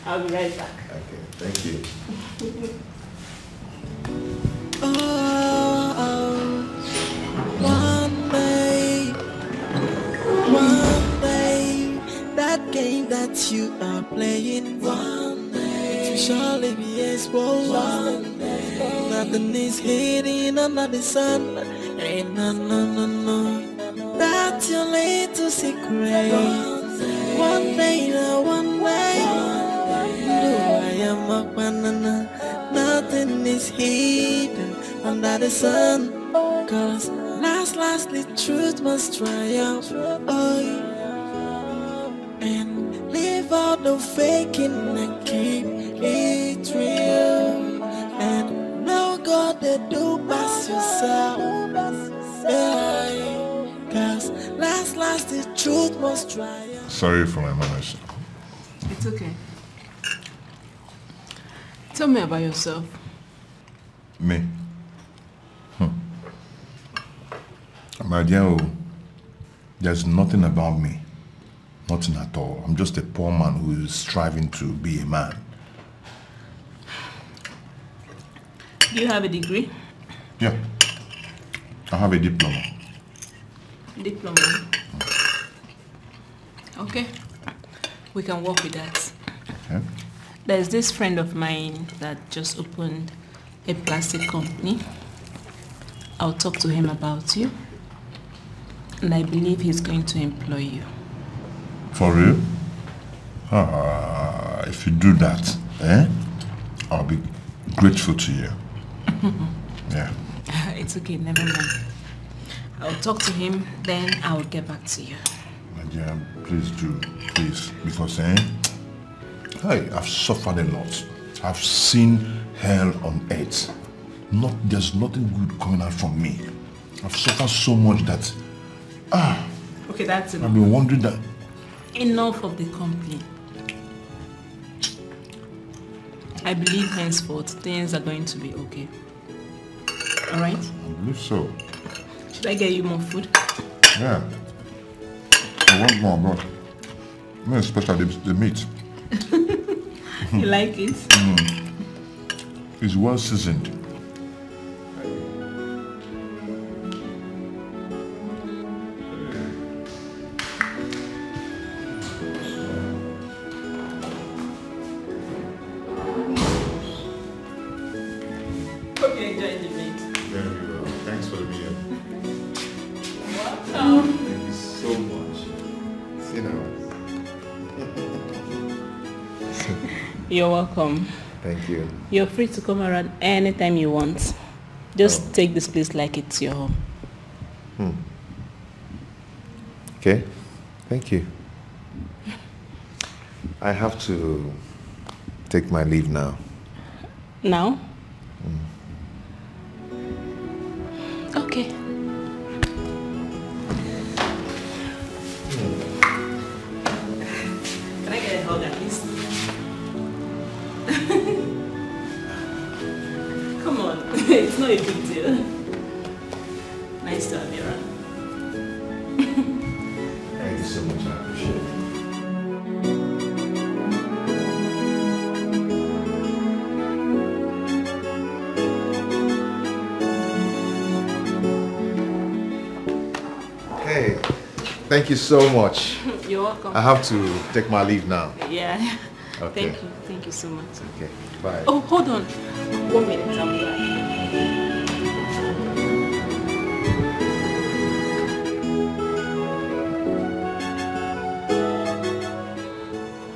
I'll be right back. Okay, thank you. One day, that game that you are playing, one day, to surely be exposed. Nothing is hidden under the sun. Ain't no. That's your little secret. One day, I am a banana. Nothing is hidden under the sun. Cause last the truth must triumph. And leave out the faking and keep it real. And no God they do pass yourself. Cause last the truth must triumph. Sorry for my manners. It's okay. Tell me about yourself. Me? My dear, there's nothing about me Nothing at all. I'm just a poor man who is striving to be a man. Do you have a degree? Yeah. I have a diploma. Diploma? Okay. We can work with that. Okay. There's this friend of mine that just opened a plastic company. I'll talk to him about you. And I believe he's going to employ you. For real? If you do that, I'll be grateful to you. Yeah. It's okay, never mind. I'll talk to him, then I'll get back to you. Nigerian, please do. Please. Because, hey, I've suffered a lot. I've seen hell on earth. There's nothing good coming out from me. I've suffered so much that, Okay, that's enough. I've been wondering that. Enough of the complaint. I believe henceforth things are going to be okay. Alright? I believe so. Should I get you more food? Yeah. I want more, but especially the meat. You like it? It's well seasoned. Hope you enjoyed the meat. Very well. Thanks for the meal. Welcome. Thank you so much. See now. You're welcome. Thank you. You're free to come around anytime you want. Just take this place like it's your home. Okay. Thank you. I have to take my leave now. Now? Okay. Can I get a hug at least? Come on, it's not a big deal. Nice to have you around. Thank you so much. I appreciate it. Hey, thank you so much. You're welcome. I have to take my leave now. Yeah. Okay. Thank you so much. Okay, bye. Oh, hold on. 1 minute, I'll be back.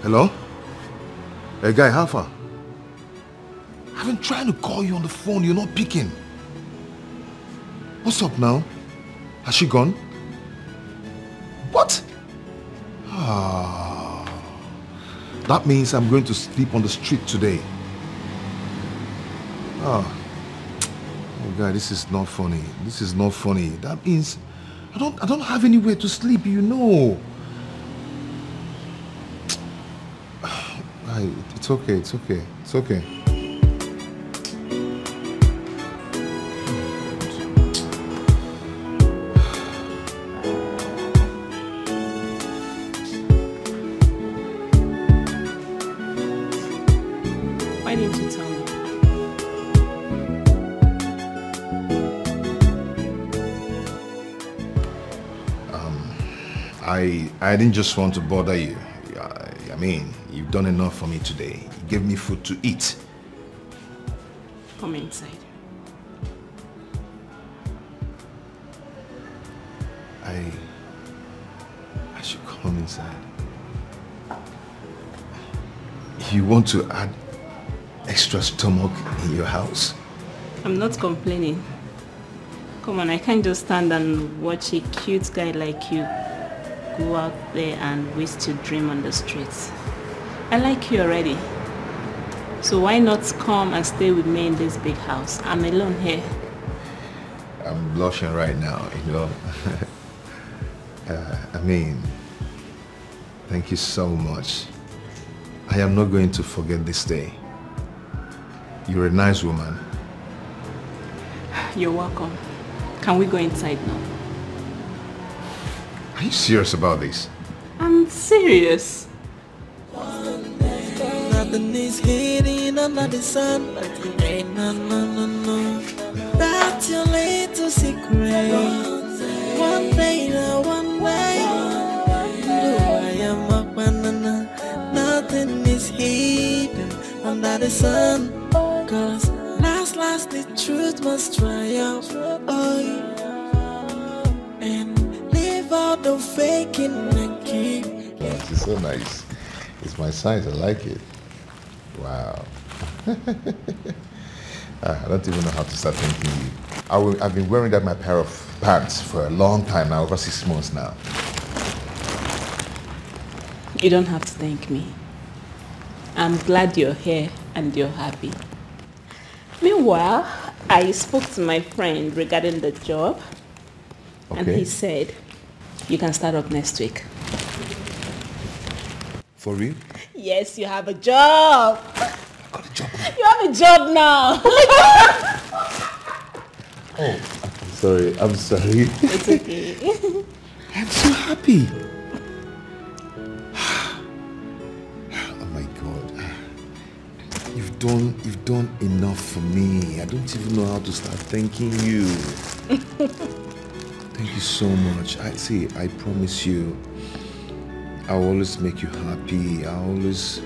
Hello? Hey guy, how far? I've been trying to call you on the phone, you're not picking. What's up now? Has she gone? What? That means I'm going to sleep on the street today. Oh God, this is not funny. This is not funny. That means I don't have anywhere to sleep, you know. It's okay, it's okay, it's okay. Why didn't you tell me? I didn't just want to bother you. I mean, you've done enough for me today. You gave me food to eat. Come inside. I should come inside. You want to add extra stomach in your house? I'm not complaining. Come on, I can't just stand and watch a cute guy like you go out there and waste your dream on the streets. I like you already. So why not come and stay with me in this big house? I'm alone here. I'm blushing right now, you know. I mean, thank you so much. I am not going to forget this day. You're a nice woman. You're welcome. Can we go inside now? Are you serious about this? I'm serious. Nothing is hidden under the sun. No, no, no, no. That's your little secret. One day, one way. Do I am a banana? Nothing is hidden under the sun. Cause last, the truth must triumph. Oh, and leave out the faking and keep. This is so nice. It's my size, I like it. Wow. I don't even know how to start thanking you. I've been wearing that my pair of pants for a long time now, over 6 months now. You don't have to thank me. I'm glad you're here and you're happy. Meanwhile, I spoke to my friend regarding the job, and he said you can start up next week. For real? Yes, you have a job. I got a job now. You have a job now. Oh, I'm sorry. It's okay. I'm so happy. Oh my God. You've done enough for me. I don't even know how to start thanking you. Thank you so much. I promise you, I'll always make you happy. I'll always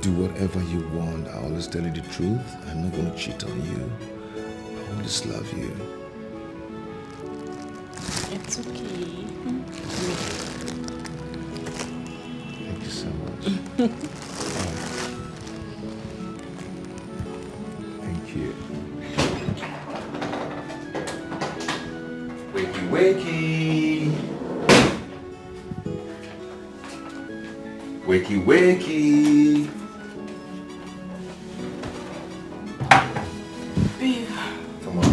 do whatever you want. I'll always tell you the truth. I'm not going to cheat on you. I always love you. It's okay. Thank you so much. Thank you. Wakey, wakey. Wakey, wakey. Babe. Come on.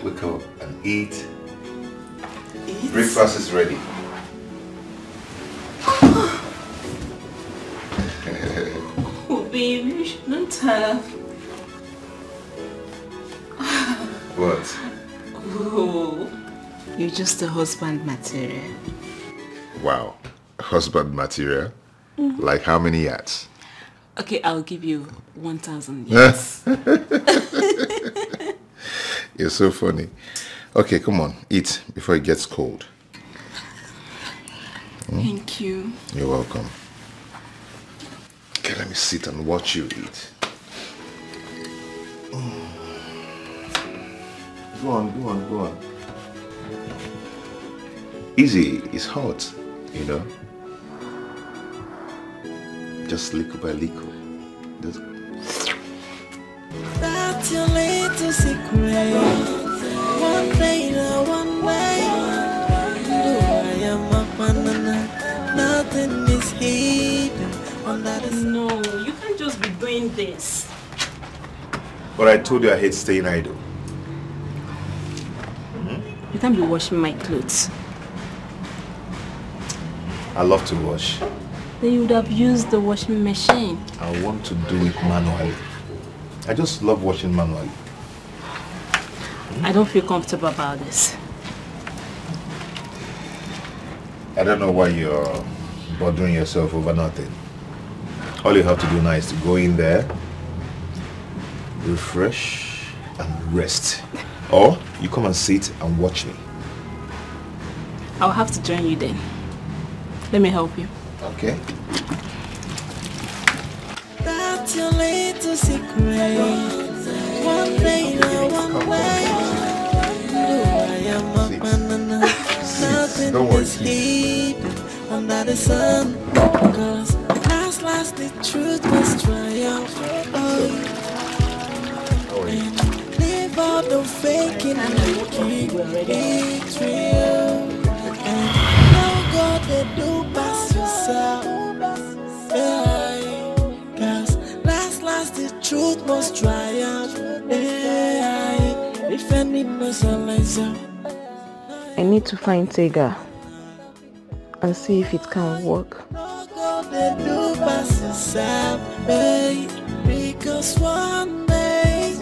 Wake up and eat. Breakfast is ready. Oh, babe, you shouldn't have. What? Oh, you're just a husband material. Wow. Husband material? Like how many yards? Okay, I'll give you 1,000 yards. You're so funny. Okay, come on, eat before it gets cold. Thank you. You're welcome. Okay, let me sit and watch you eat. Go on. Easy, it's hot, you know. Just little by little. That's your little secret. One day, one way. Do I am a banana? Nothing is hidden under the sun. No, you can't just be doing this. But I told you I hate staying idle. You can't be washing my clothes. I love to wash. Then you would have used the washing machine. I want to do it manually. I just love washing manually. I don't feel comfortable about this. I don't know why you're bothering yourself over nothing. All you have to do now is to go in there, refresh, and rest. Or you come and sit and watch me. I'll have to join you then. Let me help you. Okay. That's your little secret. One day, one way. Do I am a banana? Nothing is hidden under the sun. Cause last, the truth must triumph. And leave out the faking and keep it real. And now God, they do pass yourself. Cause last, the truth must triumph. Defending myself. I need to find Tega and see if it can work. Because one day,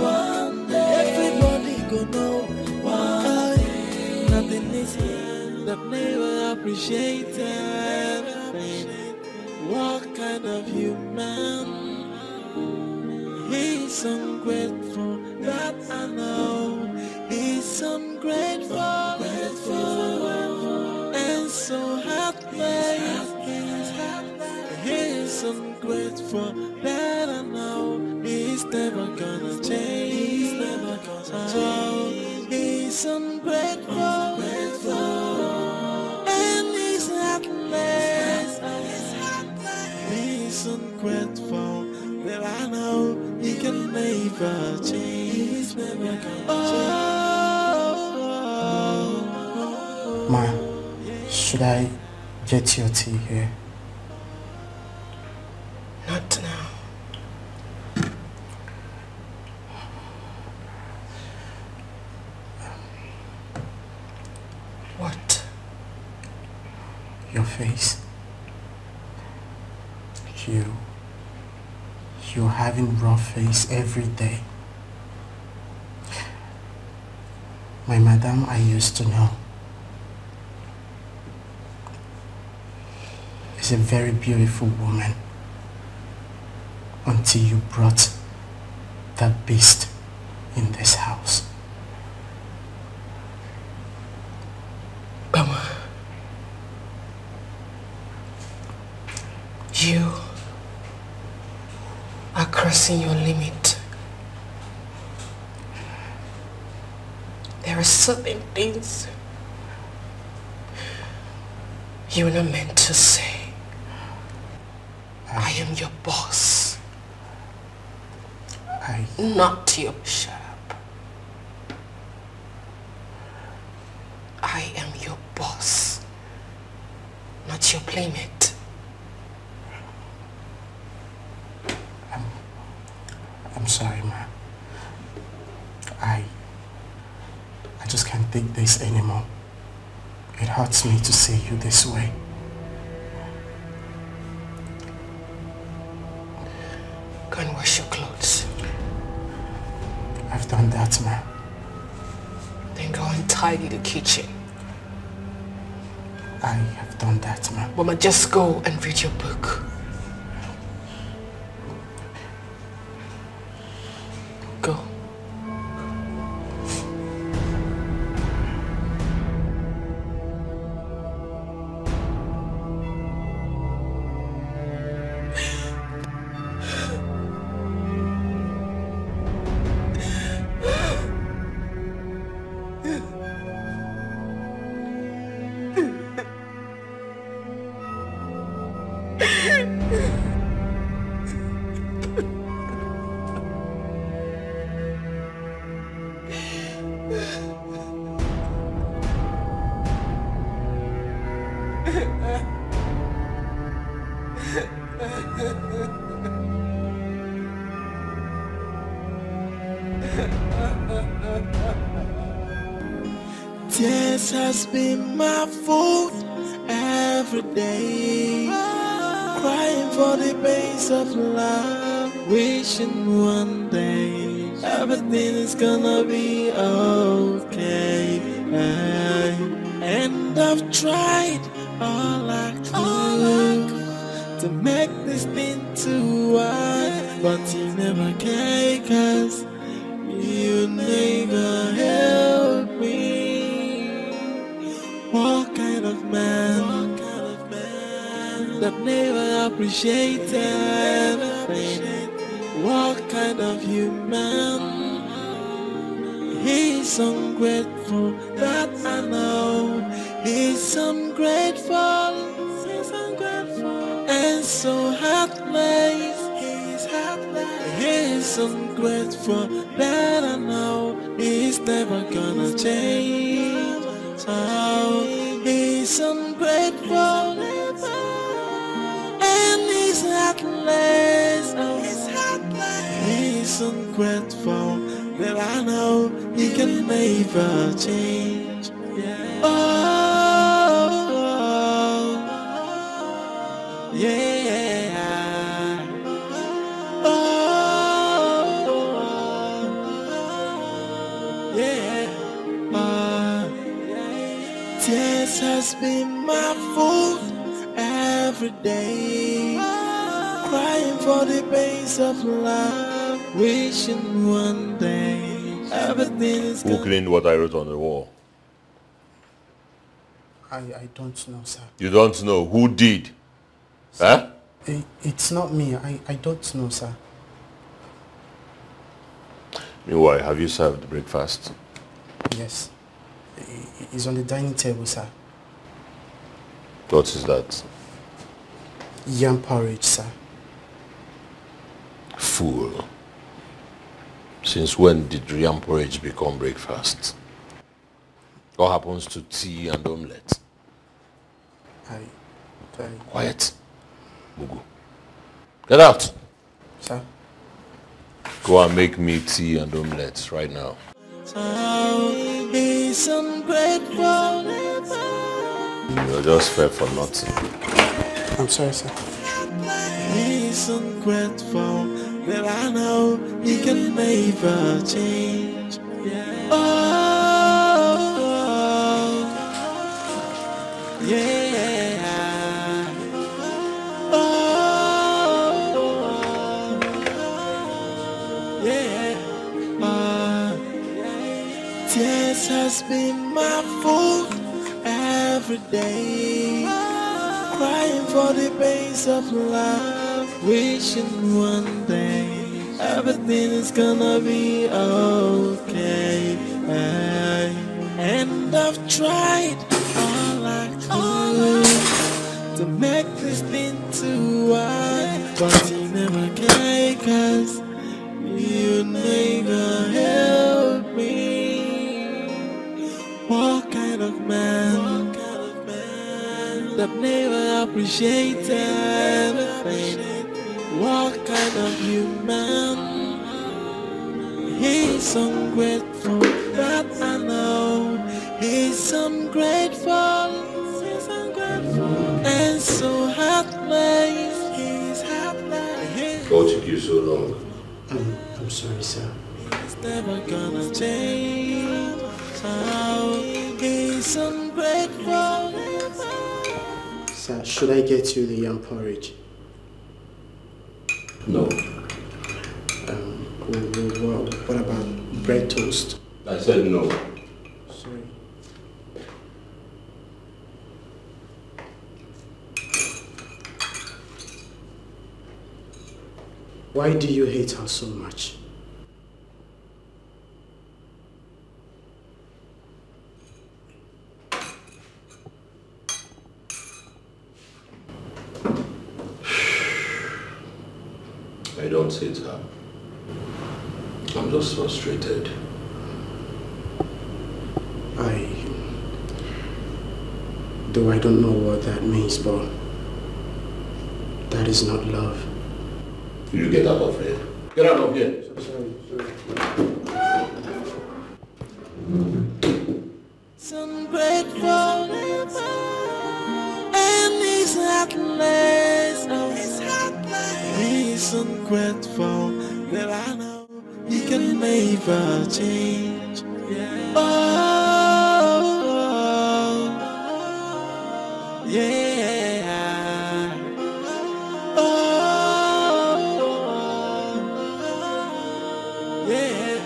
everybody gonna know why nothing is here that never happened. appreciated. What kind of human? He's ungrateful, that I know. He's ungrateful, and so heartless. He's ungrateful, that I know. He's never gonna change. He's ungrateful, and he's heartless. He's ungrateful, that I know he can never change. Ma, should I get your tea here? Not now. What? Your face. You're having rough face every day. My madam I used to know is a very beautiful woman until you brought that beast in this house. Mama, you are crossing your limit. There are certain things you're not meant to say. I am your boss. Not your shut up. I am your boss, not your playmate. I'm sorry, ma. I just can't take this anymore. It hurts me to see you this way. Go and wash your clothes. I've done that, ma. Then go and tidy the kitchen. I have done that, ma. Mama, just go and read your book. Go. Tears has been my food every day, crying for the pains of love, wishing one day everything is gonna be okay. And I've tried all I could to make this thing too hard, but you never care, 'cause you never help me. What kind of man that never appreciated? What kind of human? He's ungrateful, that I know. He's ungrateful, and so heartless. He's ungrateful, that I know. He's never gonna change. Oh, he's ungrateful, and he's heartless. Oh, he's ungrateful, that I know he can never change. Oh, yeah. Oh, yeah. Tears has has been my food every day. Crying for the pains of love, wishing one day everything is Who cleaned what I wrote on the wall? I don't know, sir. You don't know? Who did? Huh? It's not me. I don't know, sir. Meanwhile, have you served breakfast? Yes. It's on the dining table, sir. What is that? Yam porridge, sir. Fool. Since when did yam porridge become breakfast? What happens to tea and omelette? Quiet. Mugu. Get out. Sir? Go and make me tea and omelette right now. He's ungrateful. You're just fair for nothing. I'm sorry, sir. He's ungrateful, but I know he can never change. Oh, yeah. Oh, yeah. Tears has been my food every day. Crying for the pains of love, wishing one day everything is gonna be okay. And I've tried all I could to make this thing to work, but you never can, 'cause you never help me. What kind of man that never appreciated anything? What kind of human? He's ungrateful, that I know. He's ungrateful, and so heartless. He's heartless. What took you so long? I'm sorry, sir. He's never gonna change. So he's ungrateful. Sir, should I get you the yam porridge? No. What about bread toast? I said no. Sorry. Why do you hate her so much? I don't hate her. I'm just frustrated. Though I don't know what that means, but that is not love. You get out of here. Get out of here. Sorry. He's ungrateful, and he's heartless. He's ungrateful, that I know he can never change. Oh, yeah. Oh, yeah.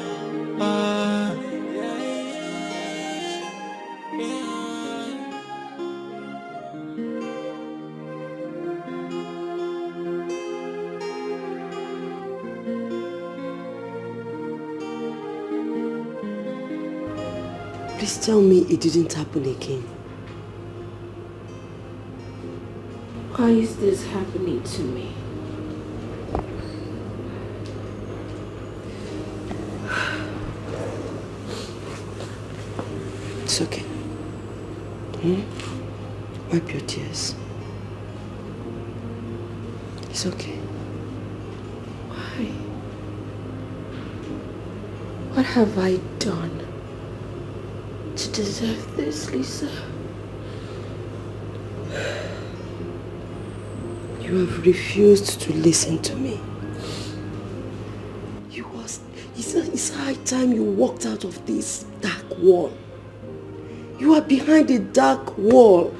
Please tell me it didn't happen again. Why is this happening to me? It's okay. Wipe your tears. It's okay. Why? What have I done to deserve this, Lisa? You have refused to listen to me. It's high time you walked out of this dark wall. You are behind a dark wall.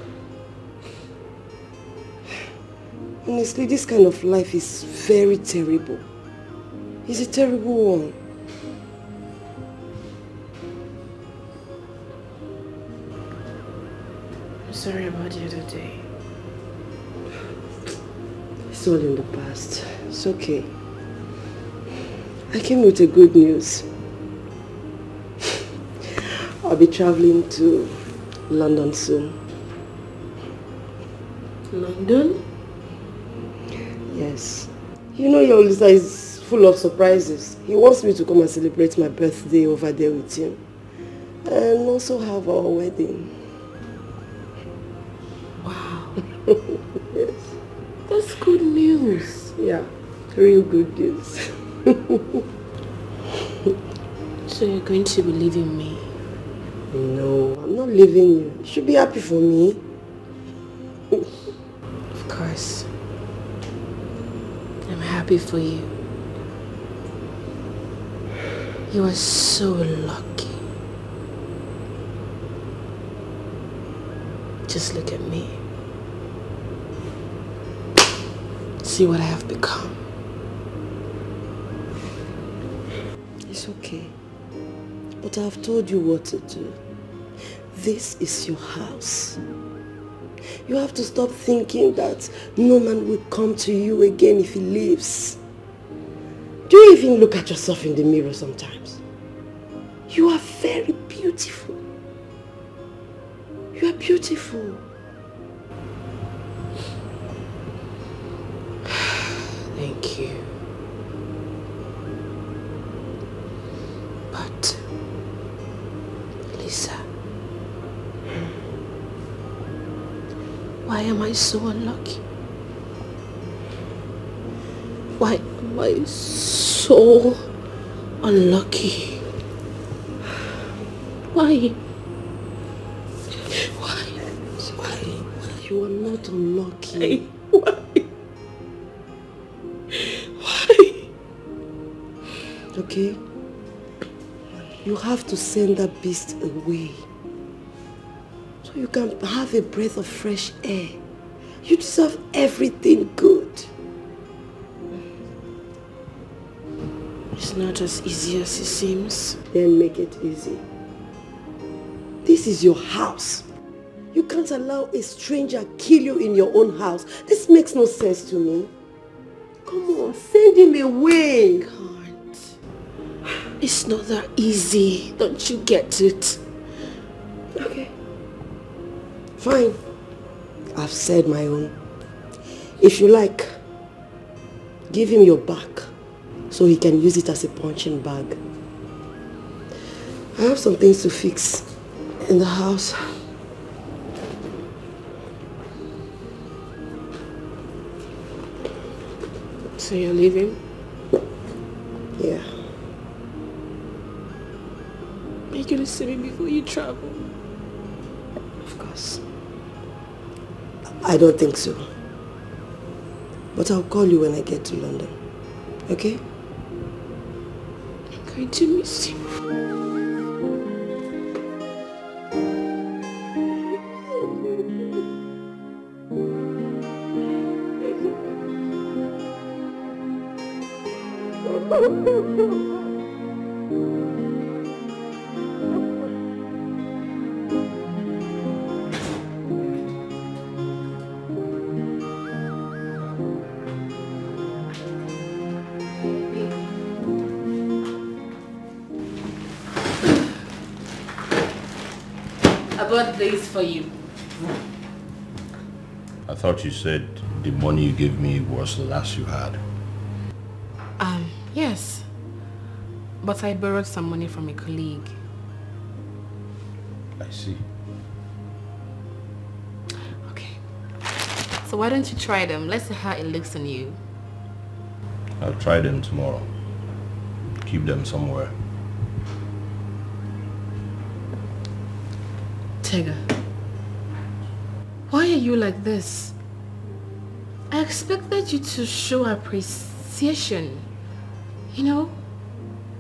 Honestly, this kind of life is very terrible. It's a terrible one. I'm sorry about the other day. It's all in the past. It's okay. I came with a good news. I'll be traveling to London soon. London? Yes. You know your Lisa is full of surprises. He wants me to come and celebrate my birthday over there with him. And also have our wedding. Wow. Yes. That's good news. Yeah, real good news. So you're going to be leaving me? No, I'm not leaving you. You should be happy for me. Of course. I'm happy for you. You are so lucky. Just look at me. See what I have become. It's okay. But I've told you what to do. This is your house. You have to stop thinking that no man will come to you again if he leaves. Do you even look at yourself in the mirror sometimes? You are very beautiful. You are beautiful. Thank you. But, Lisa, why am I so unlucky? Why am I so unlucky? Why? You are not unlucky. Why? Okay? You have to send that beast away. So you can have a breath of fresh air. You deserve everything good. It's not as easy as it seems. Then make it easy. This is your house. You can't allow a stranger kill you in your own house. This makes no sense to me. Come on, send him away. Can't. It's not that easy. Don't you get it? Okay. Fine. I've said my own. If you like, give him your back so he can use it as a punching bag. I have some things to fix in the house. So you're leaving? Yeah. Are you gonna see me before you travel? Of course. I don't think so. But I'll call you when I get to London. Okay? I'm going to miss you. I bought this for you. I thought you said the money you gave me was the last you had. Yes. But I borrowed some money from a colleague. I see. Okay. So why don't you try them? Let's see how it looks on you. I'll try them tomorrow. Keep them somewhere. Tega, why are you like this? I expected you to show appreciation, you know?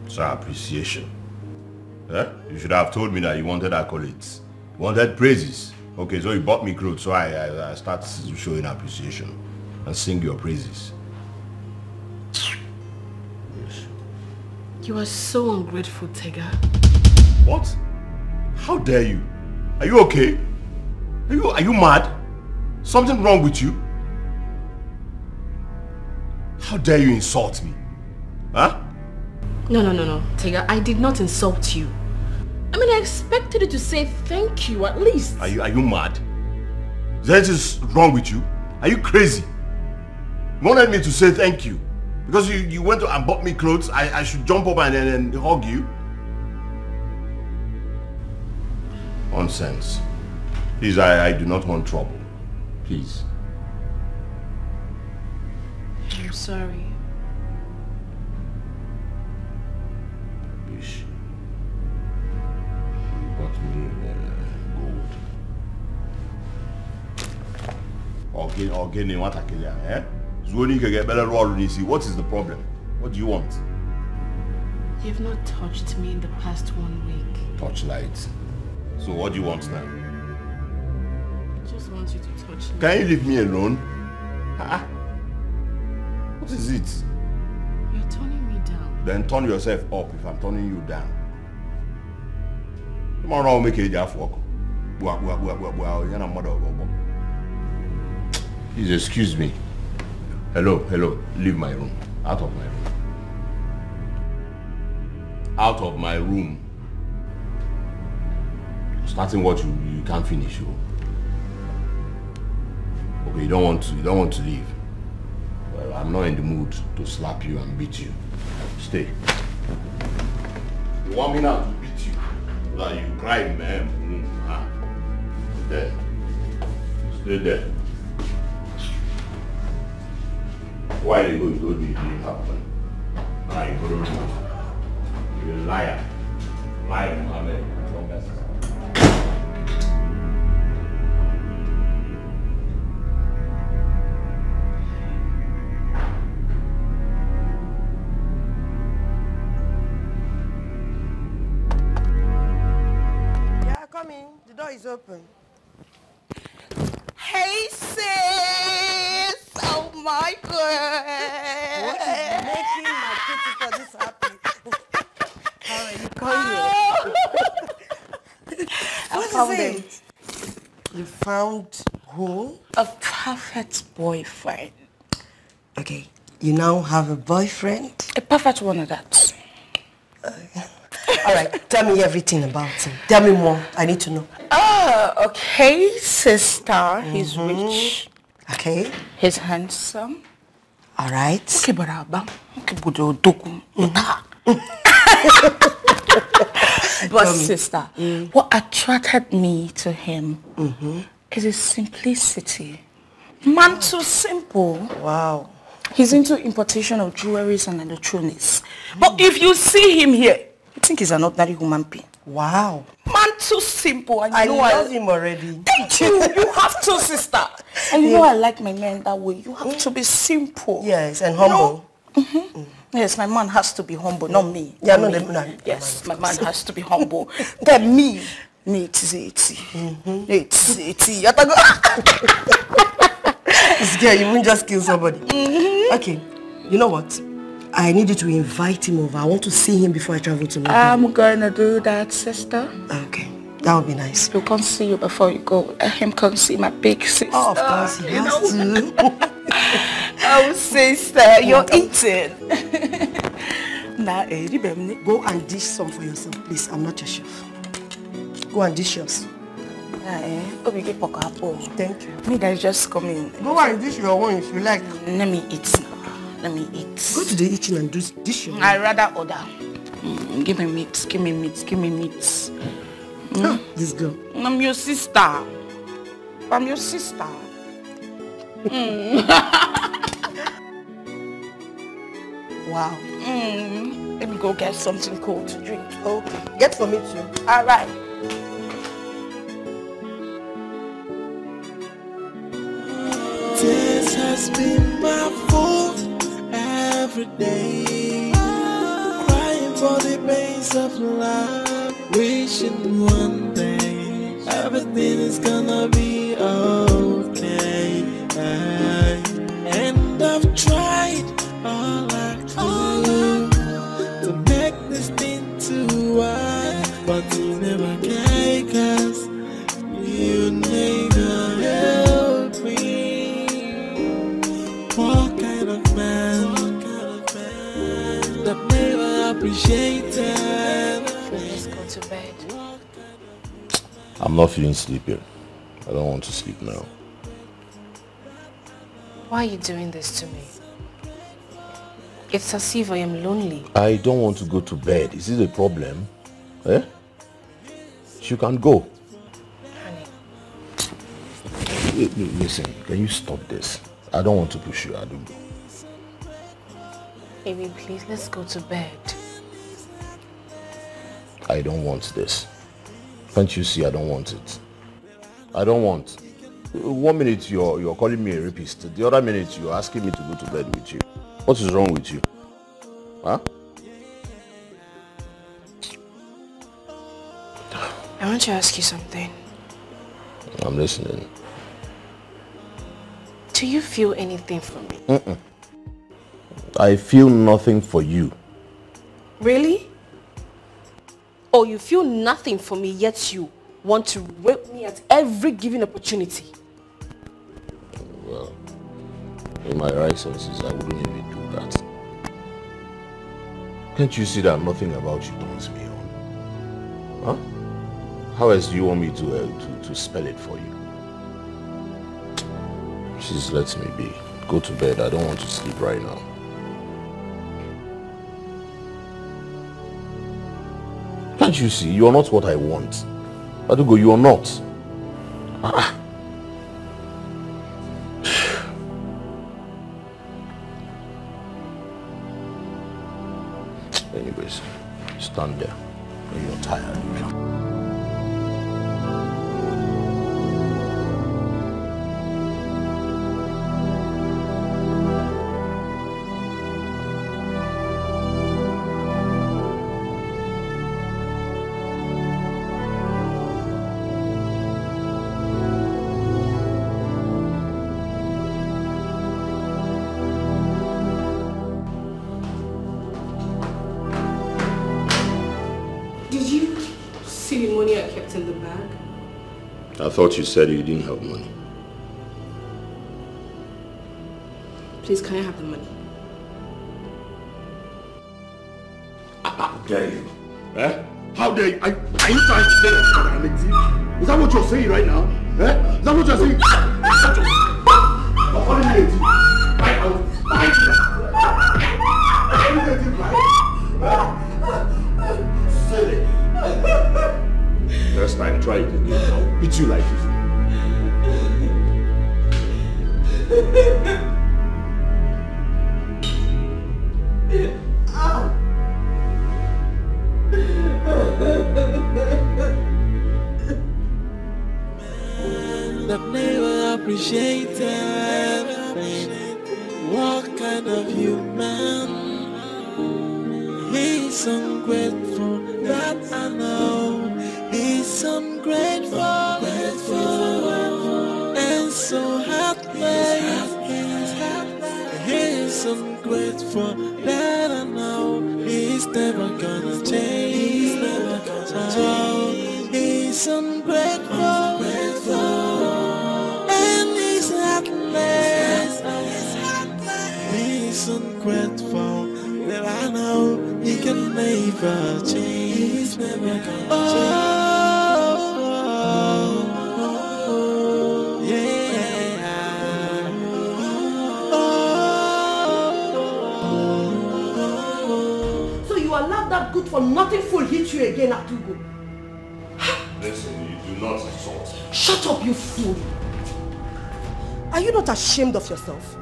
So appreciation. Eh? You should have told me that you wanted accolades. Wanted praises. Okay, so you bought me clothes, so I start showing appreciation and sing your praises. Yes. You are so ungrateful, Tega. What? How dare you? Are you okay? Are you mad? Something wrong with you? How dare you insult me? Huh? No, Tega, I did not insult you. I mean, I expected you to say thank you, at least. Are you mad? Is there anything wrong with you? Are you crazy? You wanted me to say thank you? Because you went and bought me clothes, I should jump up and hug you? Nonsense. Please, I do not want trouble. Please. I'm sorry. Bish. You got me gold. Again, what I kill eh? Zwoni can get better roll in see. What is the problem? What do you want? You've not touched me in the past 1 week. Touchlight. So what do you want now? I just want you to touch me. Can you leave me alone? Huh? What is it? You're turning me down. Then turn yourself up if I'm turning you down. Tomorrow make it work. Please excuse me. Hello. Leave my room. Out of my room. Out of my room. Starting what you can't finish. Okay, you don't want to leave. Well, I'm not in the mood to slap you and beat you. Stay. You want me now to beat you? So that you cry, man. There. Stay there. Why you go to me? Happen. Now you go to me. You're a liar. Liar, Mohammed. Don't mess up. Come in. The door is open. Hey, sis! Oh my God! What is making my kitty for this happy? All right, you come here. What is it? You found who? A perfect boyfriend. Okay, you now have a boyfriend? A perfect one of that. All right, tell me everything about him. Tell me more. I need to know. Oh, okay, sister. He's rich. Okay. He's handsome. All right. Okay, but sister, what attracted me to him is his simplicity. Man, too simple. Wow. He's into importation of jewelries and electronics. But if you see him here, you think he's an ordinary human being. Wow. Man, too simple. And I love him already. Thank you. You have to, sister. And you know I like my man that way. You have to be simple. Yes, and humble. Yes, my man has to be humble, not me. Yeah, not no, me. no. Yes, my man has to be humble. Then me, it's This girl, you won't just kill somebody. Okay, you know what? I need you to invite him over. I want to see him before I travel to London. I'm gonna do that, sister. Okay, that would be nice. He'll come see you before you go. Let him come see my big sister. Oh, of course, he has to. Oh, sister, you're eating. Go and dish some for yourself, please. I'm not your chef. Go and dish yours. Thank you. Me guys just come in. Go and dish your one if you like. Let me eat now. Let me eat. Go to the kitchen and dish your one. I rather order. Give me meat. Give me meat. Give me meat. This girl. I'm your sister. I'm your sister. Wow. Let me go get something cold to drink. Okay. Get for me too. All right. This has been my fault every day. Crying for the pains of love, wishing one day I everything is gonna be okay. And I've tried all I could to make this thing to work, but you never can, 'cause you never help me. What kind of man that never appreciated? Let's go to bed. I'm not feeling sleepy. I don't want to sleep now. Why are you doing this to me? It's as if I am lonely. I don't want to go to bed. Is this a problem? Eh? You can go. Listen, can you stop this? I don't want to push you, Adugo. Baby, please, let's go to bed. I don't want this. Can't you see I don't want it? I don't want. 1 minute you're calling me a rapist. The other minute you're asking me to go to bed with you. What is wrong with you? Huh? I want to ask you something. I'm listening. Do you feel anything for me? I feel nothing for you. Really? Oh, you feel nothing for me, yet you want to rape me at every given opportunity. Well, in my right senses, I wouldn't even do that. Can't you see that nothing about you turns me on? Huh? How else do you want me to spell it for you? Please let me be. Go to bed. I don't want to sleep right now. Can't you see? You are not what I want. Adugo, you are not. Anyways, stand there when you're tired. I thought you said you didn't have money. Please, can I have the money? How dare you? Eh? How dare you? Are you trying to say that I'm a thief? Is that what you're saying right now? Eh? Is that what you're saying? You're calling me a thief. Silly. Next time, try it again. I'll beat you like this. That never appreciated. What kind of human? He's ungrateful, that I know. He's ungrateful, and so heartless. He's ungrateful, that I know. He's never gonna change. He's ungrateful, and he's heartless. He's ungrateful, that I know. He can never change. He's never gonna change. That good for nothing fool hit you again, Adugo. Listen, you do not insult me. Shut up, you fool. Are you not ashamed of yourself?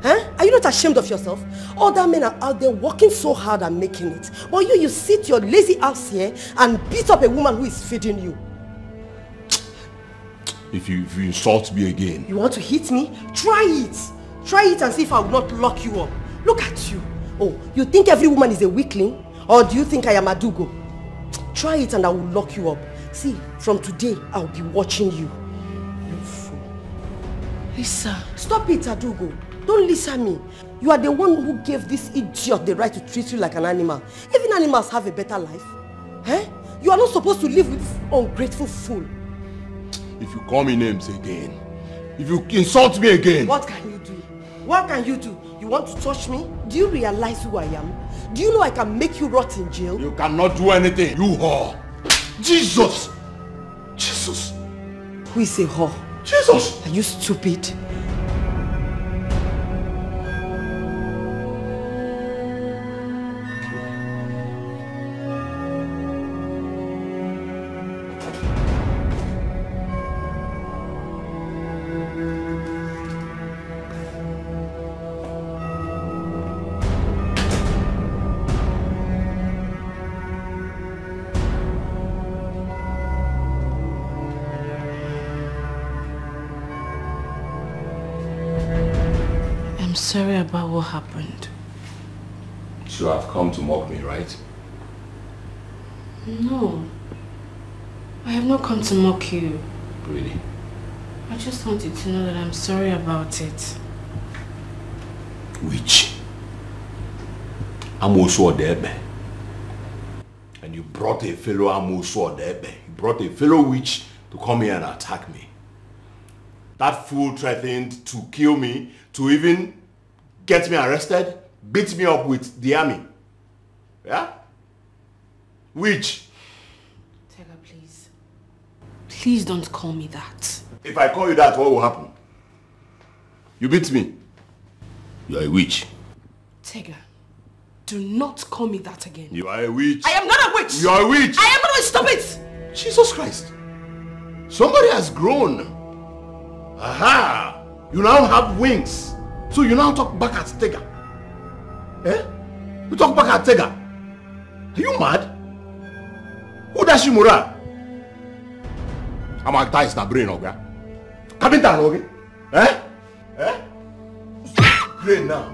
Huh? Are you not ashamed of yourself? Other men are out there working so hard and making it. But you sit your lazy ass here and beat up a woman who is feeding you. If you insult me again. You want to hit me? Try it. Try it and see if I will not lock you up. Look at you. Oh, you think every woman is a weakling? Or do you think I am Adugo? Try it and I will lock you up. See, from today, I'll be watching you. You fool. Lisa. Stop it, Adugo. Don't listen to me. You are the one who gave this idiot the right to treat you like an animal. Even animals have a better life. Eh? You are not supposed to live with this ungrateful fool. If you call me names again, if you insult me again... What can you do? What can you do? You want to touch me? Do you realize who I am? Do you know I can make you rot in jail? You cannot do anything, you whore. Jesus! Jesus! Who is a whore? Jesus! Are you stupid? Sorry about what happened. You have come to mock me, right? No. I have not come to mock you. Really? I just want you to know that I'm sorry about it. Witch. Amosu Odebe. And you brought a fellow Amosu Odebe. You brought a fellow witch to come here and attack me. That fool threatened to kill me, to even get me arrested, beat me up with the army. Yeah? Witch. Tega, please. Please don't call me that. If I call you that, what will happen? You beat me. You are a witch. Tega, do not call me that again. You are a witch. I am not a witch. You are a witch. I am not a witch. Stop it. Jesus Christ. Somebody has grown. Aha! You now have wings. So you now talk back at Tega. Eh? You talk back at Tega. Are you mad? Who does you mura? I'm gonna tie his brain, okay? Come down, okay? Eh? Eh? Brain now.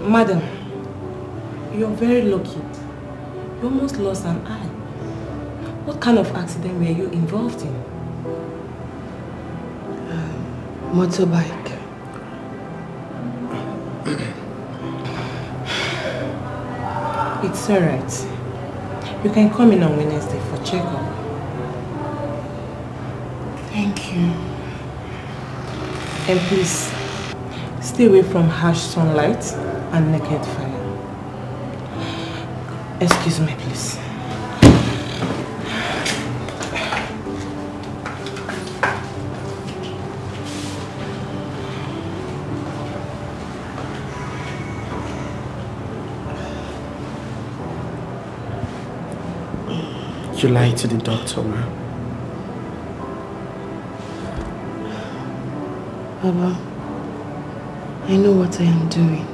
Madam, you're very lucky. You almost lost an eye. What kind of accident were you involved in? Motorbike. It's alright. You can come in on Wednesday for checkup. Thank you. And please, stay away from harsh sunlight and naked fire. Excuse me, please. You lied to the doctor, ma. Baba, I know what I am doing.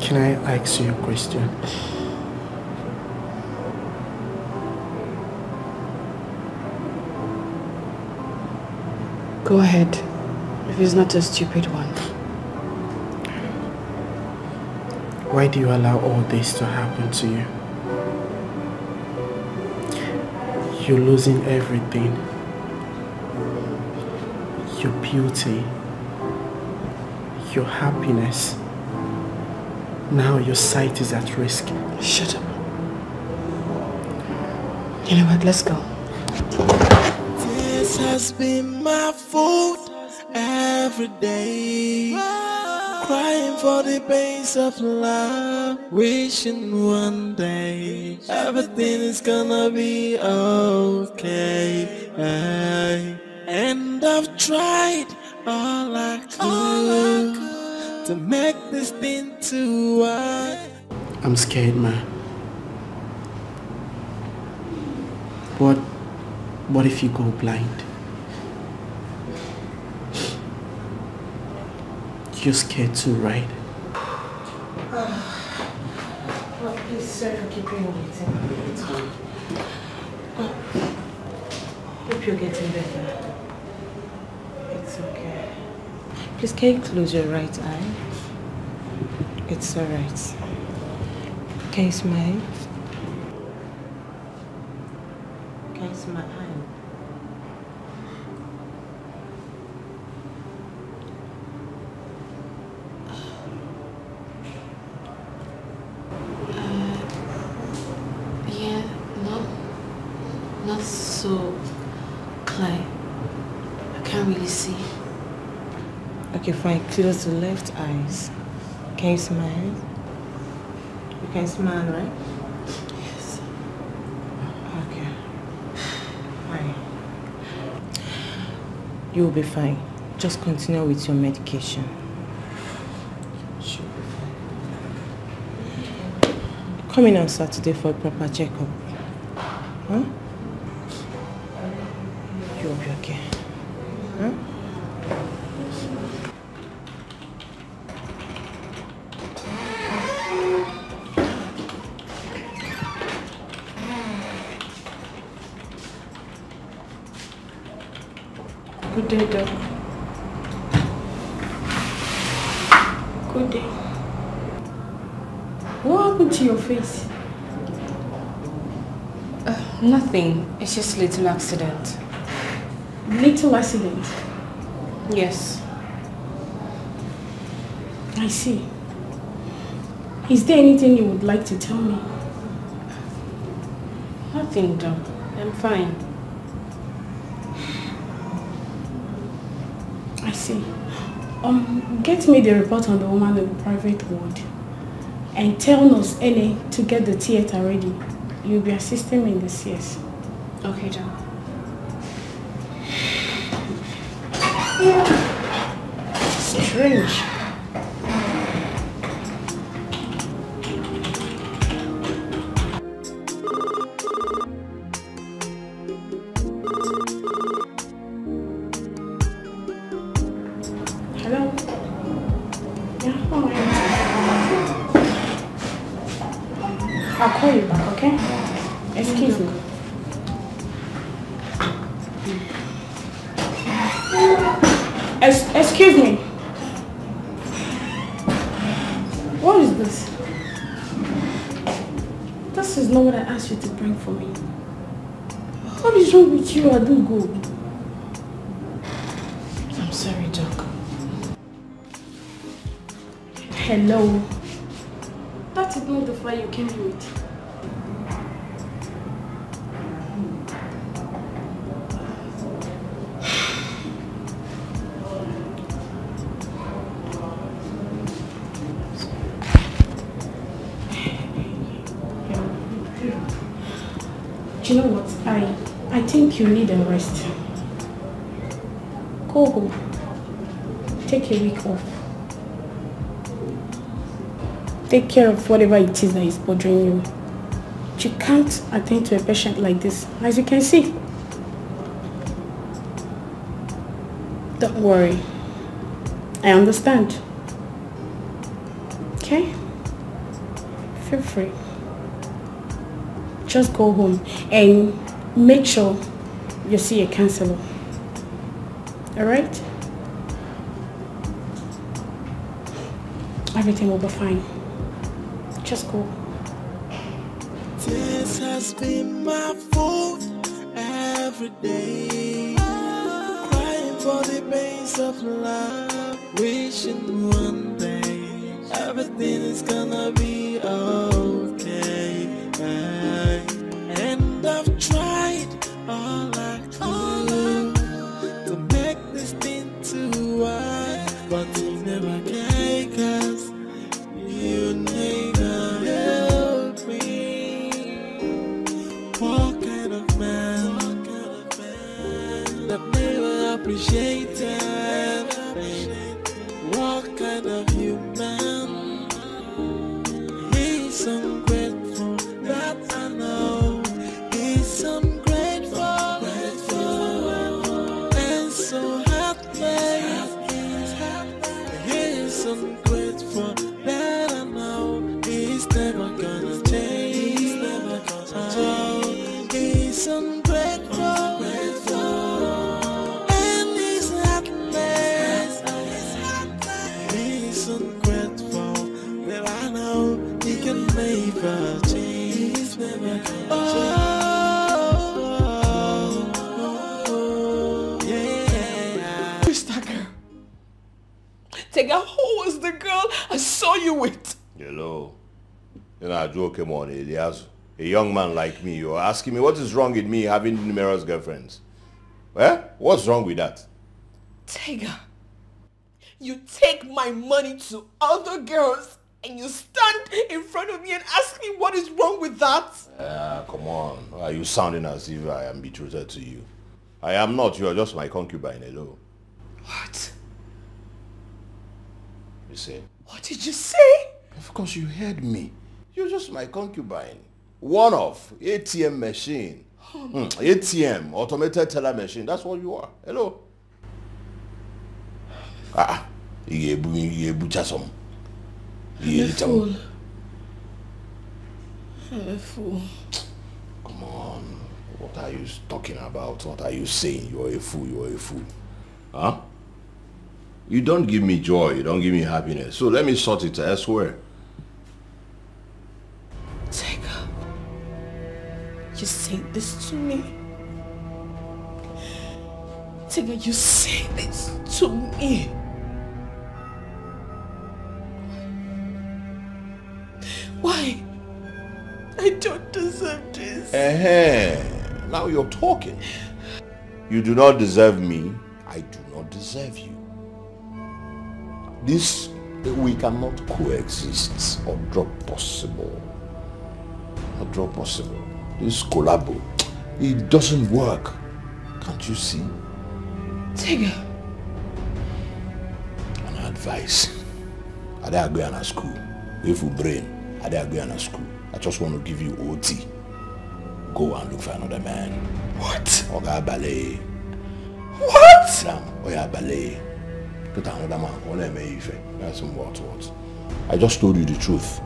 Can I ask you a question? Go ahead, if it's not a stupid one. Why do you allow all this to happen to you? You're losing everything. Your beauty, your happiness. Now your sight is at risk. Shut up. You know what, let's go. This has been my fault every day. Crying for the pains of love, wishing one day everything is gonna be okay. And I've tried all I could to make this thing to work. I'm scared, man. What if you go blind? You're scared too, right? Oh, please, sorry for keeping you waiting. It's fine. Hope you're getting better. It's okay. Please, can you close your right eye? It's alright. Can you smile? Can you smile? Yeah, not so clear. I can't really see. Okay, fine. Close the left eyes. Can you smile? You can smile, right? Yes. Okay. Fine. You'll be fine. Just continue with your medication. She'll be fine. Come in on Saturday for a proper checkup. Huh? You'll be okay. Huh? Good day, Doc. Good day. What happened to your face? Nothing. It's just a little accident. Little accident? Yes. I see. Is there anything you would like to tell me? Nothing, Doc. I'm fine. I see. Get me the report on the woman in the private ward and tell Nurse Ene to get the theater ready. You'll be assisting me in this, yes. Okay, Doc. Strange. Hello? Yeah, how are you? I'll call you back, okay? Excuse me. Excuse me. What is this? This is not what I asked you to bring for me. What is wrong with you? I do go. I'm sorry, Doc. Hello. That is not the file you came with. Do you know what? I think you need a rest. Go home. Take a week off. Take care of whatever it is that is bothering you. You can't attend to a patient like this, as you can see. Don't worry. I understand. Okay? Feel free. Just go home and make sure you see a counselor. Alright? Everything will be fine. Just go. This has been my fault every day. Crying for the pains of love. Wishing one day everything is gonna be okay. And I've tried all I could to make this thing to work, but it never can, 'cause you never help me. What kind of man that never appreciated? What kind of human? He's ungrateful, that I know. He's ungrateful, and so heartless. He's ungrateful, that I know. He's never gonna change. Oh, he's ungrateful, and he's heartless. Tega, who was the girl I saw you with? Hello. You know, I joke him on Elias. A young man like me, you're asking me what is wrong with me having numerous girlfriends? Eh? What's wrong with that? Tega, you take my money to other girls and you stand in front of me and ask me what is wrong with that? Come on. Why are you sounding as if I am betrothed to you? I am not. You are just my concubine, hello. What? You say? What did you say? Of course you heard me. You're just my concubine. One of ATM machine. ATM, automated teller machine. That's what you are. Hello. You some. I'm a fool. I'm a fool. Come on. What are you talking about? What are you saying? You're a fool. You're a fool. Huh? You don't give me joy. You don't give me happiness. So let me sort it elsewhere. Tega, you say this to me? Tega, you say this to me? Why? I don't deserve this. Now you're talking. You do not deserve me. I do not deserve you. This, we cannot coexist or drop possible. Not drop possible. This collabo, it doesn't work. Can't you see? Tega. An advice. I dare go to school. If you brain. I dare go to school. I just want to give you OT. Go and look for another man. What? Oga ballet. What? Oya ballet. Get another man. Only me if that's some what. I just told you the truth.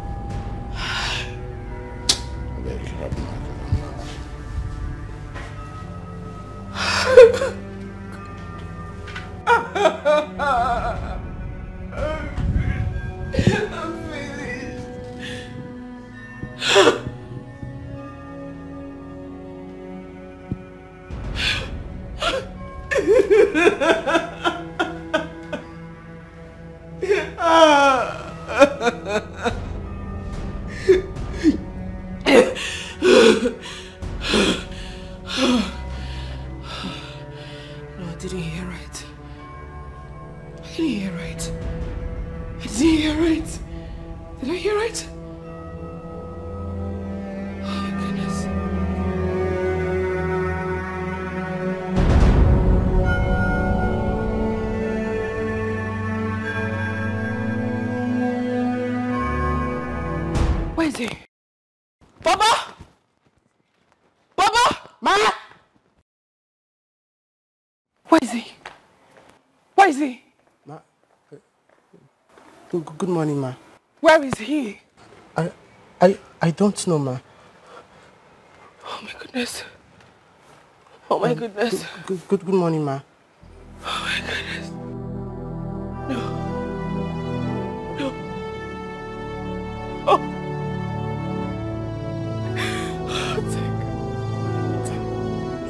Good morning, ma. Where is he? I don't know, ma. Oh my goodness. Oh my goodness. Good morning, ma. Oh my goodness. No. No. Oh.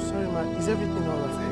Sorry, ma. Is everything all right?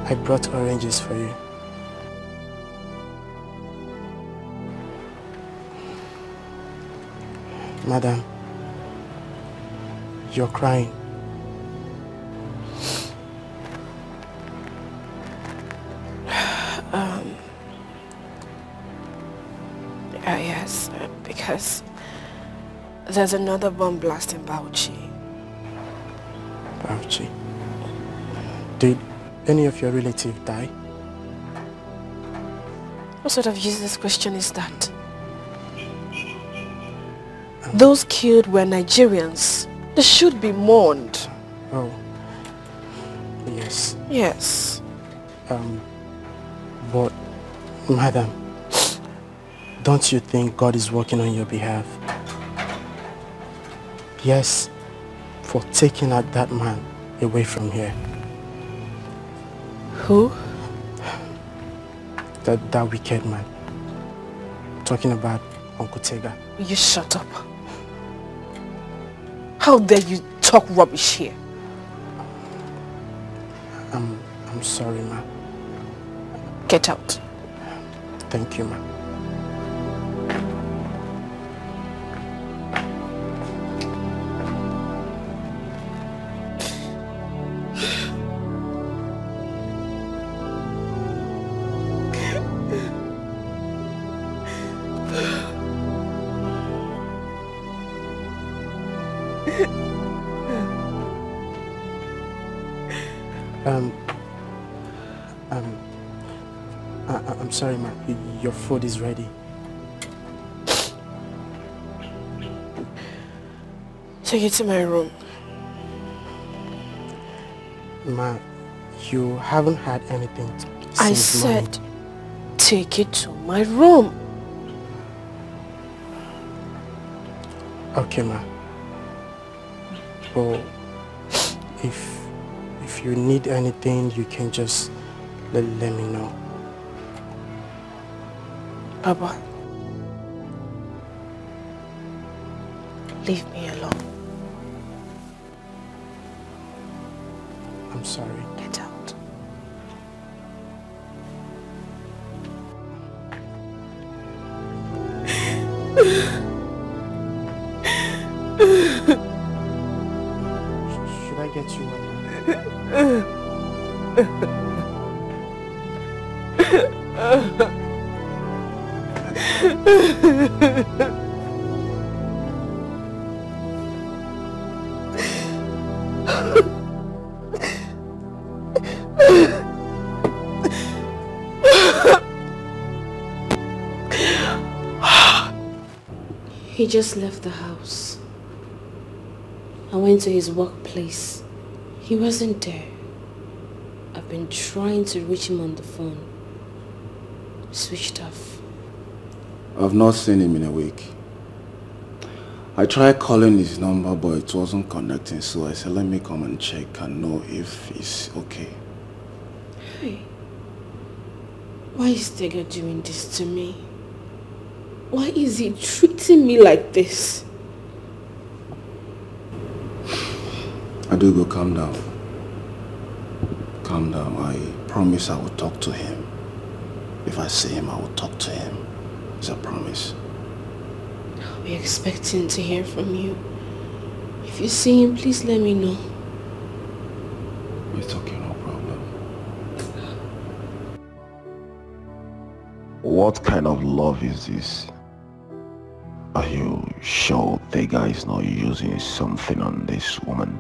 I brought oranges for you. Madam, you're crying. Yes. There's another bomb blast in Bauchi. Bauchi? Did any of your relatives die? What sort of useless question is that? Those killed were Nigerians. They should be mourned. Oh. Yes. Yes. But, madam, don't you think God is working on your behalf? Yes, for taking out that man away from here. Who? That wicked man. Talking about Uncle Tega. Will you shut up? How dare you talk rubbish here? I'm sorry, ma. Get out. Thank you, ma. I'm sorry, ma. Your food is ready. Take it to my room. Ma, you haven't had anything I said, take it to my room. Okay, ma. Well, if you need anything, you can just let me know. Papa, leave me alone. I'm sorry. Get out. Should I get you one? He just left the house. I went to his workplace. He wasn't there. I've been trying to reach him on the phone. Switched off. I've not seen him in a week. I tried calling his number, but it wasn't connecting, so I said, let me come and check and know if he's okay. Hey, why is Tega doing this to me? Why is he treating me like this? Adugo, calm down. Calm down. I promise I will talk to him. If I see him, I will talk to him. It's a promise. I'll be expecting to hear from you. If you see him, please let me know. It's okay, no problem. What kind of love is this? Are you sure the guy is not using something on this woman?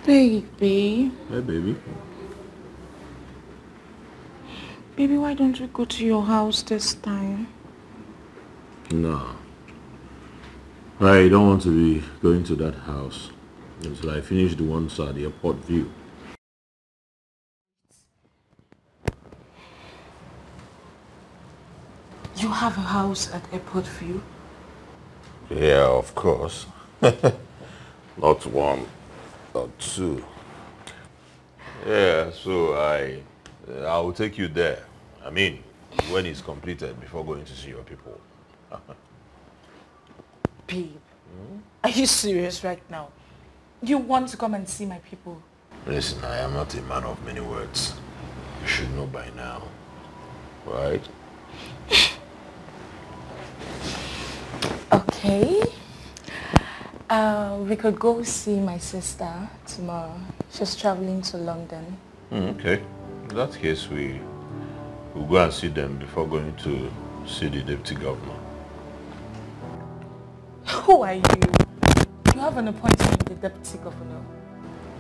Baby. Hey, baby. Baby, why don't we go to your house this time? No. I don't want to be going to that house until I finish the ones at the airport view. You have a house at Airport View? Yeah, of course. Not one or two. Yeah, so I will take you there. I mean, when it's completed before going to see your people. Babe, are you serious right now? You want to come and see my people? Listen, I am not a man of many words. You should know by now. Right? Okay. We could go see my sister tomorrow. She's traveling to London. Okay. In that case, we'll go and see them before going to see the deputy governor. Who are you? You have an appointment with the deputy governor.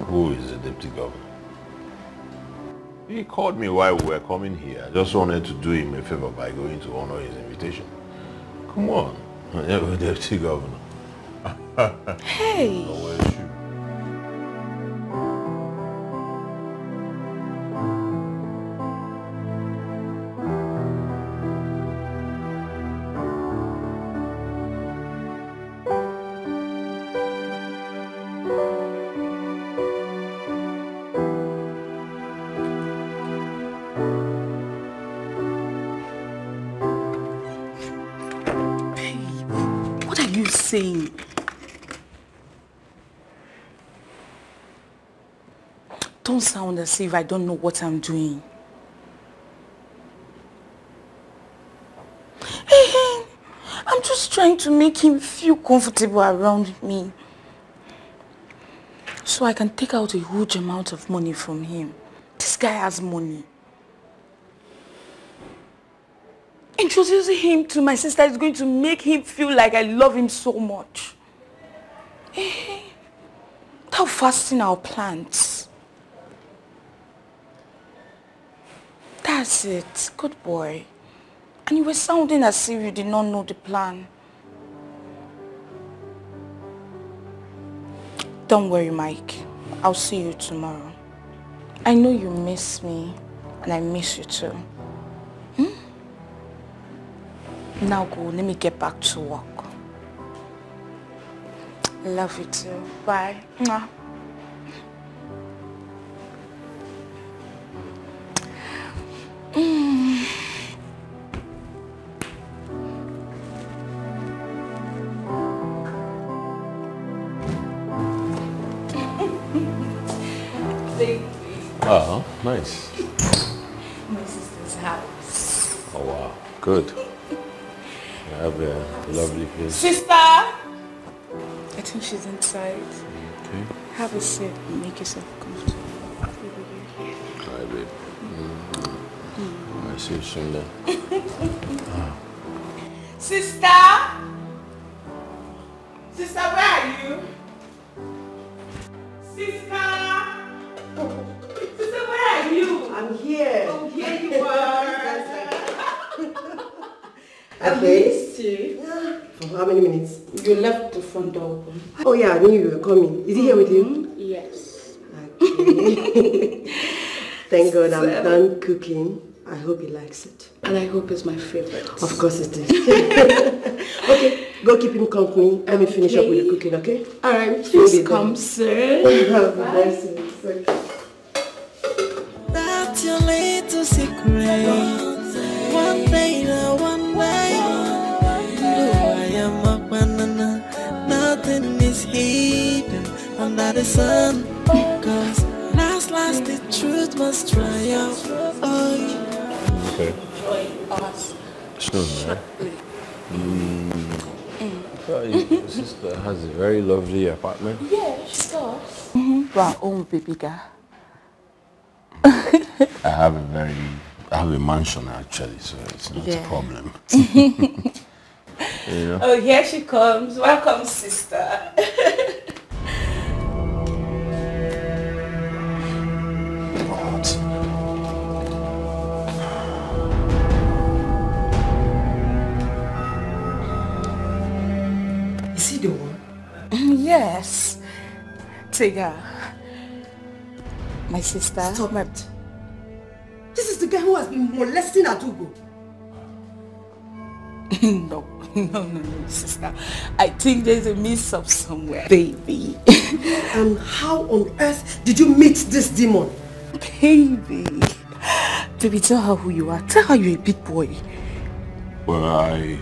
Who is the deputy governor? He called me while we were coming here. I just wanted to do him a favor by going to honor his invitation. Come on. The deputy governor. Hey! So where's you? Saying. Don't sound as if I don't know what I'm doing. Hey, I'm just trying to make him feel comfortable around me, so I can take out a huge amount of money from him. This guy has money. Introducing him to my sister is going to make him feel like I love him so much. Without fasting our plans. That's it. Good boy. And you were sounding as if you did not know the plan. Don't worry, Mike. I'll see you tomorrow. I know you miss me, and I miss you too. Now go, let me get back to work. Love you too. Bye. Mwah. Oh, nice. My sister's house. Oh, wow. Good. I have a lovely place. Sister! I think she's inside. Okay. Have a seat and make yourself comfortable. Hi, babe. I see you soon then. Sister! Sister, where are you? Sister! Sister, where are you? I'm here. Oh, here you are. I missed you. For how many minutes? You left the front door open. Oh yeah, I knew you were coming. Is he here with you? Yes. Okay. Thank God I'm done cooking. I hope he likes it. And I hope it's my favorite. Of course it is. Okay, go keep him company. Let me finish up with the cooking, okay? Alright, please come, sir. That's your little secret. One day, one way. I am a banana. Nothing is hidden under the sun. Cause last the truth must triumph. Oh, Okay. Soon, right? Your sister has a very lovely apartment. Yeah, she does. Our own baby girl. I have a mansion actually, so it's not a problem. You know? Oh, here she comes. Welcome, sister. Is he the one? Yes. Tiga. My sister. Stop it. This is the guy who has been molesting Adugo. No, sister. I think there's a mix-up somewhere, baby. And how on earth did you meet this demon? Baby, Baby, tell her who you are. Tell her you're a big boy. Well,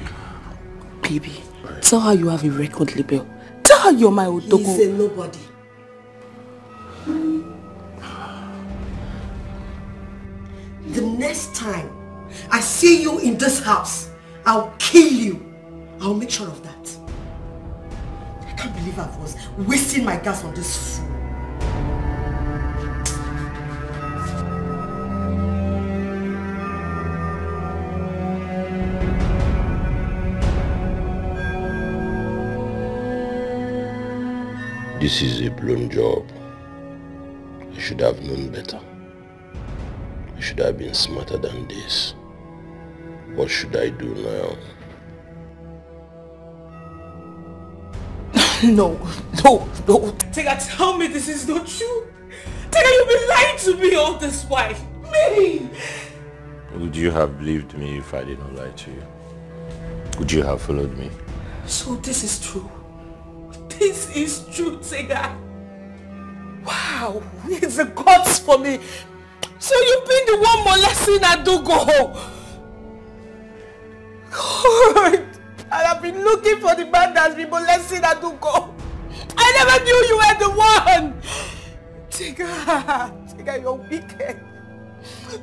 Baby, tell her you have a record label. Tell her you're my Otogo. He's a nobody. The next time I see you in this house, I'll kill you. I'll make sure of that. I can't believe I was wasting my gas on this fool. This is a blown job. I should have known better. I should have been smarter than this. What should I do now? No. Tega, tell me this is not true. Tega, you've been lying to me all this while. Me! Would you have believed me if I did not lie to you? Would you have followed me? So this is true. This is true, Tega. Wow, it's the gods for me. So you've been the one molesting Adugo. God, and I've been looking for the man that's been molesting Adugo. I never knew you were the one. Tega, you're wicked.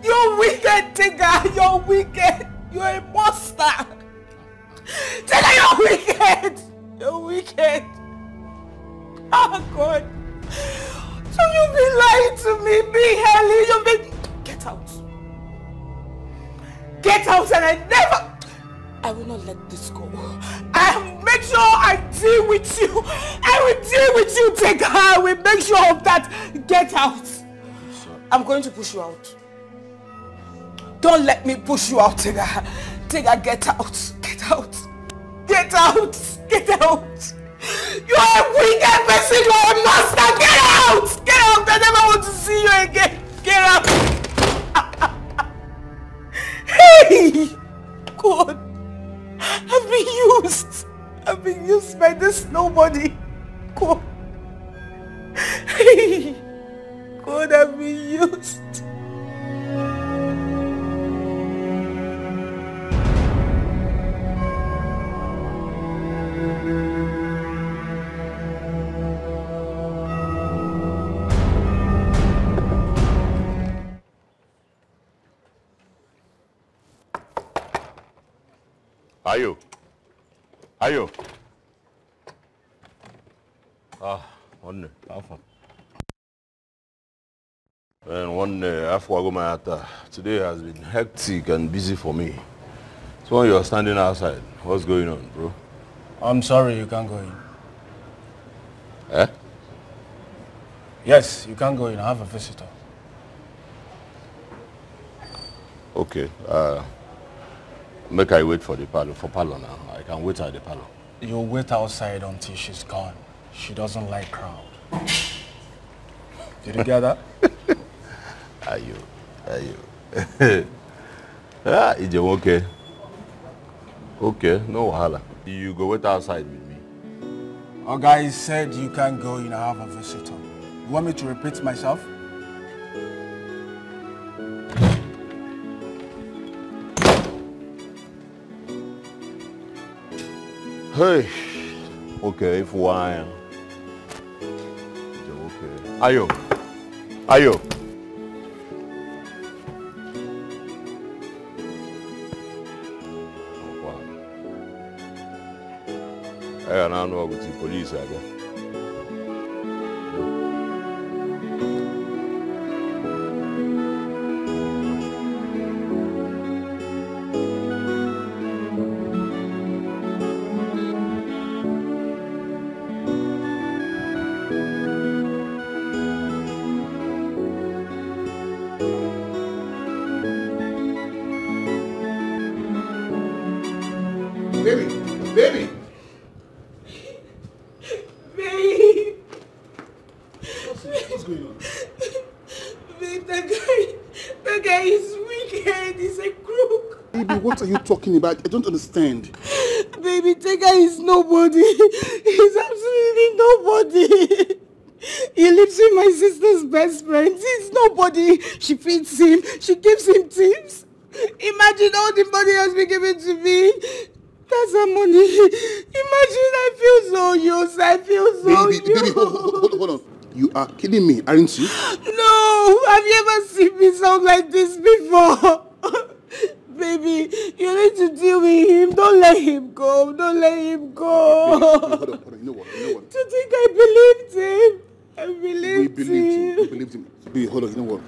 You're wicked, Tega. You're wicked. You're a monster. Tega, you're wicked. You're wicked. Oh God. So you've been lying to me, Big Helly. You've been... Get out. Get out, and I will not let this go. I will make sure I deal with you. I will deal with you, Tega. I will make sure of that. Get out. I'm going to push you out. Don't let me push you out, Tega. Tega, get out. Get out. Get out. Get out. You are a wicked person. You are a monster. Get out. Get out. I never want to see you again. Get out. Hey. God. I've been used by this nobody. God. Hey. God, I've been used. Ayo. One alpha. And one after today has been hectic and busy for me. So when you're standing outside, what's going on, bro? I'm sorry, you can't go in. Eh? Yes, you can't go in. I have a visitor. Okay. Make I wait for the parlor now. I can wait at the parlor. You'll wait outside until she's gone. She doesn't like crowd. Did you get that? Are you? Is it okay? Okay, no wahala. You go wait outside with me. Our guy said you can't go in. I have a visitor. You want me to repeat myself? Hey, okay, if why? Okay. Ayo. I don't know what the police are there. Baby! What's going on? Babe, that guy is wicked. He's a crook. Baby, what are you talking about? I don't understand. Baby, Tega is nobody. He's absolutely nobody. He lives in my sister's best friend. He's nobody. She feeds him. She gives him tips. Imagine all the money has been given to me. That's her money. Imagine, I feel so used. I feel so used. Baby, hold on. You are kidding me, aren't you? No, have you ever seen me sound like this before? Baby, you need to deal with him. Don't let him go. Don't let him go. Baby, hold on. You know what? Do you think I believed him? I believed him. We believed him. Baby, hold on. You know what?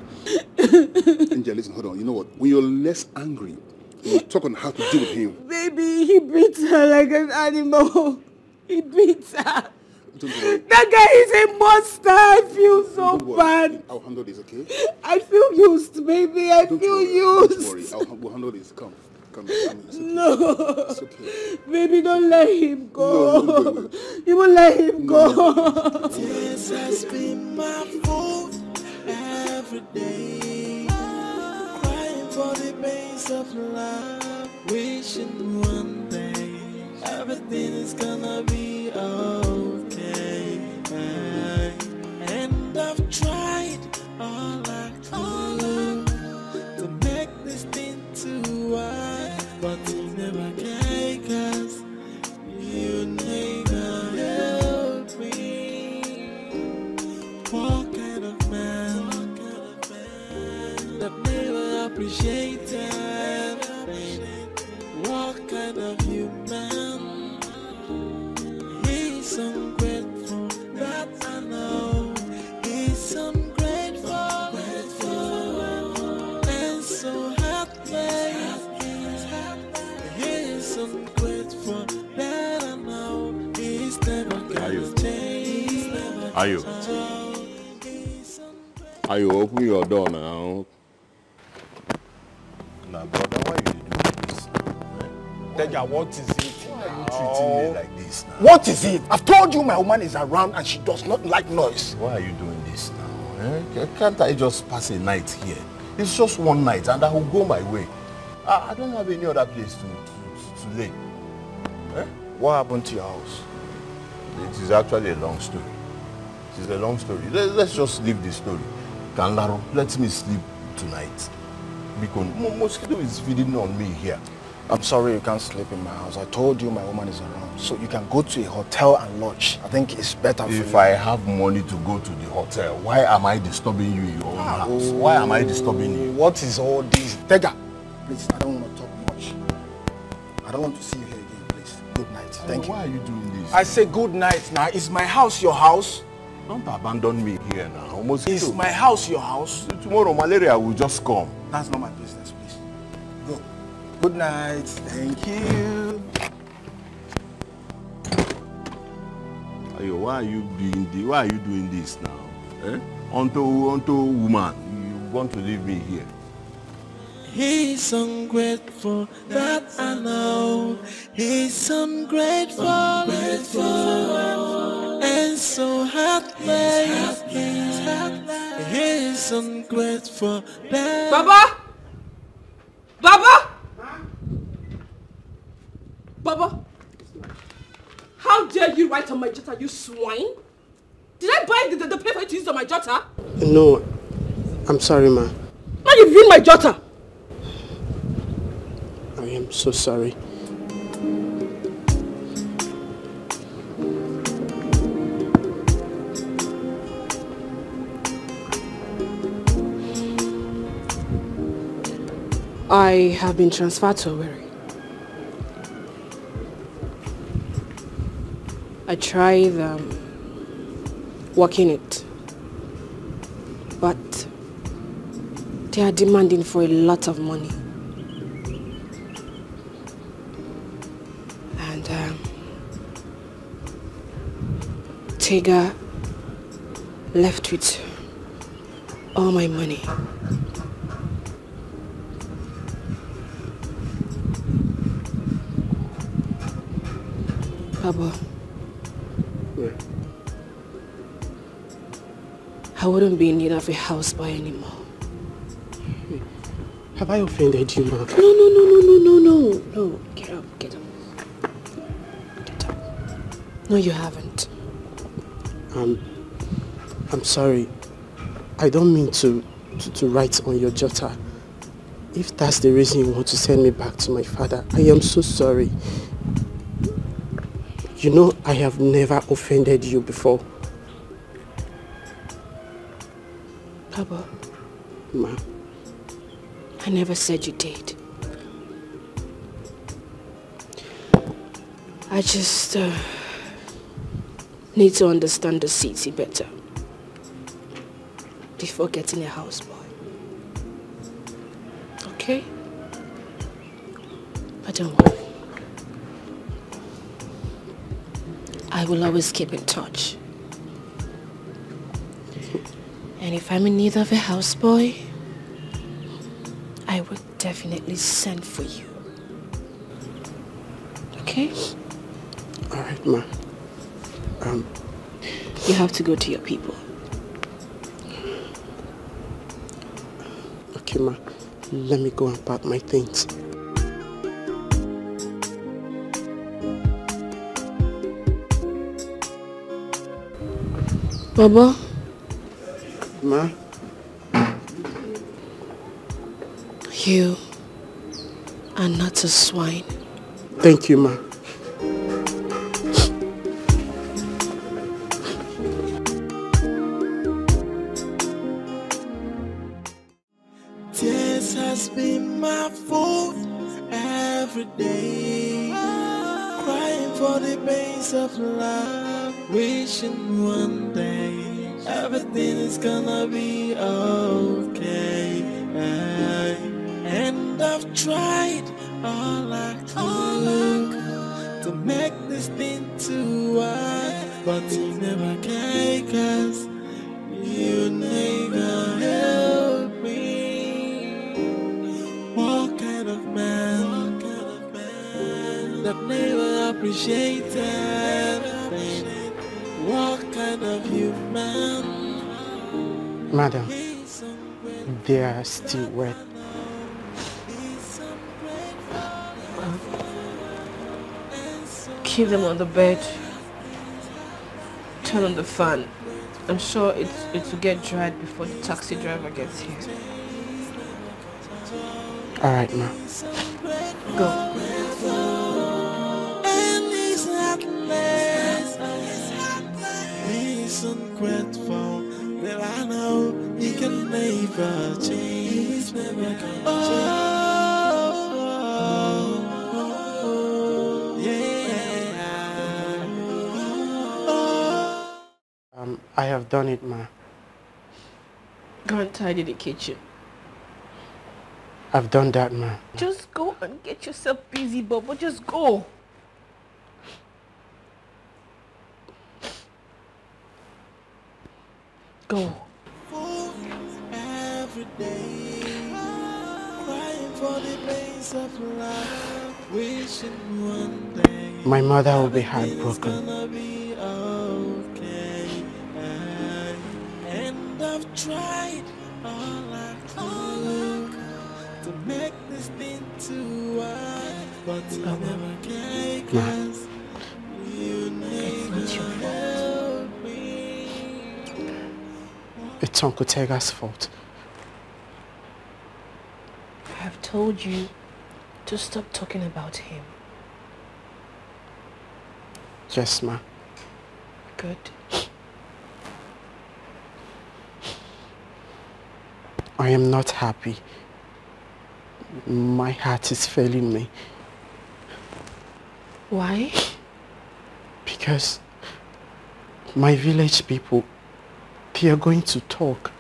Angel, listen, hold on. You know what? When you're less angry, we'll talk on how to deal with him. Baby, he beats her like an animal. He beats her. That guy is a monster. I feel so bad. I'll handle this, okay? I feel used, baby. I feel used. Don't worry. We'll handle this. Come. It's okay. No. It's okay. Baby, don't let him go. No. You won't let him go. Tears has been my fault every day. Crying for the pains of love. Wishing one day everything is gonna be okay. And I've tried all I could to make this thing to work, but you never can, 'cause you never help me. What kind of man that never appreciated? What kind of human? He's ungrateful, that I know. He's ungrateful, and so heartless. He's ungrateful, that I know. He's never gonna change. Are you open your door now? Now, brother, why you doing this? Deja, what is it? Why are you treating me like this now? What is it? I've told you my woman is around and she does not like noise. Why are you doing this now? Can't I just pass a night here? It's just one night and I will go my way. I don't have any other place to lay. What happened to your house? It is actually a long story. It is a long story. Let's just leave the story. Kanlaro, let me sleep tonight. Because mosquito is feeding on me here. I'm sorry you can't sleep in my house. I told you my woman is around. So you can go to a hotel and lodge. I think it's better for you. If I have money to go to the hotel, why am I disturbing you in your own house? Why am I disturbing you? What is all this? Tega, please, I don't want to talk much. I don't want to see you here again, please. Good night. Thank you. Why are you doing this? I say good night now. Is my house your house? Don't abandon me here now. Is my house your house? Tomorrow malaria will just come. That's not my business, please. Go. Good night. Thank you. Ayo, why are you doing this now? Onto woman, you want to leave me here? He's ungrateful, that I know. He's ungrateful, and so heartless. He's ungrateful. Baba! Baba! How dare you write on my jotter, you swine? Did I buy the paper to use on my jotter? No, I'm sorry, ma. Now you've ruined my jotter. I am so sorry. I have been transferred to Owerri. I tried working it, but they are demanding for a lot of money. And Tega left with all my money. Baba. Yeah. I wouldn't be in need of a house boy anymore. Have I offended you, ma? No. Get up. No, you haven't. I'm sorry. I don't mean to write on your jotter. If that's the reason you want to send me back to my father, I am so sorry. You know, I have never offended you before. Papa. Ma. I never said you did. I just need to understand the city better before getting a houseboy. Okay? But don't worry. I will always keep in touch. And if I'm in need of a houseboy, I will definitely send for you. Okay? Alright, ma. You have to go to your people. Okay, ma. Let me go and pack my things. Baba? Ma? You are not a swine. Thank you, ma. Tears has been my fault every day. Crying for the pains of love, wishing one day everything is gonna be okay. And I've tried all I could to make this thing to work, but you never can, 'cause you never help me. What kind of man that never appreciated pain? What kind of human? Madam, they are still wet. Keep them on the bed. Turn on the fan. I'm sure it will get dried before the taxi driver gets here. Alright, ma. Go. And he's heartless. He's ungrateful. Well, I know he can never change. I have done it, ma. Go and tidy the kitchen. I've done that, ma. Just go and get yourself busy, Bobo. Just go. Go. Every day, crying for the pains of love, wishing one day My mother will be heartbroken. gonna be okay. And I've tried all I could to make this thing to work, but you never can, 'cause you never help me. It's Uncle Tega's fault. I have told you to stop talking about him. Yes, ma. Good. I am not happy. My heart is failing me. Why? Because my village people, they are going to talk.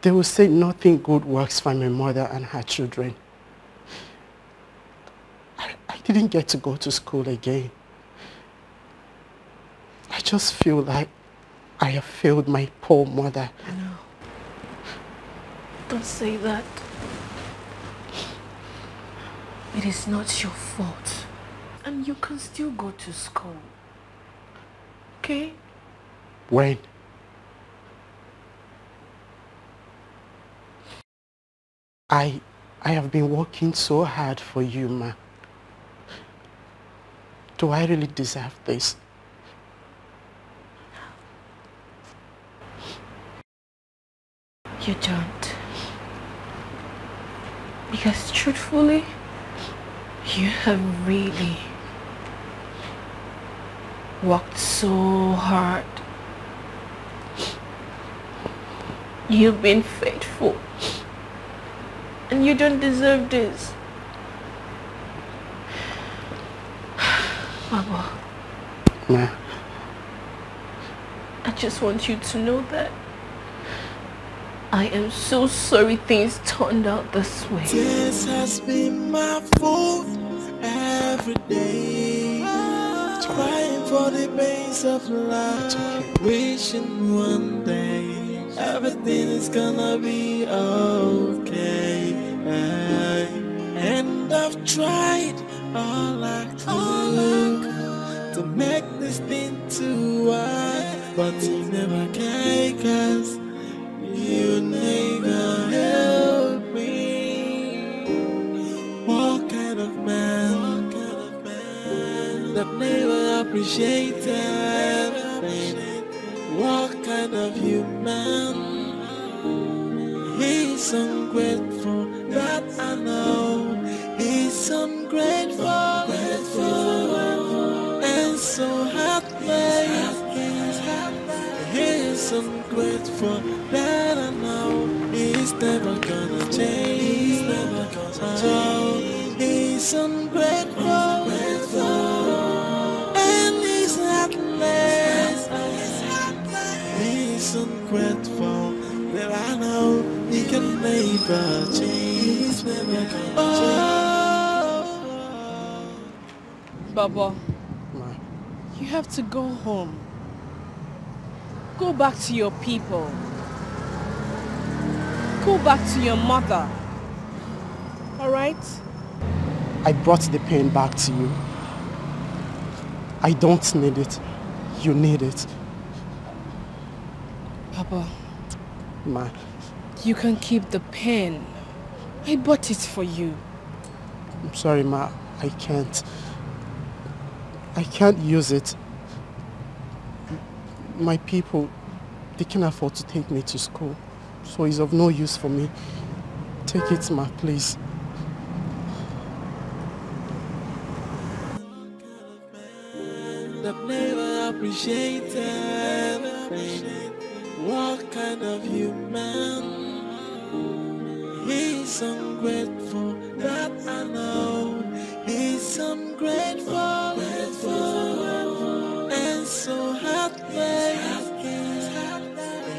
They will say nothing good works for my mother and her children. I didn't get to go to school again. I just feel like I have failed my poor mother. I know. Don't say that. It is not your fault. And you can still go to school. Okay? When? I have been working so hard for you, ma. Do I really deserve this? You don't. Because truthfully, you have really worked so hard. You've been faithful. And you don't deserve this. Baba. Ma. I just want you to know that I am so sorry things turned out this way. This has been my fault every day. Crying for the pains of life. Wishing one day everything is gonna be okay. And I've tried all I could to make this thing to work, but it never can, 'cause you never help me. What kind of man that never appreciated? What kind of human? He's ungrateful, that I know. He's ungrateful, and so heartless. He's ungrateful, that I know. He's never gonna change. He's ungrateful, and he's heartless. He's ungrateful, that I know he can never change. Baba, you have to go home. Go back to your people. Go back to your mother. Alright? I brought the pain back to you. I don't need it. You need it. Papa. Ma. You can keep the pen. I bought it for you. I'm sorry, Ma. I can't. I can't use it. My people, they can afford to take me to school. So it's of no use for me. Take it, Ma, please. That never appreciated. What kind of human? He's ungrateful, that I know. He's ungrateful, and so heartless.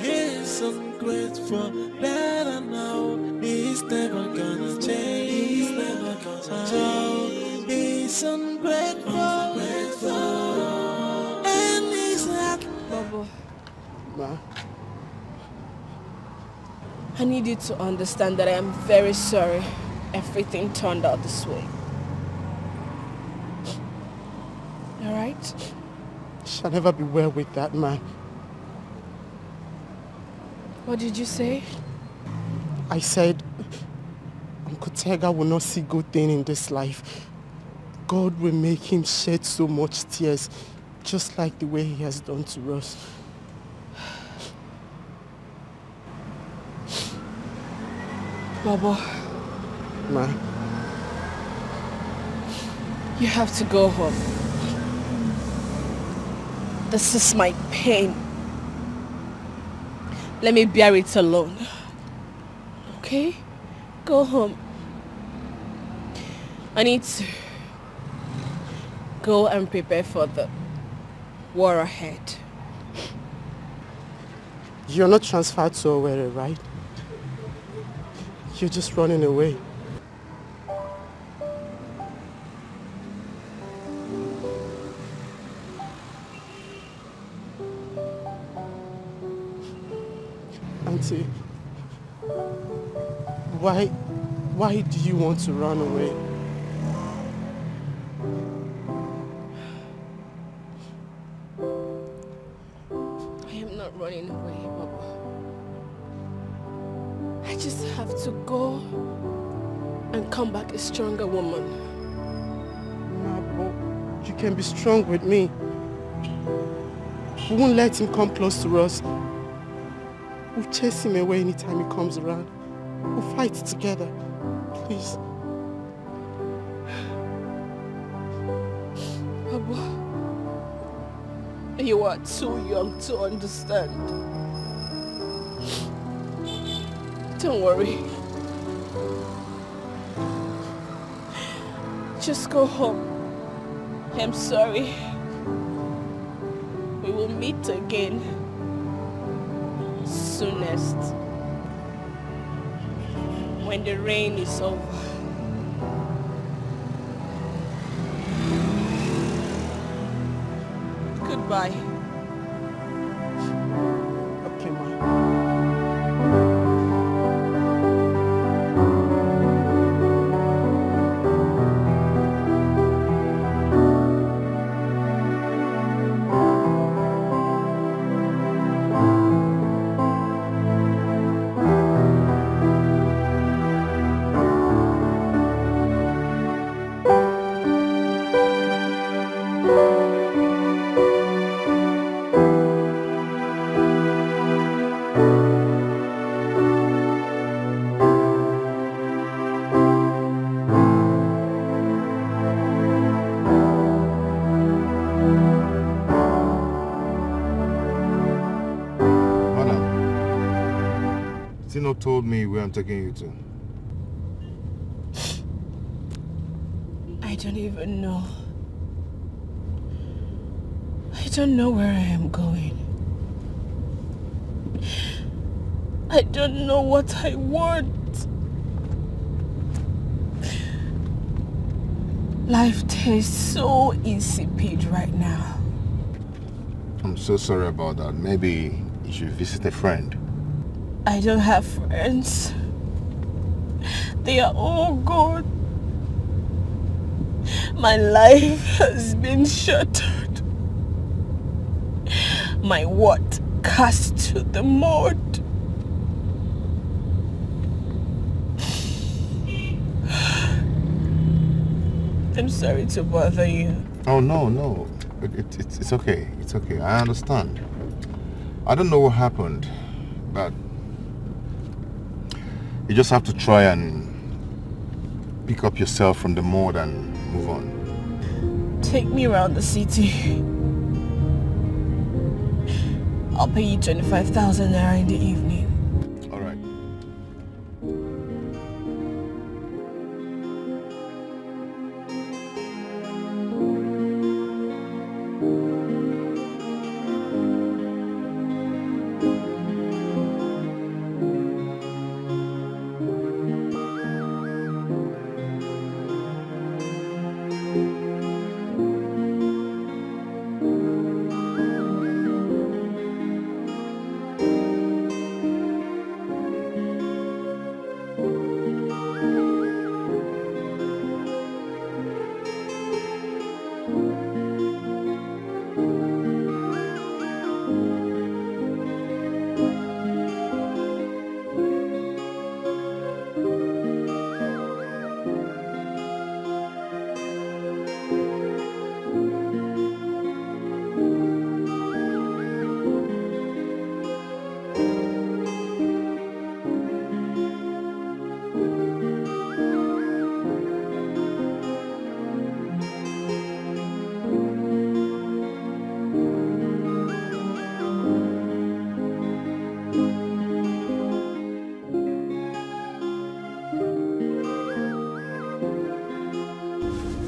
He's ungrateful, that I know. He's never gonna change. He's ungrateful, and he's heartless. Ma. I need you to understand that I am very sorry everything turned out this way. Alright? Shall never be well with that man. What did you say? I said Uncle Tega will not see good thing in this life. God will make him shed so much tears, just like the way he has done to us. Baba. Ma. You have to go home. This is my pain. Let me bear it alone. Okay? Go home. I need to go and prepare for the war ahead. You're not transferred to Owerri, right? You're just running away. Auntie, why do you want to run away? I am not running away, Baba. I just have to go and come back a stronger woman. Nah, but you can be strong with me. We won't let him come close to us. We'll chase him away anytime he comes around. We'll fight together. Please. Papa, you are too young to understand. Don't worry. Just go home. I'm sorry. We will meet again soonest when the rain is over. Goodbye. Okay, Ma. Tino told me where I'm taking you to. I don't even know. I don't know where I am going. I don't know what I want. Life tastes so insipid right now. I'm so sorry about that. Maybe you should visit a friend. I don't have friends. They are all gone. My life has been shattered. My what cast to the mud. I'm sorry to bother you. Oh, no. It's okay. It's okay. I understand. I don't know what happened, but you just have to try and pick up yourself from the mud and move on. Take me around the city. I'll pay you 25,000 naira in the evening. All right.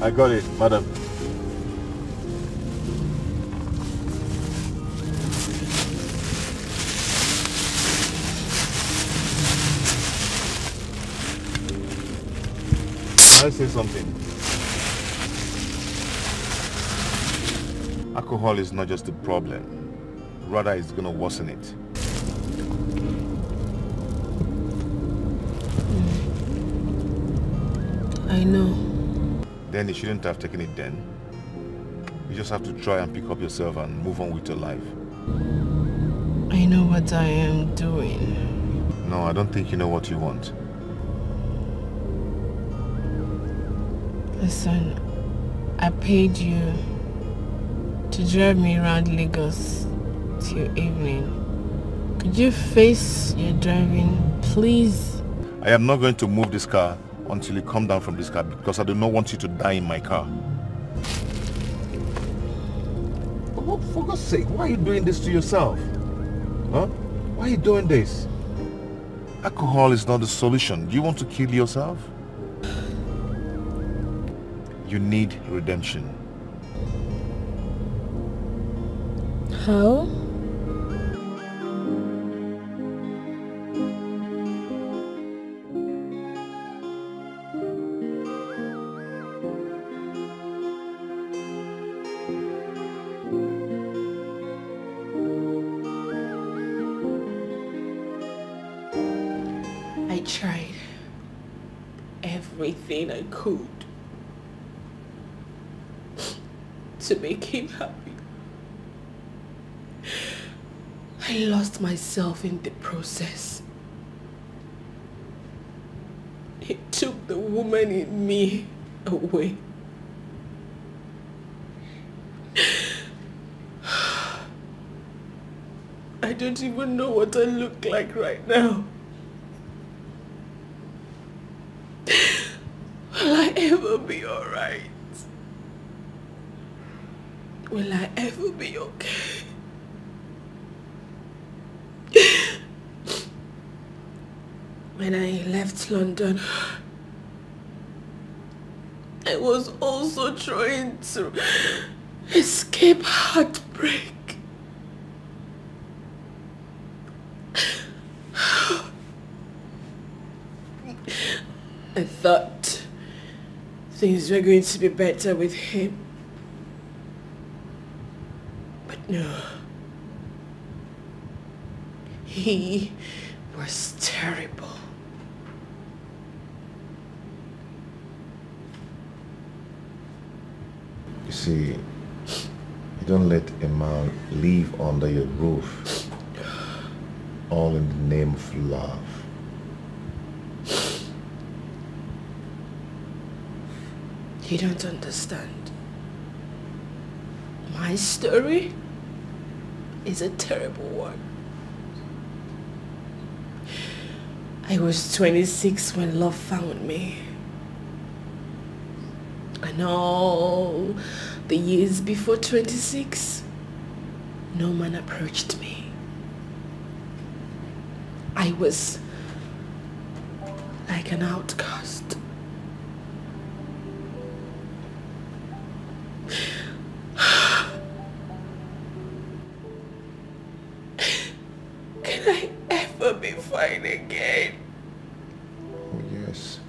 I got it, madam. I'll say something. Alcohol is not just a problem. Rather, it's going to worsen it. I know. Then you shouldn't have taken it then. You just have to try and pick up yourself and move on with your life. I know what I am doing. No, I don't think you know what you want. Listen, I paid you to drive me around Lagos till evening. Could you face your driving, please? I am not going to move this car until you come down from this car because I do not want you to die in my car. For God's sake, why are you doing this to yourself? Huh? Why are you doing this? Alcohol is not the solution. Do you want to kill yourself? You need redemption. How? I tried everything I could to make him happy. I lost myself in the process. He took the woman in me away. I don't even know what I look like right now. Will I ever be alright? Will I ever be okay? When I left London, I was also trying to escape heartbreak. I thought things were going to be better with him. But no. He was terrible. You see, you don't let a man live under your roof, all in the name of love. You don't understand. My story is a terrible one. I was 26 when love found me. And all the years before 26, no man approached me. I was like an outcast. Can I ever be fine again? Oh, yes.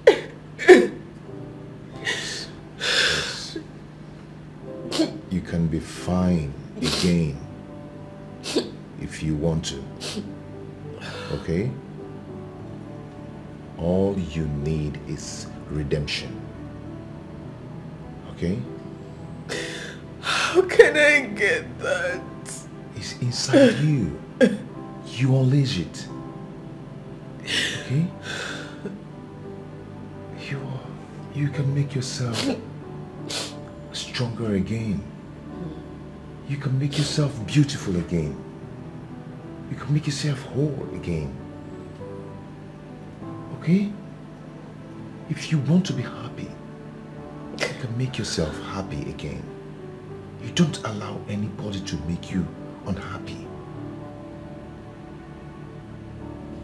Yes. You can be fine again if you want to. Okay? All you need is redemption. Okay? How can I get that? It's inside you. You unleash it. Okay? You can make yourself stronger again. You can make yourself beautiful again. You can make yourself whole again. Okay? If you want to be happy, you can make yourself happy again. You don't allow anybody to make you unhappy.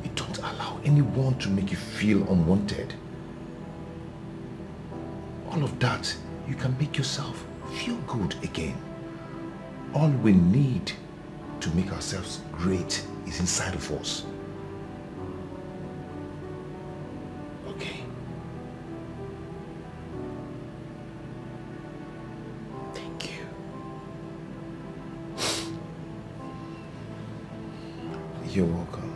You don't allow anyone to make you feel unwanted. All of that, you can make yourself feel good again. All we need to make ourselves great is inside of us. Okay? Thank you. You're welcome.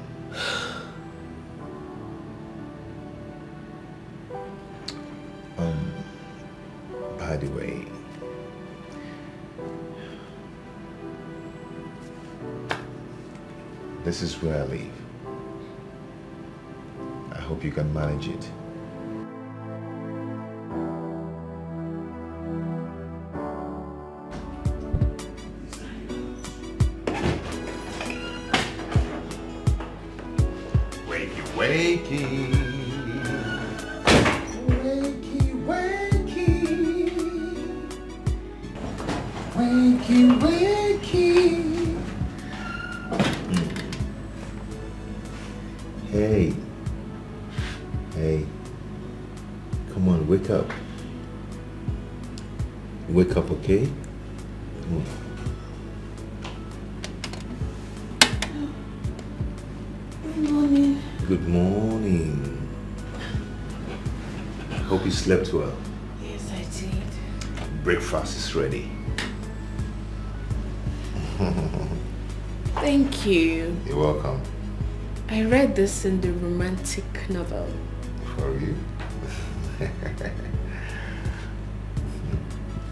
By the way, this is where I live. I hope you can manage it. Wakey. Wakey, wakey. Hey. Hey. Come on, wake up. Wake up, okay? Come on. Good morning. Good morning. Hope you slept well. Yes, I did. Breakfast is ready. Thank you. You're welcome. I read this in the romantic novel. For you?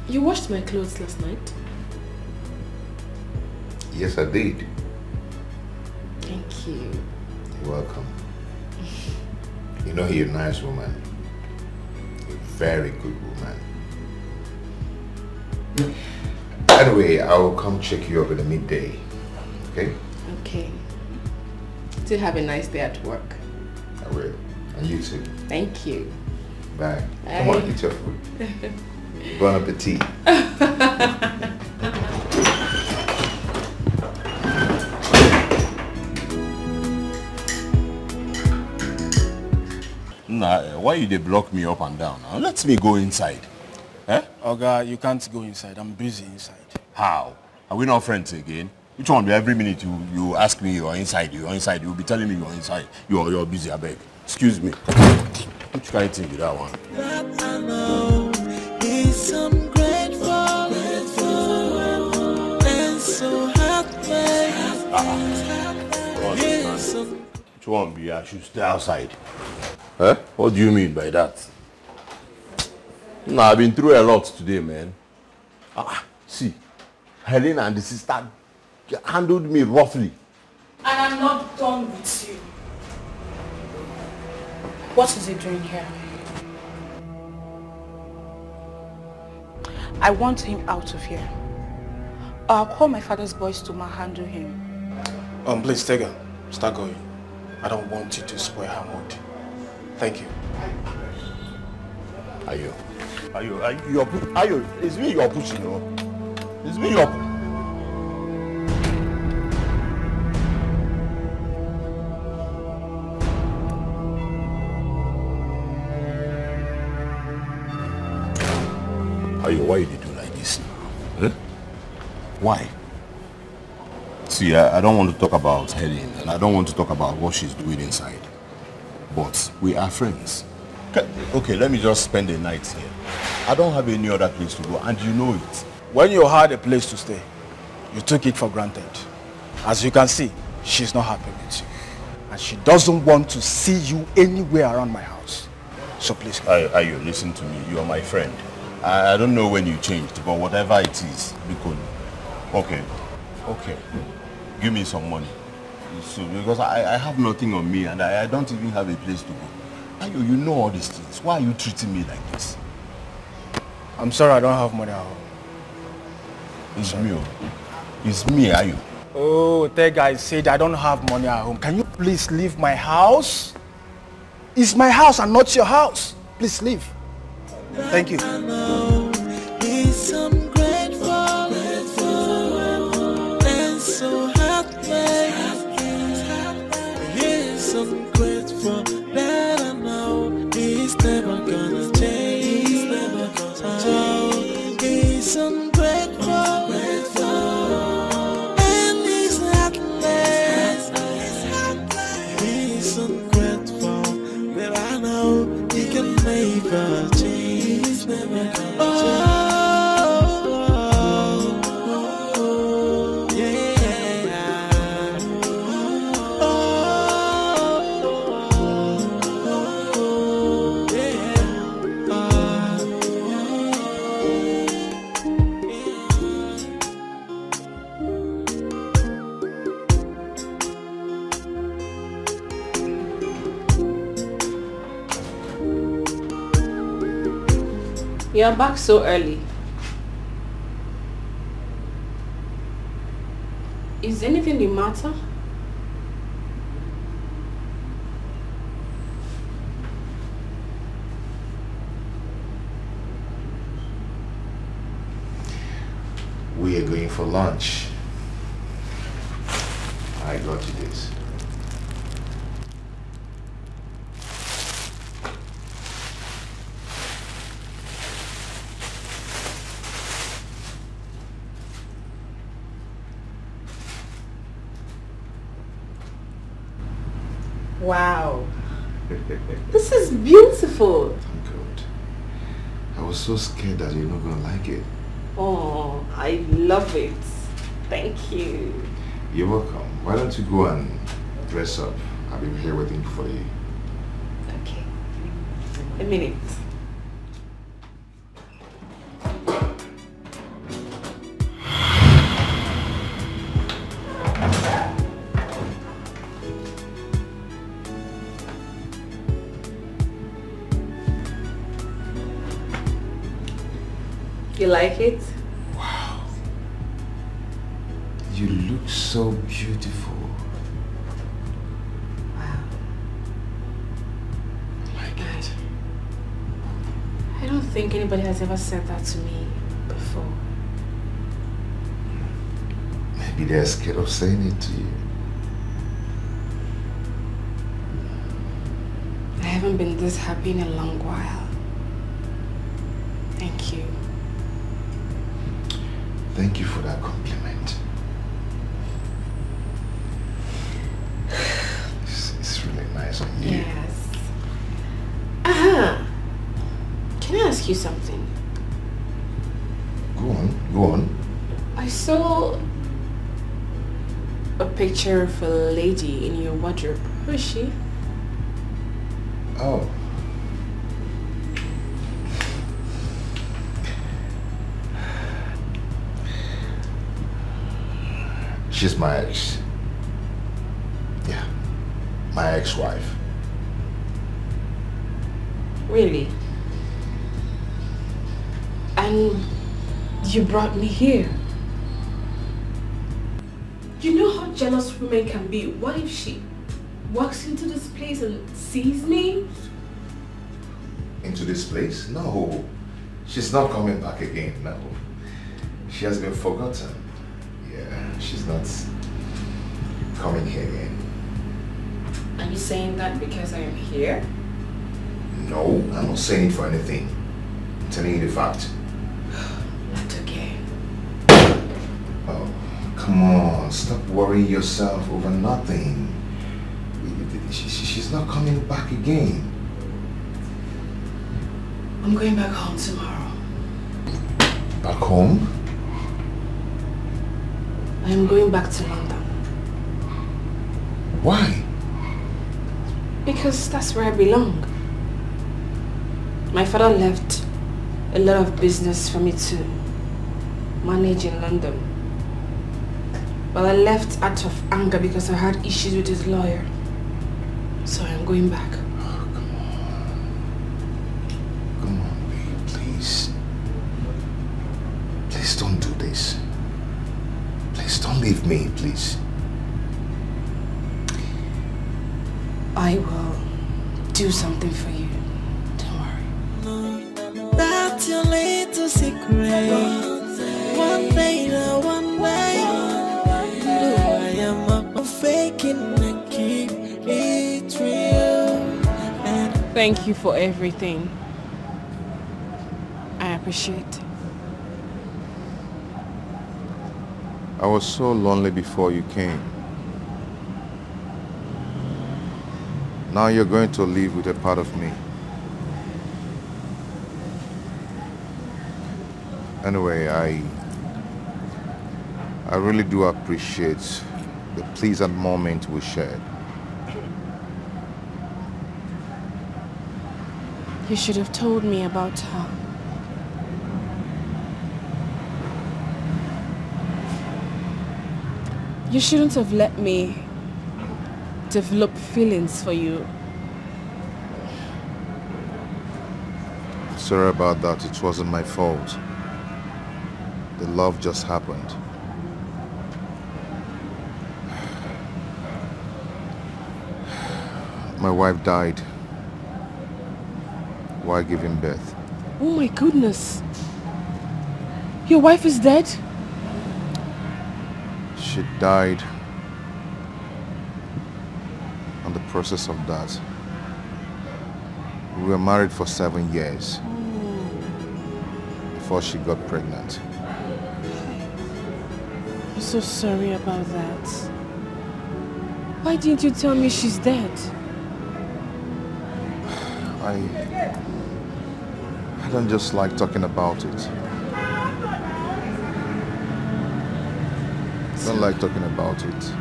You washed my clothes last night? Yes, I did. Thank you. You're welcome. You know you're a nice woman. A very good woman. Anyway, I will come check you up in the midday. Okay? Okay. Still have a nice day at work. I will. And you too. Thank you. Bye. Bye. Come on, eat your food. Bon appetit. Nah, why you they block me up and down? Now? Let me go inside. Eh? Oga, you can't go inside. I'm busy inside. How? Are we not friends again? Which one? Every minute you ask me you're inside, you'll be telling me you're inside. You're busy, I beg. Excuse me. Which kind of thing with that one? That I know is ungrateful and so happy. Which one be I should stay outside? Eh? What do you mean by that? Nah, I've been through a lot today, man. See, Helen and the sister handled me roughly. And I'm not done with you. What is he doing here? I want him out of here. I'll call my father's boys to handle him. Please, Tega, start going. I don't want you to spoil her mood. Thank you. Ayo, it's me you're pushing, you know. It's me you're pushing. Ayo, why you do like this now? Eh? Why? See, I don't want to talk about Helen, and I don't want to talk about what she's doing inside. But we are friends. Okay, let me just spend the night here. I don't have any other place to go, and you know it. When you had a place to stay, you took it for granted. As you can see, she's not happy with you. And she doesn't want to see you anywhere around my house. So please. Ayo, listen to me. You are my friend. I don't know when you changed, but whatever it is, be cool. Okay. Give me some money. So, because I have nothing on me and I don't even have a place to go. Ayo, you know all these things. Why are you treating me like this? I'm sorry, I don't have money at home. It's me. It's me, Ayo. Oh, that guy said I don't have money at home. Can you please leave my house? It's my house and not your house. Please leave. Thank you. You're back so early. Is anything the matter? we are going for lunch. I got you this. Wow. This is beautiful. Good. I was so scared that you're not gonna like it. Oh, I love it. Thank you. You're welcome. Why don't you go and dress up? I've been here waiting for you. Okay. A minute. You like it? Wow. You look so beautiful. Wow. I like it. I don't think anybody has ever said that to me before. Maybe they're scared of saying it to you. I haven't been this happy in a long while. Thank you. Thank you for that compliment. It's really nice on you. Yes. Can I ask you something? Go on, go on. I saw a picture of a lady in your wardrobe. Who is she? Oh. She's my ex. Yeah, my ex-wife. Really? And you brought me here. You know how jealous women can be. What if she walks into this place and sees me? Into this place? No. She's not coming back again, no. She has been forgotten. Yeah, she's not coming here again. Are you saying that because I am here? No, I'm not saying it for anything. I'm telling you the fact. Not okay. Oh, come on. Stop worrying yourself over nothing. She's not coming back again. I'm going back home tomorrow. Back home? I am going back to London. Why? Because that's where I belong. My father left a lot of business for me to manage in London. But I left out of anger because I had issues with his lawyer. So I'm going back. Oh, come on. Come on, babe, please. Please don't do this. Please don't leave me, please. I will do something for you. Don't worry. That's your little secret. One day, one day. No, I am up faking and keep it real. Thank you for everything. I appreciate it. I was so lonely before you came. Now you're going to live with a part of me. Anyway, I really do appreciate the pleasant moment we shared. You should have told me about her. You shouldn't have let me develop feelings for you. Sorry about that. It wasn't my fault. The love just happened. My wife died while giving birth. Oh my goodness. Your wife is dead? She died. And the process of that. We were married for 7 years. Before she got pregnant. I'm so sorry about that. Why didn't you tell me she's dead? I don't just like talking about it. I don't like talking about it.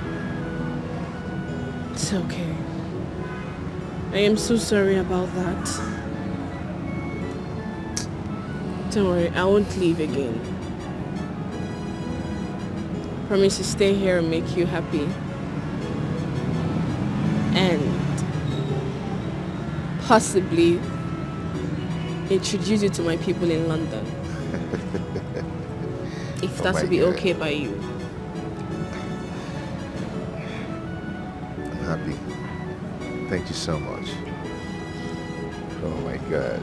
It's okay. I am so sorry about that. Don't worry, I won't leave again. Promise to stay here and make you happy. And possibly introduce you to my people in London. If that would be okay by you. I'm happy. Thank you so much. Oh my God.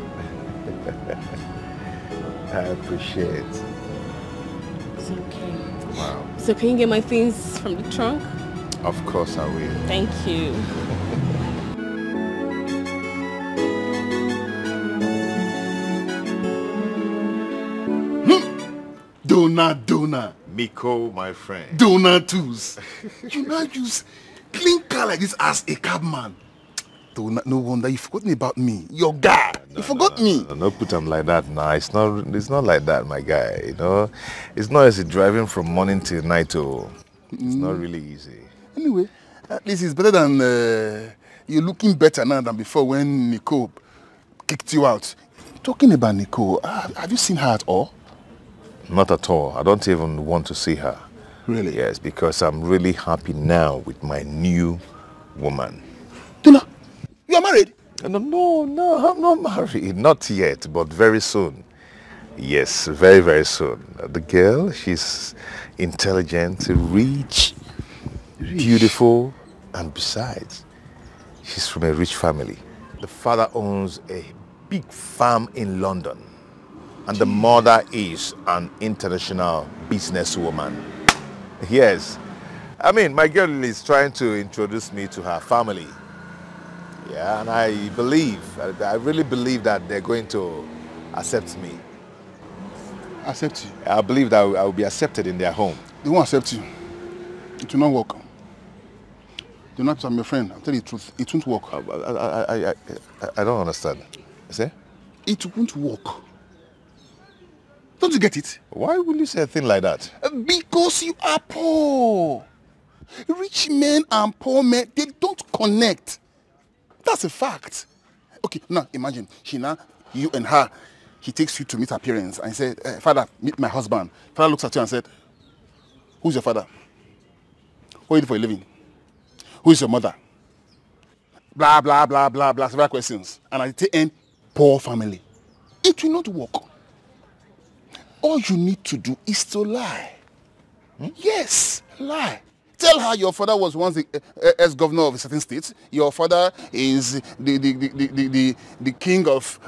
I appreciate it. It's okay. Wow. So can you get my things from the trunk? Of course I will. Thank you. Dona. Miko, my friend. Donatus. You now use clean car like this as a cabman. No wonder you've forgotten about me. Your guy. You forgot me. No, put him like that now. It's not like that, my guy. You know, it's not easy driving from morning till night. Oh, it's not really easy. Anyway, at least it's better than you're looking better now than before when Nicole kicked you out. Talking about Nicole, have you seen her at all? Not at all. I don't even want to see her. Really? Yes, because I'm really happy now with my new woman. Dona, you are married? No, I'm not married. Not yet, but very soon. Yes, very, very soon. The girl, she's intelligent, rich, beautiful, and besides, she's from a rich family. The father owns a big farm in London, and the mother is an international businesswoman. Yes. I mean, my girl is trying to introduce me to her family. Yeah, and I really believe that they're going to accept me. Accept you? I believe that I will be accepted in their home. They won't accept you. It will not work. Do not, I'm your friend. I'll tell you the truth. It won't work. I don't understand. See? It won't work. Don't you get it? Why will you say a thing like that? Because you are poor. Rich men and poor men, they don't connect. That's a fact. Okay, now imagine, you and her, he takes you to meet her parents and he said, Father, meet my husband. Father looks at you and said, who's your father? What do you do for a living? Who is your mother? Blah, blah, blah, blah, blah, several questions. And at the end, poor family. It will not work. All you need to do is to lie. Yes, lie. Tell her your father was once the ex-governor of a certain state. Your father is the king of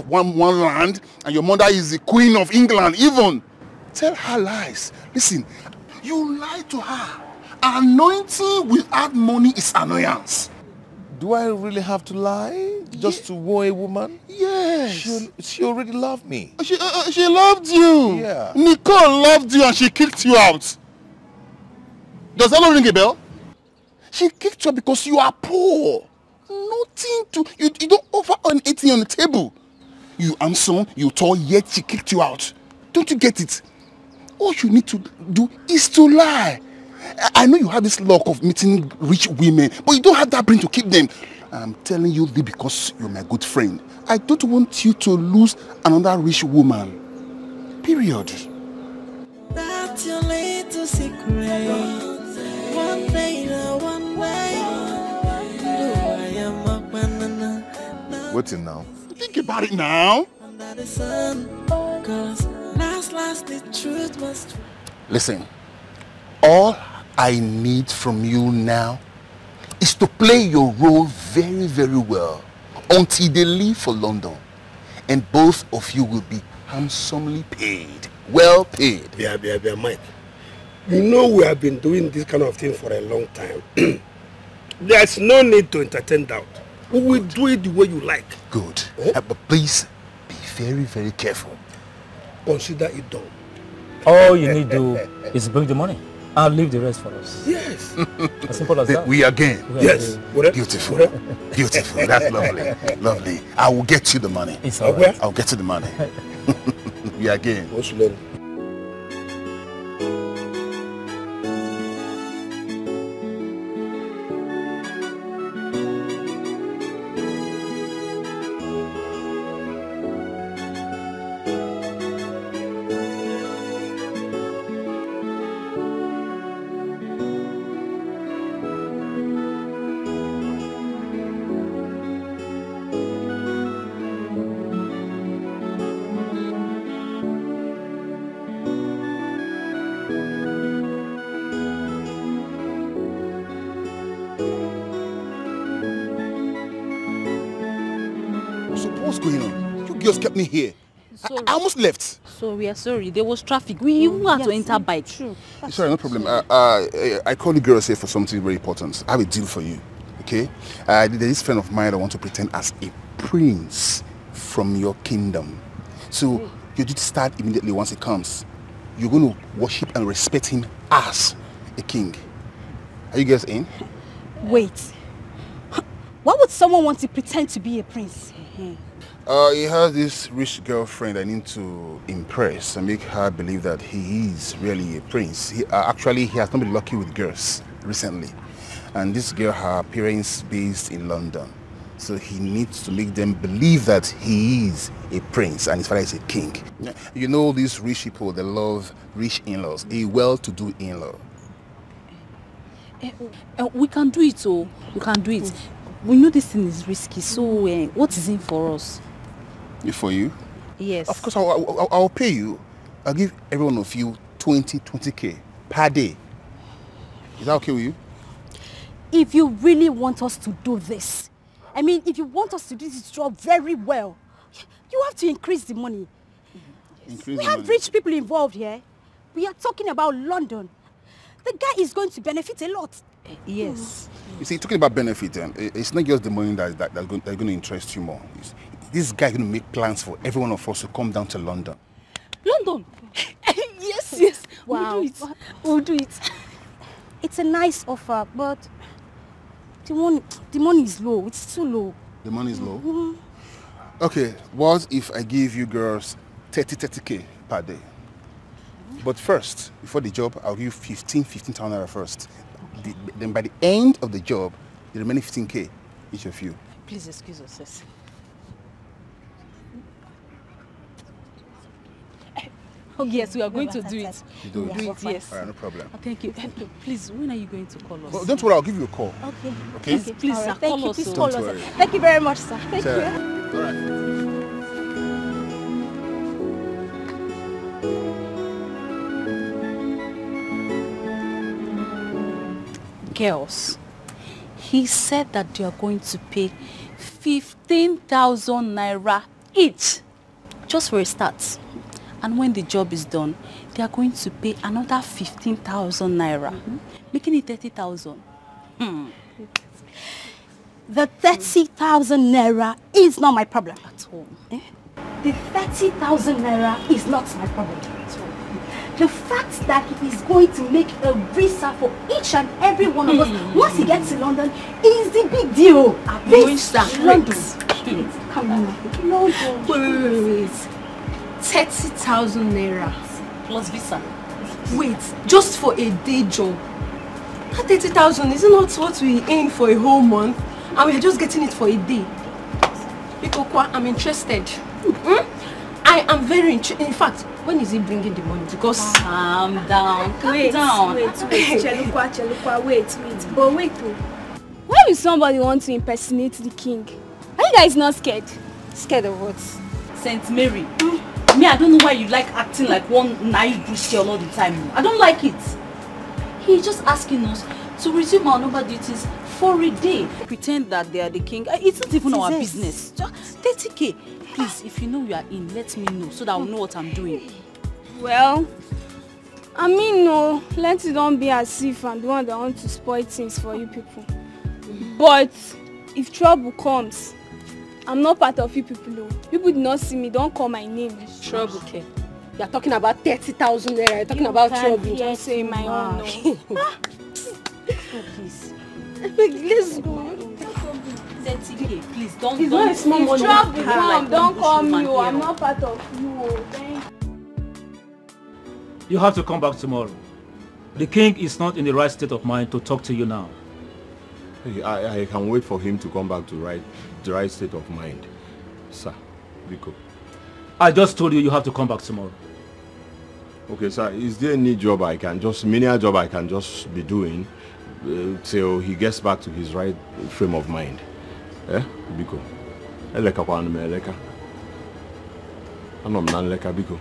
one land, and your mother is the queen of England even. Tell her lies. Listen, you lie to her. Anointing without money is annoyance. Do I really have to lie just to woo a woman? Yes. She already loved me. She loved you. Yeah. Nicole loved you and she kicked you out. Does that not ring a bell? She kicked you out because you are poor. Nothing to... You don't offer anything on the table. You handsome, you tall, yet she kicked you out. Don't you get it? All you need to do is to lie. I know you have this luck of meeting rich women, but you don't have that brain to keep them. I'm telling you this because you're my good friend. I don't want you to lose another rich woman. Period. That's your little secret. One day, one way. What's it now? Think about it now. Under the sun, 'cause last the truth must. Listen, all I need from you now is to play your role very, very well until they leave for London. And both of you will be handsomely paid. Well paid. Yeah, Mike. You know we have been doing this kind of thing for a long time. There's no need to entertain doubt. We will do it the way you like. Good. But please be very, very careful. Consider it done. All you need to do is bring the money. I'll leave the rest for us. Yes. As simple as that. We are game. Yes. Beautiful. Beautiful. That's lovely. Lovely. I will get you the money. It's all right. I'll get you the money. We are game. Just kept me here. I almost left. So we are sorry. There was traffic. We even had to enter bike. True. Sorry, no problem. I called the girls here for something very important. I have a deal for you. Okay? There's this friend of mine that wants to pretend as a prince from your kingdom. So your duty start immediately once he comes. You're going to worship and respect him as a king. Are you guys in? Wait. Why would someone want to pretend to be a prince? He has this rich girlfriend I need to impress and make her believe that he is really a prince. Actually, he has not been lucky with girls recently. And this girl, her parents based in London. So he needs to make them believe that he is a prince and his father is a king. You know these rich people, they love rich in-laws, a well-to-do in-law. We can do it, oh. We can do it. We know this thing is risky, so what is in for us? For you? Yes. Of course, I'll pay you. I'll give every one of you 20K per day. Is that okay with you? If you really want us to do this, I mean, if you want us to do this job very well, you have to increase the money. We have rich people involved here. We are talking about London. The guy is going to benefit a lot. Yes. You see, talking about benefit, it's not just the money that's going to interest you more. This guy is going to make plans for every one of us to come down to London. London? Yes. Wow. We'll do it. We'll do it. It's a nice offer, but the money is low. It's too low. The money is low? Okay, what if I give you girls 30K per day? But first, before the job, I'll give you 15,000 naira first. Then by the end of the job, the remaining 15K, each of you. Please excuse us, sis. Oh yes, we are going to do it. You do it? Yes. All right, no problem. Thank you. Please, when are you going to call us? Well, don't worry, I'll give you a call. Okay. Please, Right. sir, Thank call you. us. Please Don't call us. worry. Thank you very much, sir. Thank Sure. you. All right. Girls, he said that they are going to pay 15,000 naira each, just for a start. And when the job is done, they are going to pay another 15,000 naira, making it 30,000. The 30,000 naira is not my problem. At all. The 30,000 naira is not my problem at all. The fact that he is going to make a visa for each and every one of us once he gets to London is the big deal. London. Come on, London. Wait. 30,000 naira. Plus visa. Wait, just for a day job. That 30,000 is not what we aim for a whole month, and we're just getting it for a day. Ikokwa, I'm interested. I am very interested. In fact, when is he bringing the money? Because calm down. Wait. Chelukwa, wait. But wait, why would somebody want to impersonate the king? Are you guys not scared? Scared of what? Saint Mary. Me, I don't know why you like acting like one naive girl all the time. I don't like it. He's just asking us to resume our normal duties for a day. Pretend that they are the king. It's not even our business. Just 30K. Please, if you know we are in, let me know so that I'll know what I'm doing. Well, I mean, no, let it don't be as if I'm the one that wants to spoil things for you people. But if trouble comes, I'm not part of you people. No. People do not see me, don't call my name. Trouble, okay? You're talking about 30,000 naira. You're talking about trouble. Don't say my own. No. Please. Let's go. 30K, please don't. It's not a small money. Trouble come, don't call me. I'm not part of you. Thank you. You have to come back tomorrow. The king is not in the right state of mind to talk to you now. I can wait for him to come back to the right state of mind. Sir, Biko. I just told you you have to come back tomorrow. Okay, sir, is there any job I can just be doing till he gets back to his right frame of mind? Eh? Biko. Eleka kwa anu me eleka. Anom nan leka Biko.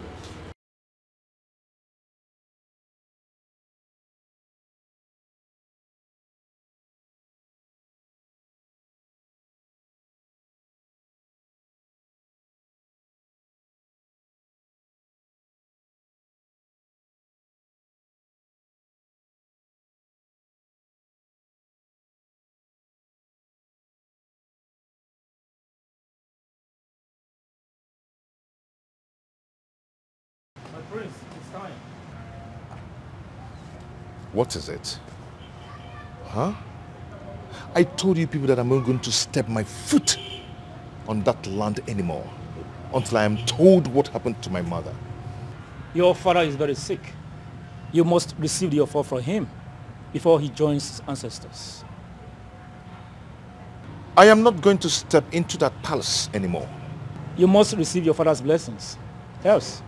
Prince, it's time. What is it? Huh? I told you people that I'm not going to step my foot on that land anymore until I am told what happened to my mother. Your father is very sick. You must receive the offer from him before he joins his ancestors. I am not going to step into that palace anymore. You must receive your father's blessings. Else,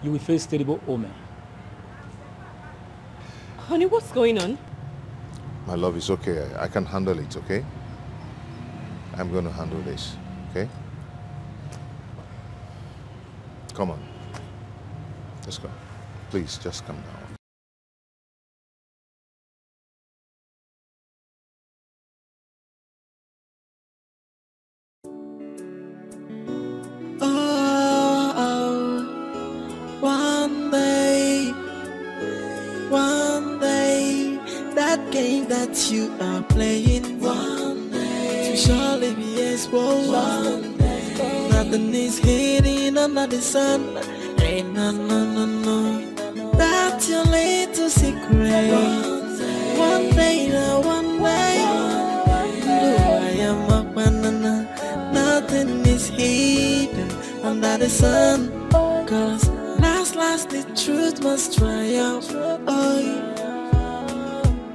you will face terrible omen. Honey, what's going on? My love, is okay. I can handle it, okay? I'm going to handle this, okay? Come on. Let's go. Please, just come down. That game that you are playing, one day to surely be exposed. One day, nothing is hidden under the sun. Ain't no. That's your little secret. One day, one day, I am a banana. Nothing is hidden under the sun. Cause last the truth must triumph. Oh,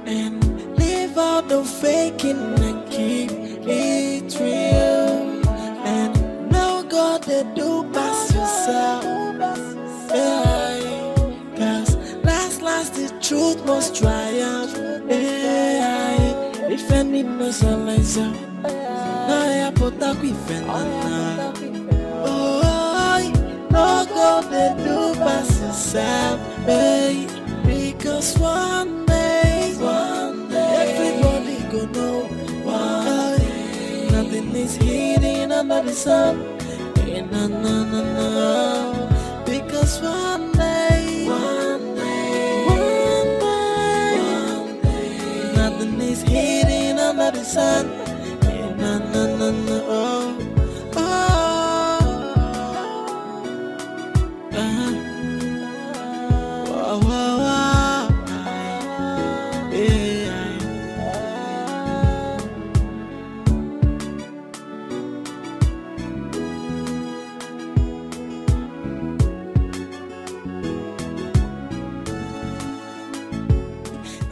and leave out the faking and keep it real. And no God they do pass yourself. Yeah. Cause last the truth must triumph. Yeah. If any person lies out, I put that with no God they do pass yourself. Hey. Because one day, everybody go know. One day, nothing is hidden under the sun. No. Because one day, nothing is hidden under the sun. No.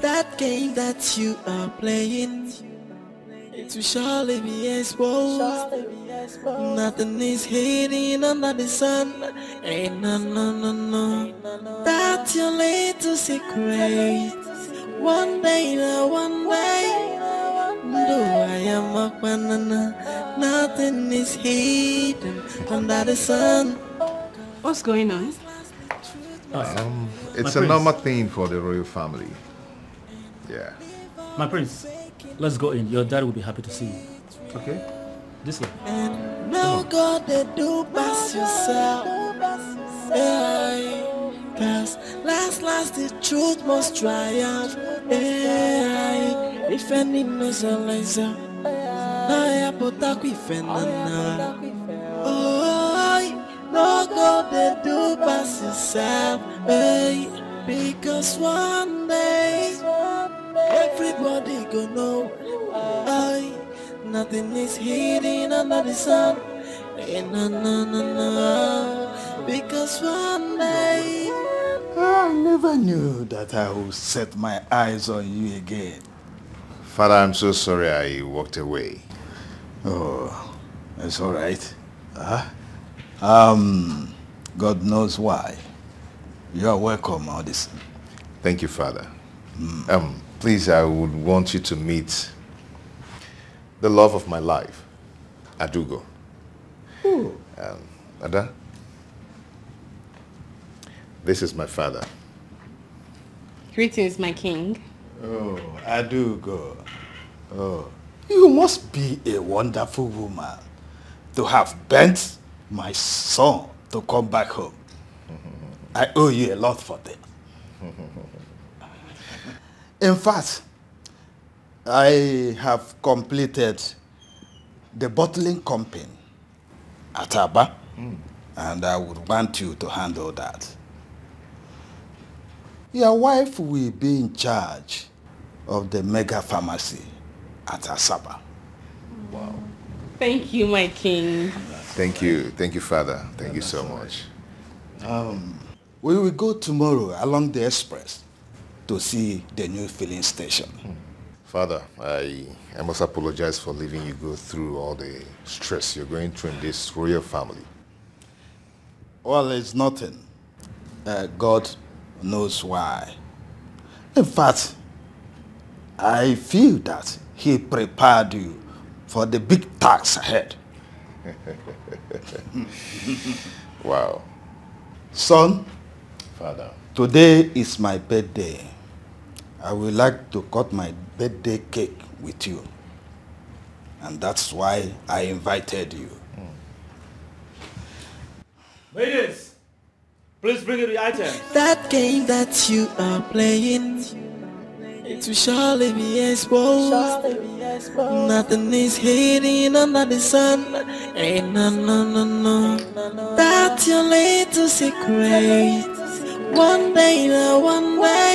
That game that you are playing, it will surely be exposed. Nothing is hidden under the sun. Ain't no. That's your little secret. One day, no, I am a banana. Nothing is hidden under the sun. What's going on? It's a normal thing for the royal family. Yeah. My prince, let's go in. Your dad will be happy to see you. Okay? This way. And no God they do pass yourself. Yeah. Cause last the truth must triumph. Hey, if any knows a laser, I apotaku ifenana. Oh, no go they do pass yourself. Hey, because one day everybody go know. Hey, nothing is hidden under the sun. Hey, no. Because one day I never knew that I would set my eyes on you again. Father, I'm so sorry I walked away. Oh, that's all right. God knows why. You are welcome, Odyssey. Thank you, Father. Please, I would want you to meet the love of my life, Adugo. Who? Ada, this is my father. Greetings, my king. Oh, Adugo. Oh, you must be a wonderful woman to have bent my son to come back home. I owe you a lot for that. In fact, I have completed the bottling company at Aba, and I would want you to handle that. Your wife will be in charge of the mega pharmacy at Asaba. Wow. Thank you, my king. Thank you, Father. Thank you so much. We will go tomorrow along the express to see the new filling station. Father, I must apologize for leaving you go through all the stress you're going through in this royal family. Well, it's nothing. God knows why. In fact, I feel that he prepared you for the big task ahead. Wow. Son, Father, today is my birthday. I would like to cut my birthday cake with you. And that's why I invited you. Ladies, please bring in the items. that game that you are playing, it will surely be exposed. Nothing is hidden under the sun. Ain't no. That's your little secret. One day, though I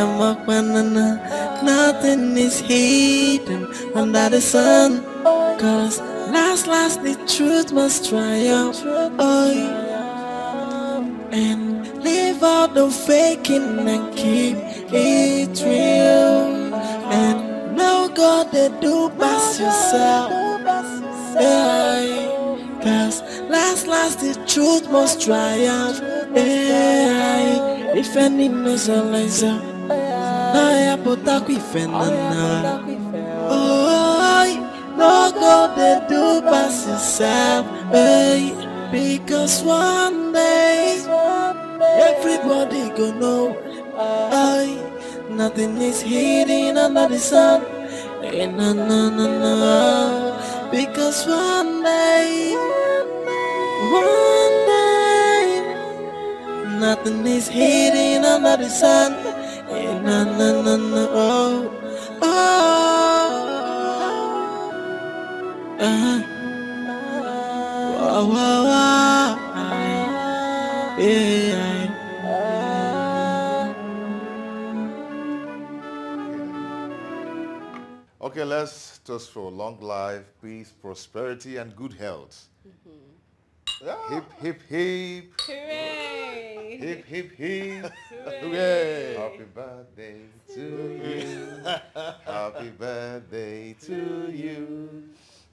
am a banana. Nothing is hidden under the sun. Cause last the truth must triumph. Oh, and leave out the faking and keep it real. And no God they do pass yourself. Yeah, cause last the truth must triumph. Yeah, if any knows a laser, I apotaku ifenana. Oh, no God they do pass yourself. Hey, because one day everybody go know. Ay, nothing is hidden under the sun. Hey, no. Because one day, nothing is hidden under the sun. Hey, no. Yeah. Okay, let's toast for long life, peace, prosperity, and good health. Hip, hip, hip. Hooray! Hip, hip, hip. Hooray! Happy birthday to you. Happy birthday to you.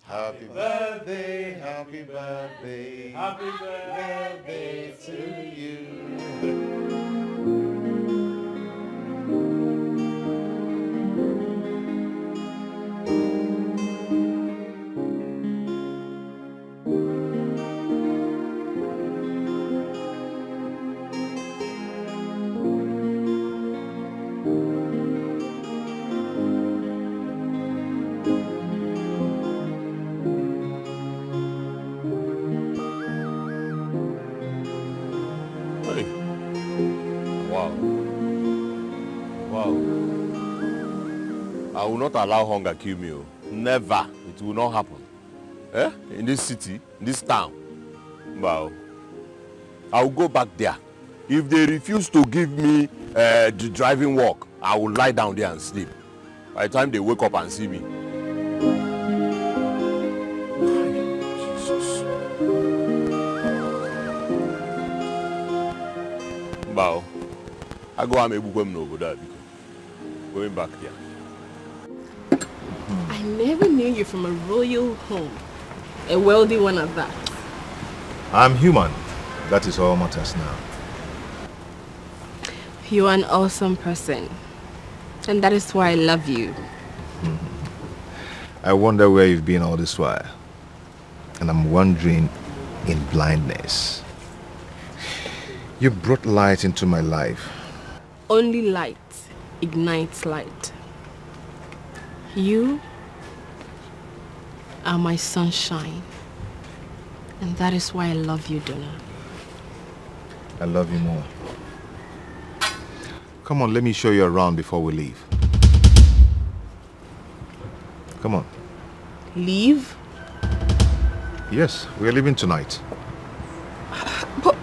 Happy birthday, happy birthday. Happy birthday to you. will not allow hunger kill me. Never. It will not happen. Eh? In this city, in this town. Wow. I will go back there. If they refuse to give me the driving work, I will lie down there and sleep. By the time they wake up and see me. Jesus. Wow. I go and make them over there. Going back there. I never knew you from a royal home. A wealthy one at that. I'm human. That is all matters now. You are an awesome person. And that is why I love you. I wonder where you've been all this while. And I'm wondering in blindness. You brought light into my life. Only light ignites light. You are my sunshine. And that is why I love you, Donna. I love you more. Come on, let me show you around before we leave. Come on. Leave? Yes, we are leaving tonight. But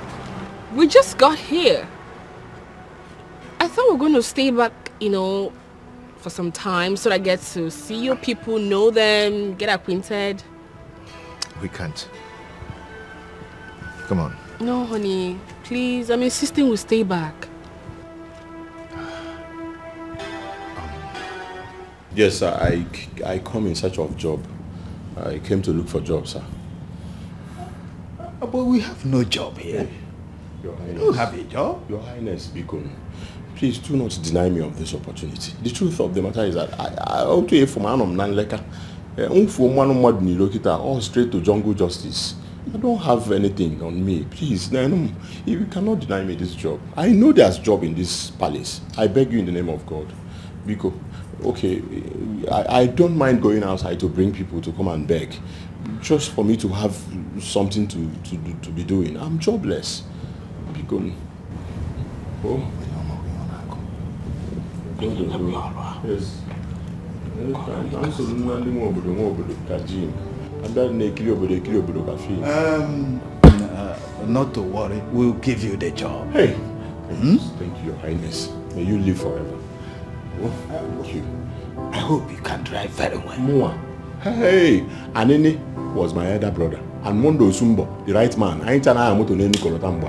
we just got here. I thought we were going to stay back, you know, for some time so that I get to see your people, know them, get acquainted. We can't. Come on. No, honey. Please, I'm insisting we stay back. Yes, sir. I come in search of job. I came to look for job, sir. But we have no job here. Your Highness. We don't have a job. Your Highness, Bikon, please do not deny me of this opportunity. The truth of the matter is that I ought to hear from Nanleka. All straight to jungle justice. I don't have anything on me. Please, you cannot deny me this job. I know there's job in this palace. I beg you in the name of God. Biko, okay, I don't mind going outside to bring people to come and beg. Just for me to have something to be doing. I'm jobless. Biko. Oh. Yes. Not to worry, we'll give you the job. Hey, thank you, Your Highness. May you live forever. Oh, thank you. I hope you can drive very well. Mua. Hey, Anene was my elder brother. And Mondo Sumbo, the right man. I ain't an eye moto name Nicolotamba.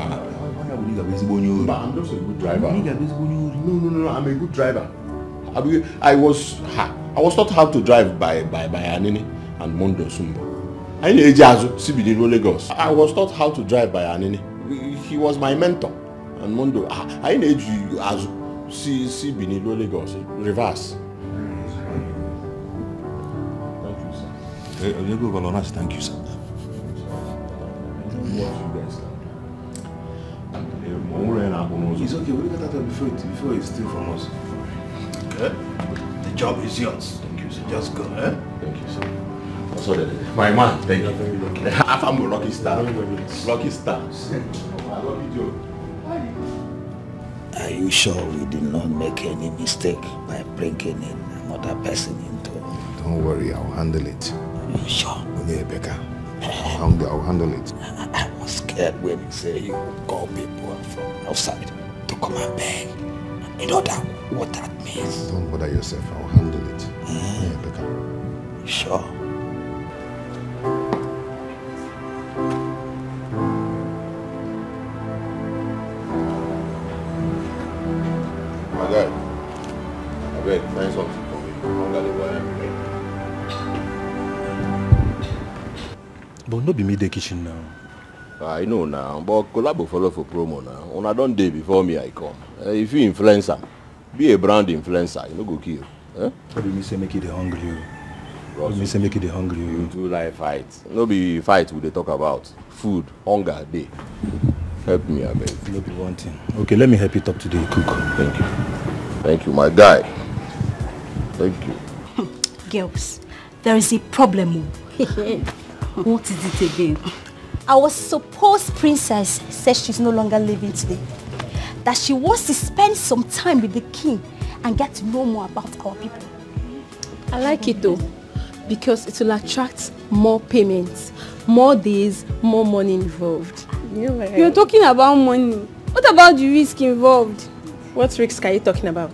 I'm just a good driver. No, I'm a good driver. I was taught how to drive by Anene and Mondo Sumbo. I was taught how to drive by Anene. He was my mentor. And Mondo, I need you as see Binilo Lagos. Reverse. Thank you, sir. It's okay, we'll get that before you steal from us. Okay? The job is yours. Thank you, sir. Just go, eh? Thank you, sir. My man, thank you. I'm a lucky star. Lucky star. Are you sure we did not make any mistake by bringing in another person into? Don't worry, I'll handle it. Are you sure? I'll handle it. I was scared when you say you would call people from outside to come and beg. You know what that means? Don't bother yourself, I'll handle it. You sure? My guy, I beg, find something for me. But no be me the kitchen now. I know now, but collabo follow for promo now. Una don day before me I come. If you influencer, be a brand influencer, you no go kill. Eh? What do you say make it hungry? What do you say make it hungry? You do like fight. No be fight we dey talk about. Food, hunger, day. Help me, I beg. No be one thing. Okay, let me help you talk to the cook. Thank you. Thank you, my guy. Thank you. Girls, there is a problem. What is it again? Our supposed princess says she's no longer living today. That she wants to spend some time with the king and get to know more about our people. I like it though, because it will attract more payments, more days, more money involved. You're talking about money. What about the risk involved? What risk are you talking about?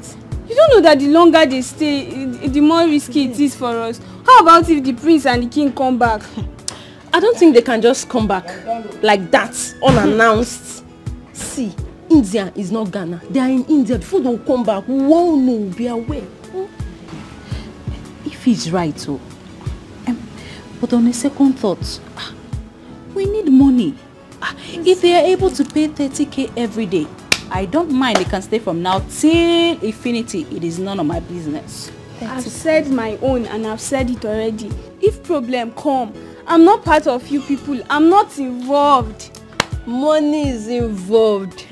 You don't know that the longer they stay, the more risky it is for us. How about if the prince and the king come back? I don't think they can just come back like that, unannounced. See, India is not Ghana. They are in India. Before they come back, whoa, no, be aware. If he's right, so. But on a second thought, we need money. If they are able to pay 30k every day, I don't mind. They can stay from now till infinity. It is none of my business. I've said my own and I've said it already. If problem come, I'm not part of you people. I'm not involved. Money is involved.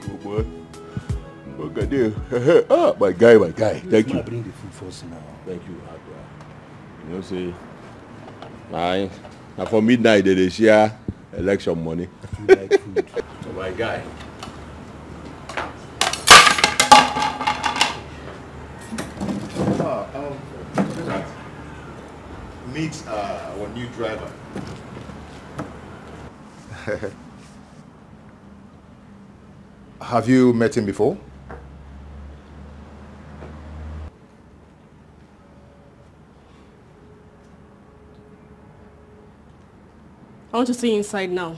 Oh boy. Okay, oh, my guy. Thank you. Bring the food first now. Thank you. You know, say, now for midnight they share election money. You like food. So my guy. Meet our new driver. Have you met him before? I want to see inside now.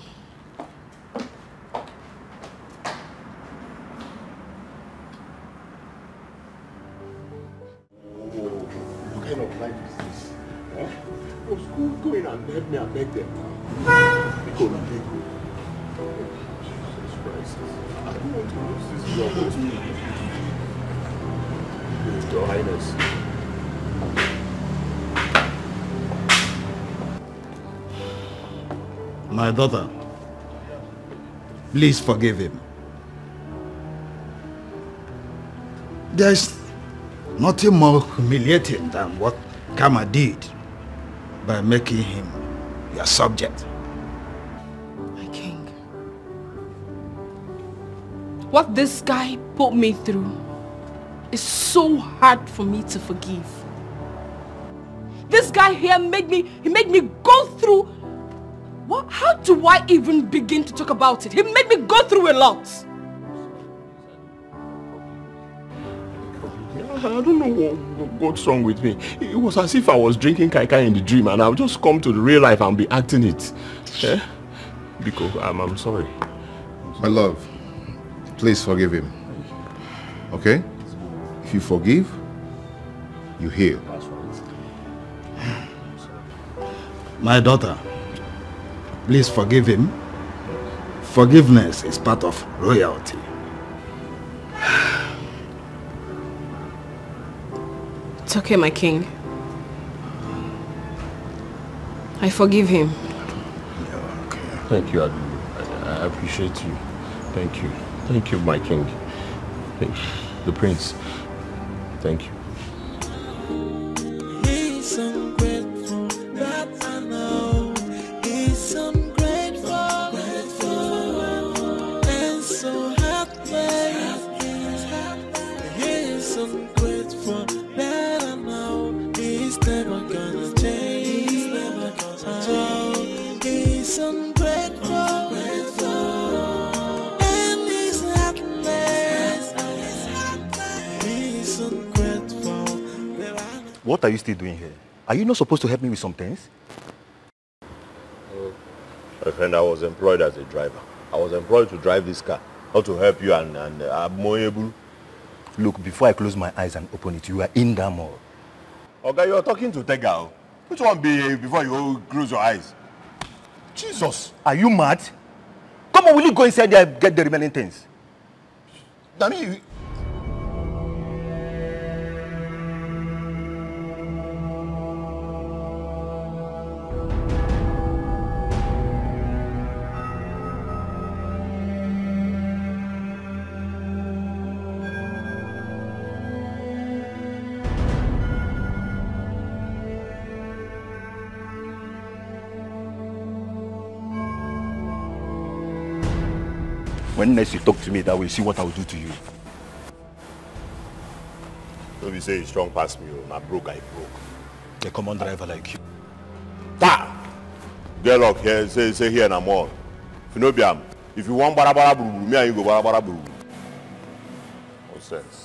What kind of life is this? Huh? Go in and help me and beg them now. Because I beg you. Jesus Christ. I don't want to lose this job. Your Highness. My daughter, please forgive him. There's nothing more humiliating than what Kama did by making him your subject. My king. What this guy put me through is so hard for me to forgive. This guy here made me go through. What? How do I even begin to talk about it? He made me go through a lot. I don't know what's wrong with me. It was as if I was drinking kaikai in the dream and I'll just come to the real life and be acting it. Yeah? Because I'm sorry. My love, please forgive him. Okay? If you forgive, you heal. My daughter, please forgive him. Forgiveness is part of royalty. It's okay, my king. I forgive him. Thank you, Adu. I appreciate you. Thank you. Thank you, my king. Thank you. The prince. Thank you. He's ungrateful, that I know. He's ungrateful, and so happy. He's ungrateful, that I know. He's never gonna change. He's ungrateful, and he's heartless. He's ungrateful. What are you still doing here? Are you not supposed to help me with some things? My friend, I was employed as a driver. I was employed to drive this car, not to help you and I'm more able. Look, before I close my eyes and open it, you are in that mall. Okay, you're talking to Tega. Which one be before you go close your eyes? Jesus, are you mad? Come on, will you go inside there and get the remaining things? Danny, when next you talk to me that way, see what I will do to you. Don't be say he's strong past me, oh. Now broke, I broke. A common driver like you. Ta! Get up here, say here and I'm all. If you know Biam, if you want barabara buru, me and you go barabara buru. Nonsense.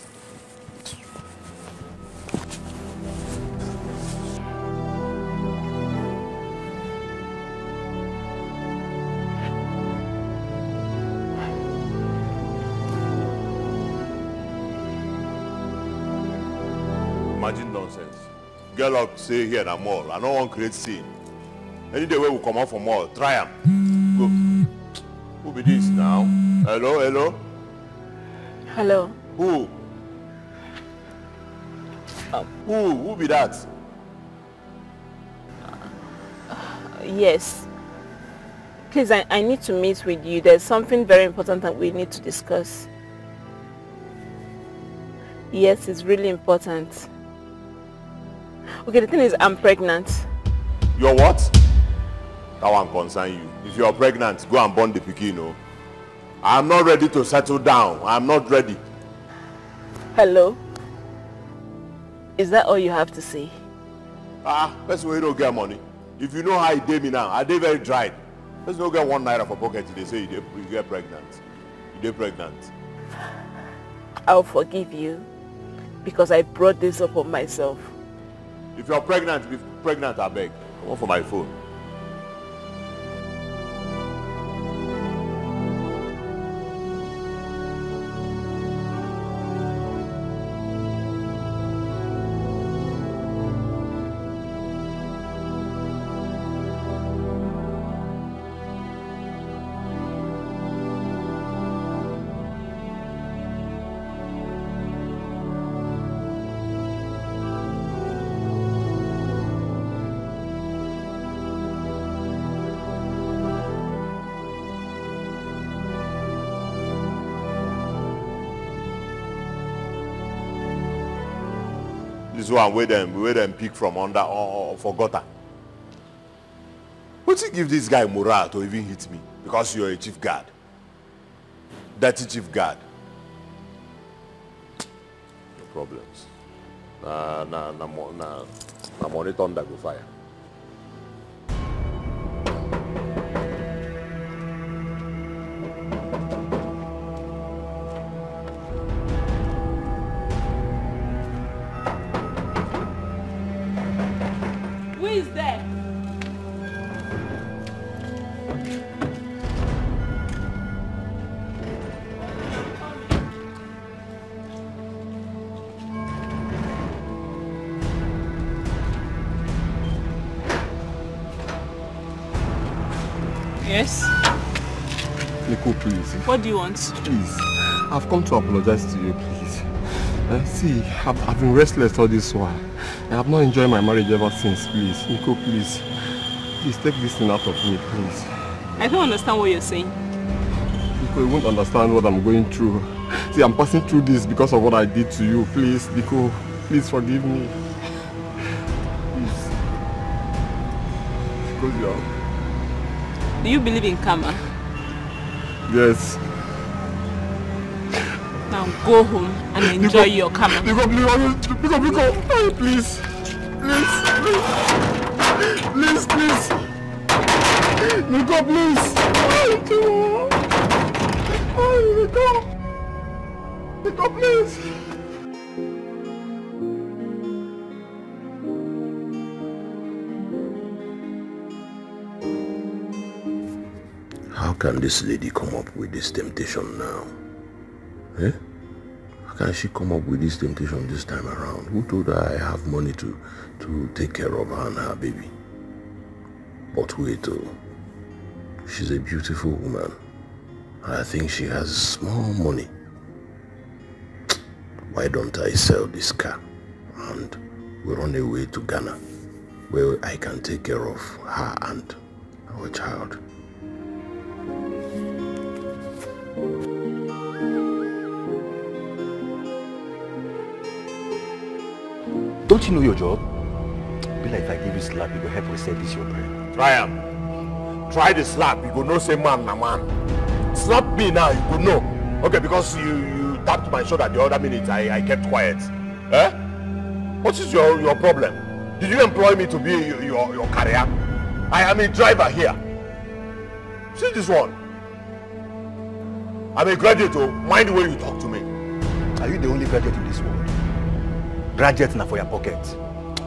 Imagine nonsense. Girl up, say here na mall. I don't want to create scene. Any day we will come out from mall, try am. Go. Who be this now? Hello, hello? Hello. Who? Who be that? Yes. Please, I need to meet with you. There's something very important that we need to discuss. Yes, it's really important. Okay, the thing is, I'm pregnant. You're what? That one concern you. If you're pregnant, go and born the pikin, oh. I'm not ready to settle down. I'm not ready. Hello? Is that all you have to say? That's why you don't get money. If you know how it did me now, I did very dried. Let's not get 1 naira for pocket. They say you get pregnant. You get pregnant. I'll forgive you because I brought this up on myself. If you're pregnant, I beg. Come on for my phone. This one where them pick from under or for gutter. What you give this guy morale to even hit me? Because you're a chief guard. Dirty chief guard. No problems. Na money thunder go fire. Yes? Nico, please. What do you want? Please. I've come to apologize to you, please. See, I've been restless all this while. I have not enjoyed my marriage ever since, please. Nico, please. Please take this thing out of me, please. I don't understand what you're saying. Nico, you won't understand what I'm going through. See, I'm passing through this because of what I did to you. Please, Nico, please forgive me. Please. Because you are... Do you believe in karma? Yes. Now go home and enjoy your karma. Please. Please. Nico, please. Nico, please. How can this lady come up with this temptation now? Eh? How can she come up with this temptation this time around? Who told her I have money to take care of her and her baby? But wait, oh, she's a beautiful woman. I think she has small money. Why don't I sell this car and we run away to Ghana where I can take care of her and our child? Don't you know your job? Be like if I give you slap, it will help reset this your brain. Try am. Try the slap, you go know say man na man. Slap me now, you go know. Okay, because you tapped my shoulder the other minute, I kept quiet. Eh? What is your problem? Did you employ me to be your carrier? I am a driver here. See this one. I'm a graduate, oh. Mind the way you talk to me. Are you the only graduate in this world? Graduate now for your pocket.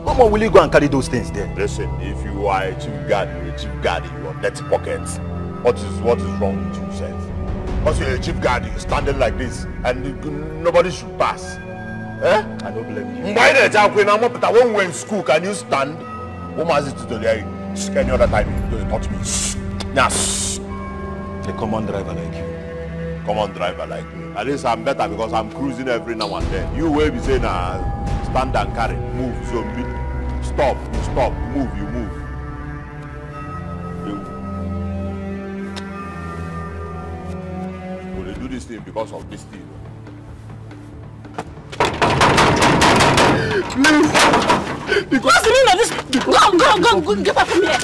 How more will you go and carry those things there? Listen, if you are a chief guard, you're a chief guard in your dirty pockets. What is wrong with you, sir? Because you're a chief guard, you're standing like this, and nobody should pass. Eh? I don't blame you. Why the time when when we're in school, can you stand? What was it to do? Any other time you don't touch me. Yes. A common driver like you. Common driver like me. At least I'm better because I'm cruising every now and then. You will be saying, stand and carry, move, so stop, you stop, move, you move. Will they do this thing because of this thing? Please! What's the meaning of this? Go, get out from here!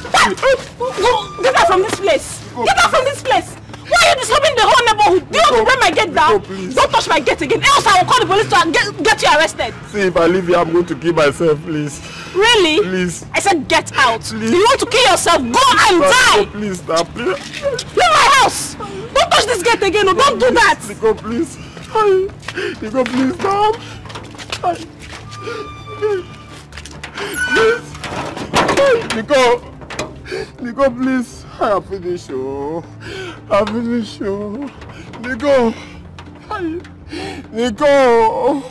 Go, get out from this place! Get out from this place! Why are you disturbing the whole neighborhood? Do you want to break my gate down? Don't touch my gate again, else I will call the police to get you arrested. See, if I leave here, I'm going to kill myself, please. Really? Please. I said get out. Please. Do you want to kill yourself? Go and die! Nico, please, now, please. Leave my house! Don't touch this gate again, no, don't do that! Nico, please. Nico, please, now. Please. Nico, please. I have finished, oh. I'm finished, oh. Nico. Nico.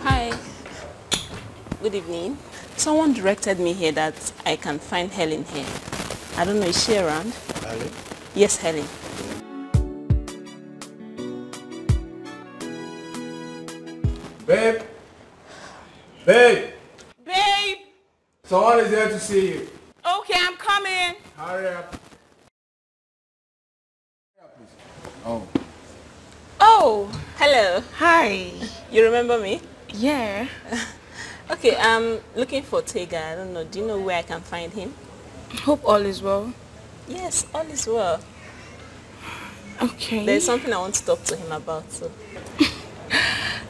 Hi. Good evening. Someone directed me here that I can find Helen here. I don't know, is she around? Helen? Yes, Helen. Babe! Babe! Babe! Someone is here to see you. Okay, I'm coming. Hurry up. Oh. Oh, hello. Hi. You remember me? Yeah. Okay, I'm looking for Tega. I don't know. Do you know where I can find him? Hope all is well. Yes, all is well. Okay. There's something I want to talk to him about. So.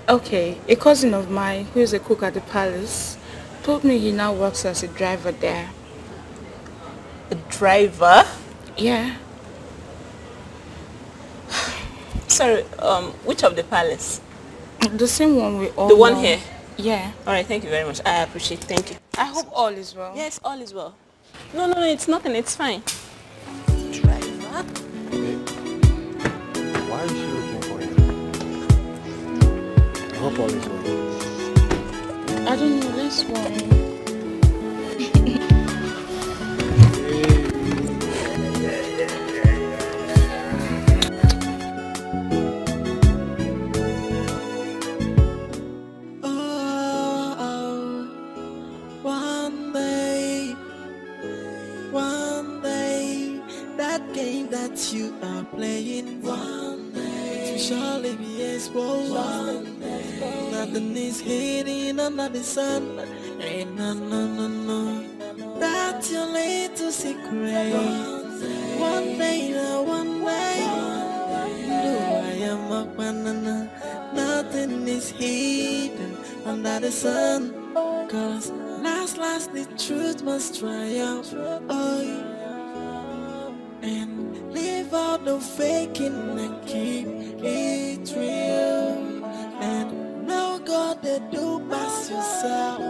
Okay, a cousin of mine who is a cook at the palace told me he now works as a driver there. A driver? Yeah. Sorry, which of the palace? The same one we all The one know. here? Yeah. Alright, thank you very much. I appreciate it. Thank you. I hope all is well. Yes, all is well. No, it's nothing. It's fine. Driver? Why is she looking for him? I hope all is well. I don't know, let's worry. That you are playing one day to surely be exposed. One day nothing is hidden under the sun. Ain't no that's your little secret. One day do I am a banana. Nothing is hidden under the sun. Cause last the truth must triumph. Oh, and leave out the faking and keep it real. And no God they do pass yourself.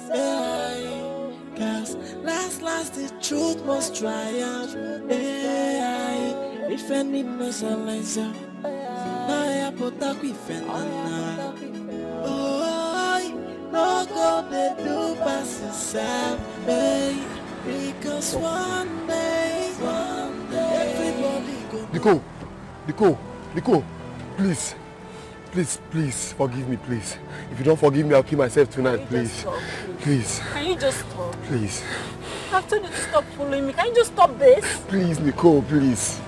Yeah. Cause last the truth must triumph. Yeah. If any mesalizer, I put up with no God they do pass yourself. Yeah. Because one day everybody go. Nico, please, forgive me, please. If you don't forgive me, I'll kill myself tonight, please. Please. Can you just stop? Please. I've told you to stop following me. Can you just stop this? Please, Nico, please.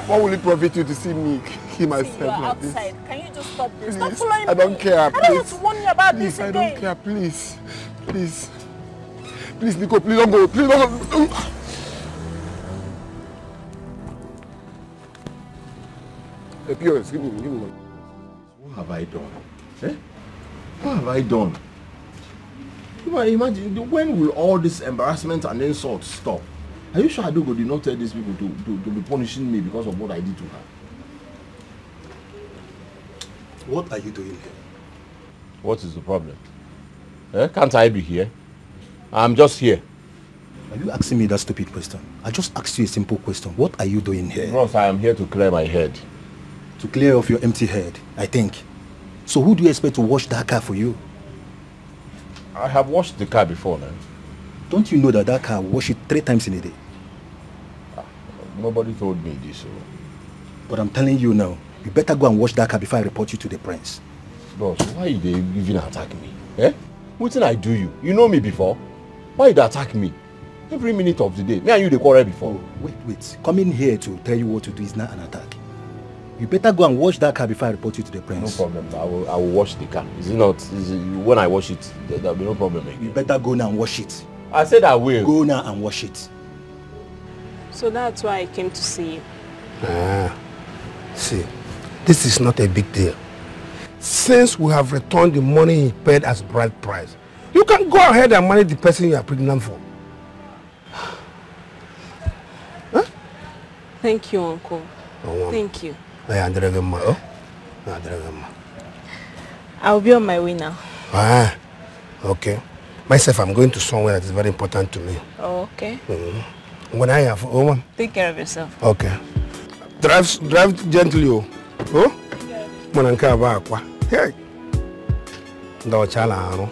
What will it profit you to see me kill myself like this. Outside. Can you just stop this? Please. Stop following me. I don't care, I please. don't want to warn you about Please, this I again. don't care, please. Please. Please, Nico, please don't go. Please don't go. Hey, POS, give me one. What have I done? Eh? What have I done? Imagine, when will all this embarrassment and insult stop? Are you sure Adogo did not tell these people to be punishing me because of what I did to her? What are you doing here? What is the problem? Eh? Can't I be here? I'm just here. Are you asking me that stupid question? I just asked you a simple question. What are you doing here? Ross, I am here to clear my head. To clear off your empty head, I think. So who do you expect to wash that car for you? I have washed the car before now. Don't you know that that car wash it 3 times in a day? Nobody told me this. But I'm telling you now, you better go and wash that car before I report you to the prince. Boss, why you they even attack me? Eh? What did I do you? You know me before? Why you they attack me? Every minute of the day. Me and you they quarrel before. Oh, wait. Coming here to tell you what to do is not an attack. You better go and wash that car before I report you to the prince. No problem. I will wash the car. Is it not? When I wash it, there'll be no problem again. You better go now and wash it. I said I will. Go now and wash it. So that's why I came to see you. See, this is not a big deal. Since we have returned the money he paid as bride price, you can go ahead and marry the person you are pregnant for. Huh? Thank you, Uncle. Thank you. I'll be on my way now. Okay. Myself, I'm going to somewhere that is very important to me. Oh, okay. When I have home. Take care of yourself. Okay. Drive gently, oh. Oh? Mananka ba kwa. Hey. Ndo chala ano.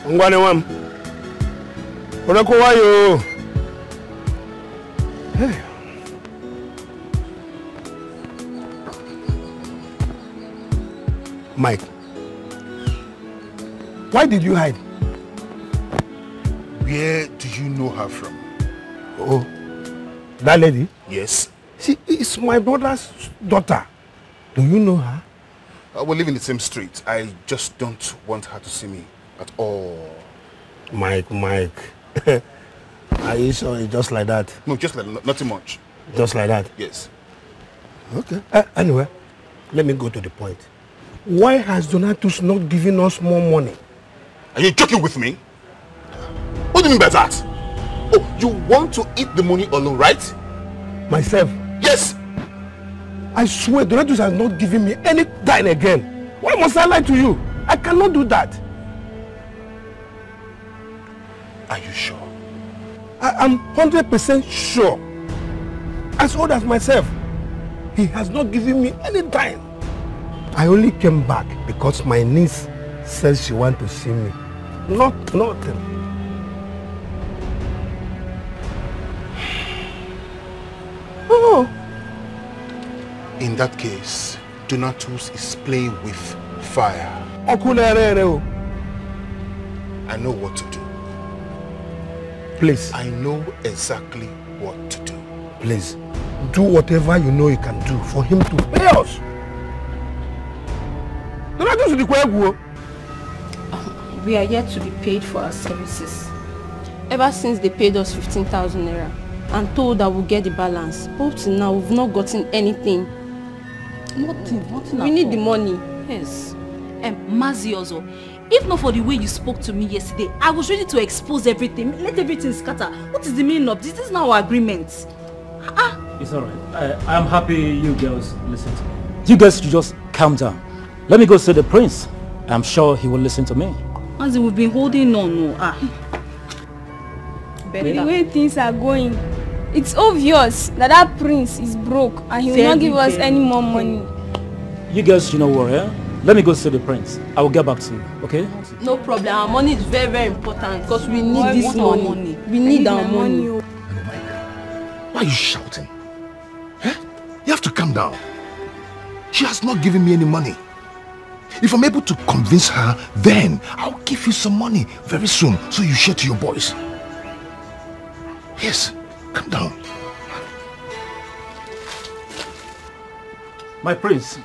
Ngwane wam. Onako wayo. Hey. Mike, why did you hide? Where do you know her from? Oh, that lady? Yes. She is my brother's daughter. Do you know her? We live in the same street. I just don't want her to see me at all. Mike. Are you sure it's just like that? No, just like nothing much. Just like that? Yes. Okay. Anyway, let me go to the point. Why has Donatus not given us more money? Are you joking with me? What do you mean by that? Oh, you want to eat the money alone, right? Myself? Yes. I swear Donatus has not given me any dime again. Why must I lie to you? I cannot do that. Are you sure? I am 100% sure. As old as myself. He has not given me any dime. I only came back because my niece says she wants to see me. Nothing. Oh. In that case, Donatus is playing with fire. I know what to do. Please. I know exactly what to do. Please, do whatever you know you can do for him to pay us. We are yet to be paid for our services. Ever since they paid us 15,000 naira and told that we'll get the balance, up till now we've not gotten anything. Nothing. We need the money. Yes. Maziozo, if not for the way you spoke to me yesterday, I was ready to expose everything, let everything scatter. What is the meaning of this? This is not our agreement. It's alright. I'm happy you girls listen to me. You guys should just calm down. Let me go see the prince. I'm sure he will listen to me. As we've been holding on, The way things are going, it's obvious that prince is broke and he will not give us any more money. You guys should know what, eh? Let me go see the prince. I will get back to you, okay? No problem. Our money is very, very important because we need this money. We need our money. Why are you shouting? Eh? You have to calm down. She has not given me any money. If I'm able to convince her, then I'll give you some money very soon so you share to your boys. Yes, calm down. My prince,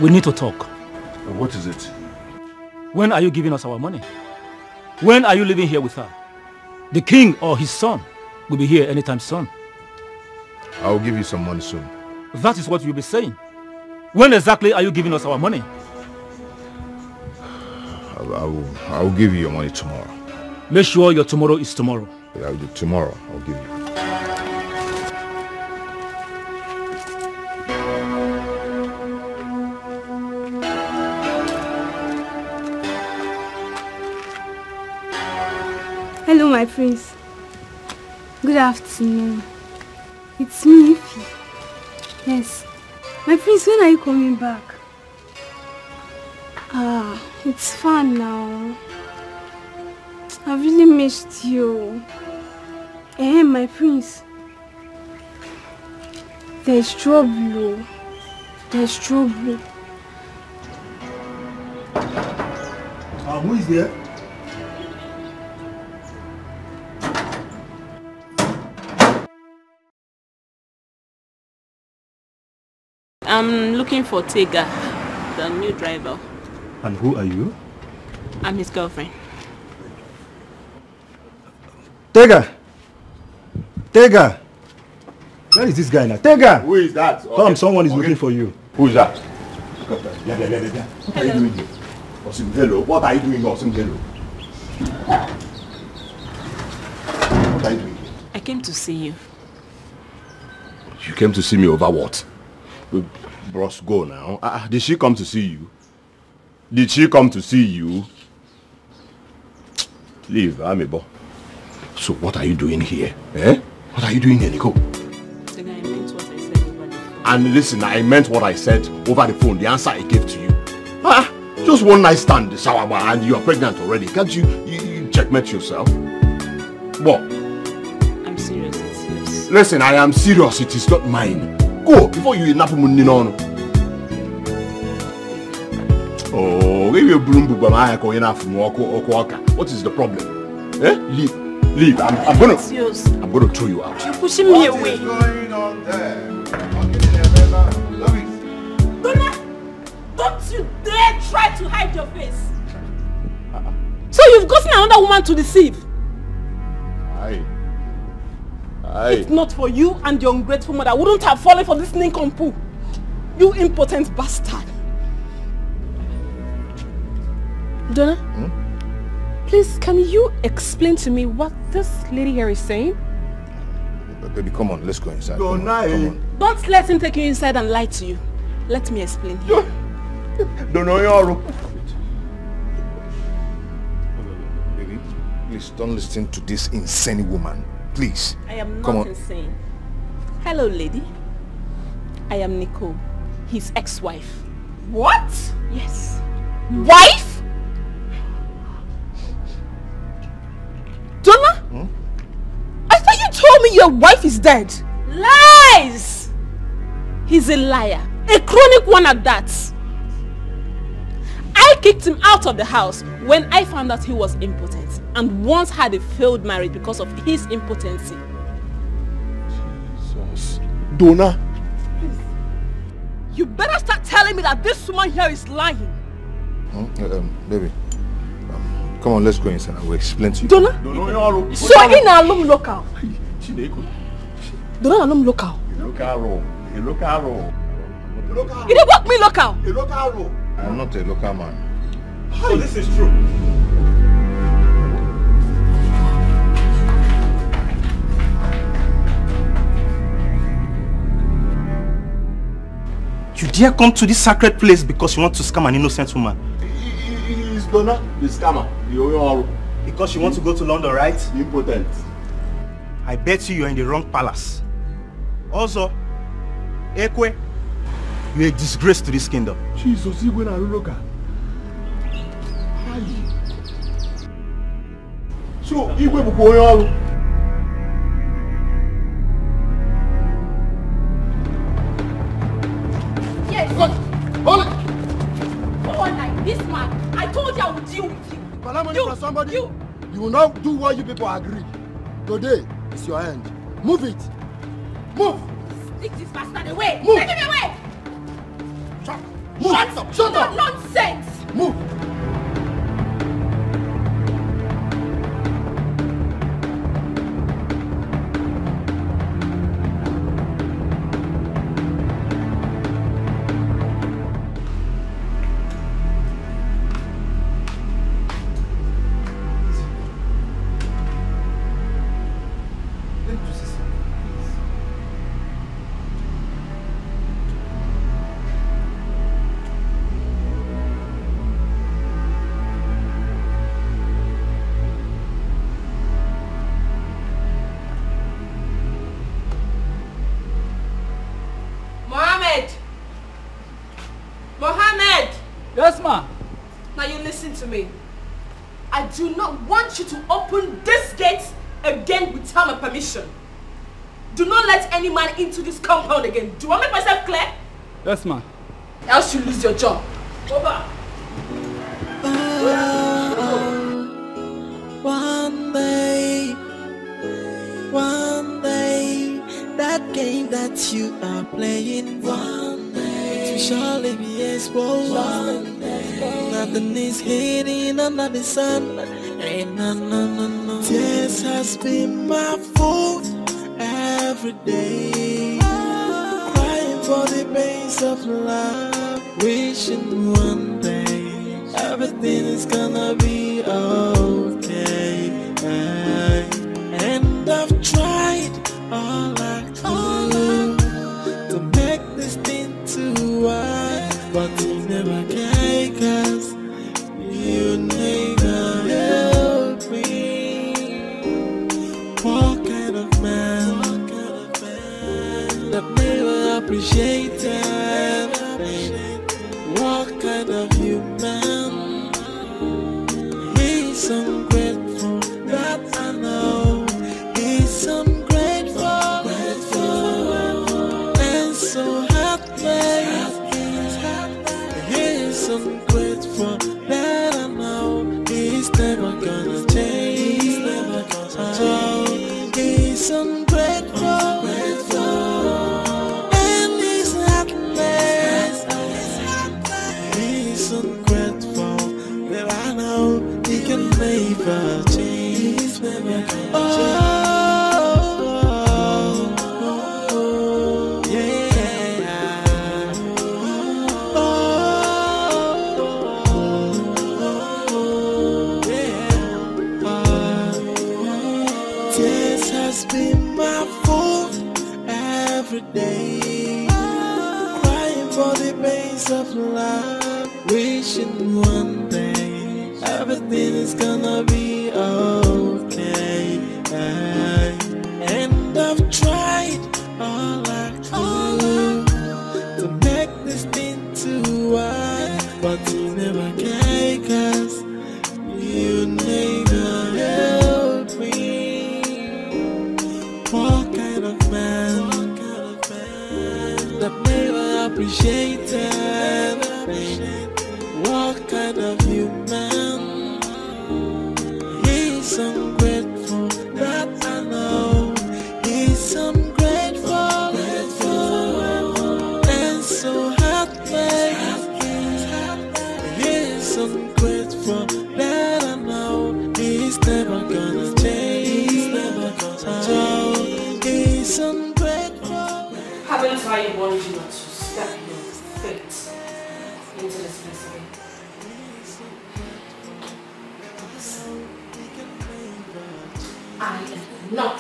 we need to talk. What is it? When are you giving us our money? When are you living here with her? The king or his son will be here anytime soon. I'll give you some money soon. That is what you'll be saying. When exactly are you giving us our money? I'll give you your money tomorrow. Make sure your tomorrow is tomorrow. Yeah, I'll do tomorrow. I'll give you. Hello, my prince. Good afternoon. It's me, Ify. Yes. My prince, when are you coming back? It's fun now. I really missed you. My prince. There's trouble. There's trouble. Who is there? I'm looking for Tega, the new driver. And who are you? I'm his girlfriend. Tega! Tega! Where is this guy now? Tega! Who is that? Come, someone is looking for you. Who is that? What are you doing here? Osim, hello. What are you doing, Osim? Hello. What are you doing here? I came to see you. You came to see me over what? Bros, go now. Did she come to see you? Did she come to see you? Leave, Amibo. So what are you doing here? Eh? What are you doing here, Nico? And listen, I meant what I said over the phone. The answer I gave to you. Just one night stand, Sawaba, and you are pregnant already. Can't you checkmate yourself? What? I'm serious, it's serious. Listen, I am serious. It is not mine. Go before you enough money on. Oh, give you a broom book, but I can enough walk. What is the problem? Eh? Leave. I'm gonna throw you out. You're pushing me away. What is going on there? Don't you dare try to hide your face. So you've gotten another woman to deceive. Aye. If not for you and your ungrateful mother, I wouldn't have fallen for this nincompoop. You impotent bastard. Donna, please, can you explain to me what this lady here is saying? Baby, come on, let's go inside. Donna, come on. Don't let him take you inside and lie to you. Let me explain here. Baby, please don't listen to this insane woman. Please. I am come not on. insane. Hello, lady. I am Nicole, his ex-wife. What? Yes. Wife? Donna? I thought you told me your wife is dead. Lies! He's a liar. A chronic one at that. I kicked him out of the house when I found out he was impotent and once had a failed marriage because of his impotency. Jesus. Donna. Please. You better start telling me that this woman here is lying. Baby. Come on, let's go inside and we'll explain to you. Donna? So in alum local. Donna alum local. You didn't work me local. I'm not a local man. So this is true. You dare come to this sacred place because you want to scam an innocent woman? He's Donna, the scammer. Because you want to go to London, right? Impotent. I bet you are in the wrong palace. Also, Ekwe, you're a disgrace to this kingdom. Jesus, Igwe na Ruloka. So, Igwe bụ onye ọrụ. Yes. Hold it. Go on, like, somebody? You will not do what you people agree. Today is your end. Move it. Move. Take this bastard away. Move. Take him away. Shut up. Shut up. Nonsense. Move. Yes, ma. Now you listen to me. I do not want you to open this gate again without my permission. Do not let any man into this compound again. Do I make myself clear? Yes, ma. Else you lose your job. Over. One day, that game that you are playing, one day, it will surely be exposed. One day, nothing is hidden under the sun. Ain't no. Tears has been my fault every day, crying for the pains of love, wishing one day everything is gonna be okay. And I've tried all I could to make this thing to work, but you never can, 'cause you never help me. What kind of man that never appreciated? What kind of human? He's ungrateful, that I know. He's ungrateful, and so heartless. He's ungrateful, that I know. He's never gonna change. He's ungrateful, and he's heartless. He's ungrateful, that I know he can never change. He's never gonna change. Tears has been my fault every day, crying for the pains of love, wishing one day everything is gonna be okay. And I've tried all I could to make this thing to work, but you never can, 'cause you never help me. What kind of man that never appreciated? What kind of human? He's ungrateful, that I know. He's ungrateful, and so heartless. He's ungrateful, that I know. He's never gonna change. He's ungrateful. Haven't I warned you not to step your feet into this place again? I am not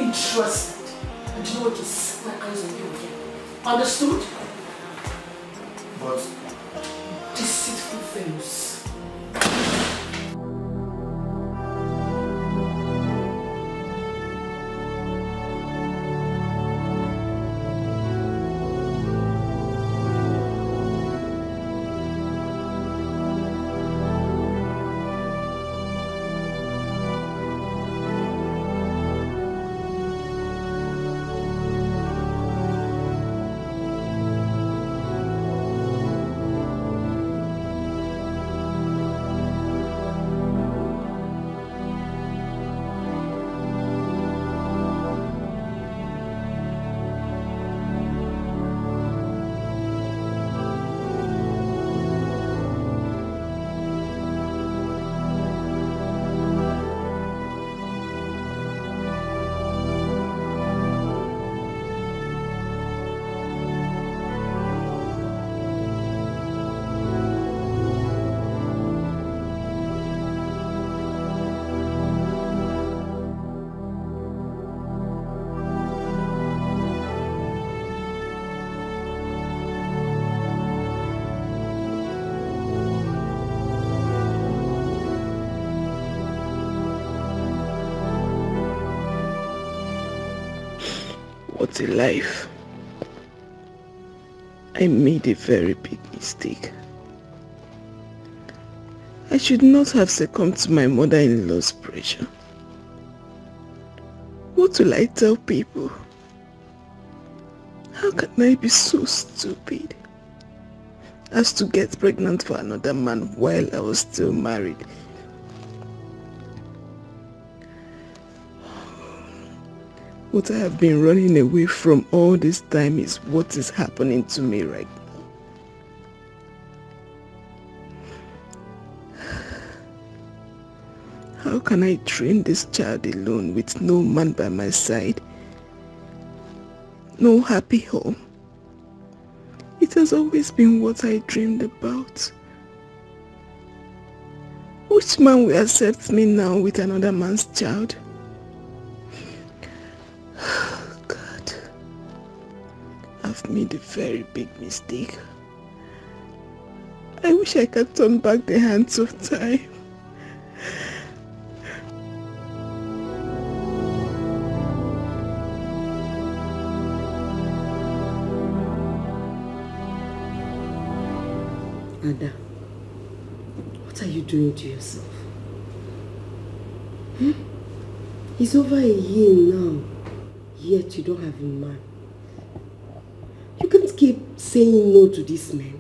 interested. And you know what, just set my eyes on you again. Understood? But Deceitful things. What a life. I made a very big mistake. I should not have succumbed to my mother-in-law's pressure. What will I tell people? How can I be so stupid as to get pregnant for another man while I was still married? What I have been running away from all this time is what is happening to me right now. How can I train this child alone with no man by my side? No happy home. It has always been what I dreamed about. Which man will accept me now with another man's child? God, I've made a very big mistake. I wish I could turn back the hands of time. Ada, what are you doing to yourself? It's over a year now, yet you don't have a man. You can't keep saying no to this man.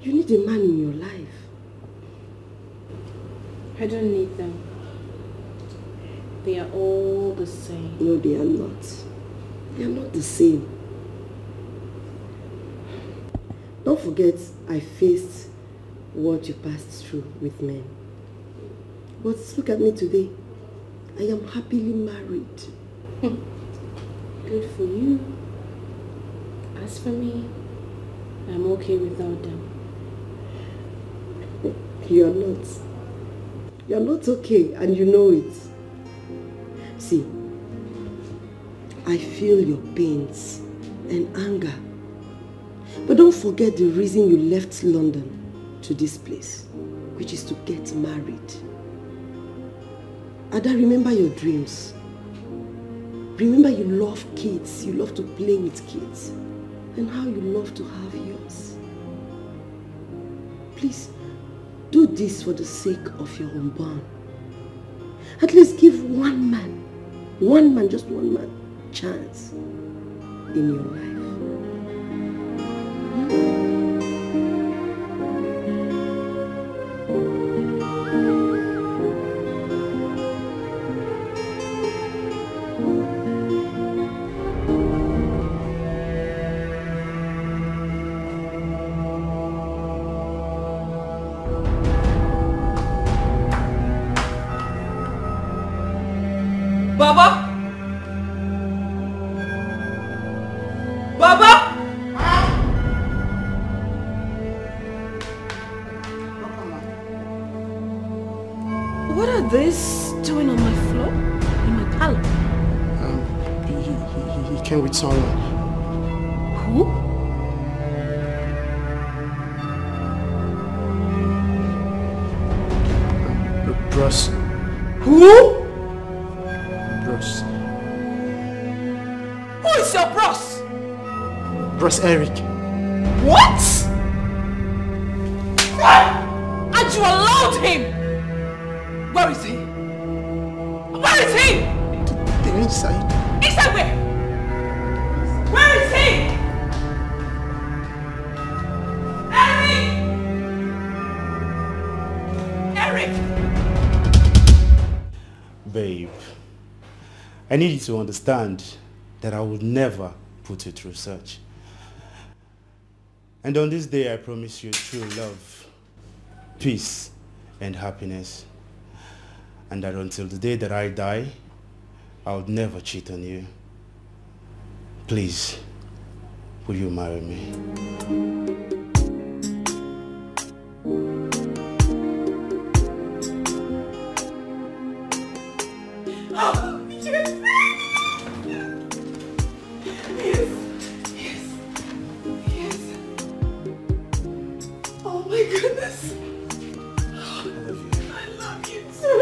You need a man in your life. I don't need them. They are all the same. No, they are not. They are not the same. Don't forget, I faced what you passed through with men. But look at me today. I am happily married. Good for you. As for me, I'm okay without them. You're not. You're not okay, and you know it. See, I feel your pains and anger. But don't forget the reason you left London to this place, which is to get married. Ada, remember your dreams. Remember you love kids, you love to play with kids, and how you love to have yours. Please, do this for the sake of your unborn. At least give one man, just one man, chance in your life. Baba? Baba? What are these doing on my floor? In my parlor? He came with someone. Who? Bruce. Who? Bruce. Who is your bros? Bruce Eric. What? And you allowed him? Where is he? Where is he? The inside. Inside where? Where is he? Eric! Babe, I need you to understand that I would never put you through such. And on this day I promise you true love, peace and happiness. And that until the day that I die, I would never cheat on you. Please, will you marry me? Oh, yes. Yes. Yes. Yes. Oh my goodness. I love you too.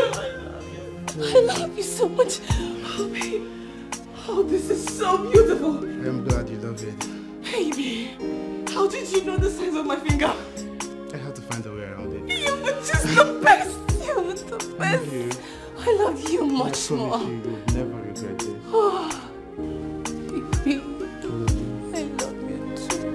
I love you so much. Oh, babe. Oh, this is so beautiful. I'm glad you love it. Baby, how did you know the size of my finger? I had to find a way around it. You were just the best. You were the best. You. I love you much more. I promise you will never regret this. Oh, baby. I love you too.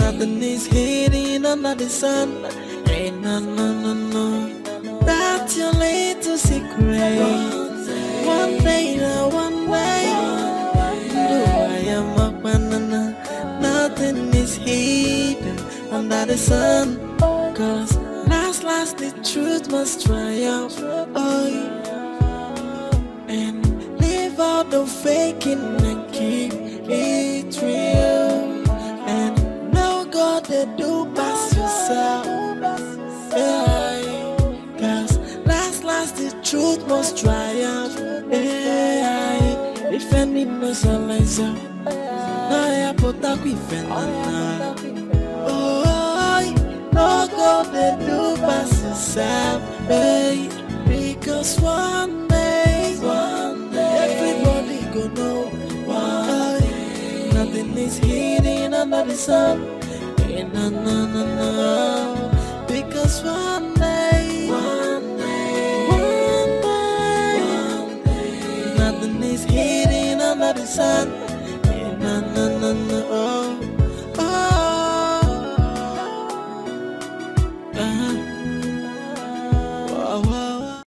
Nothing is hidden under the sun. Ain't no. That's your little secret. One day, do I am a banana. Nothing is hidden under the sun. Cause last the truth must triumph. Oh, and leave out the faking and keep it real. And no God they do pass yourself. Yeah. Cause last the truth must triumph. Yeah. Defending no solution. I put up with oh, no God they do pass yourself. Hey. Because one day everybody go know why. Nothing is hidden under the sun. No. Because one day, nothing is hidden under the sun. No.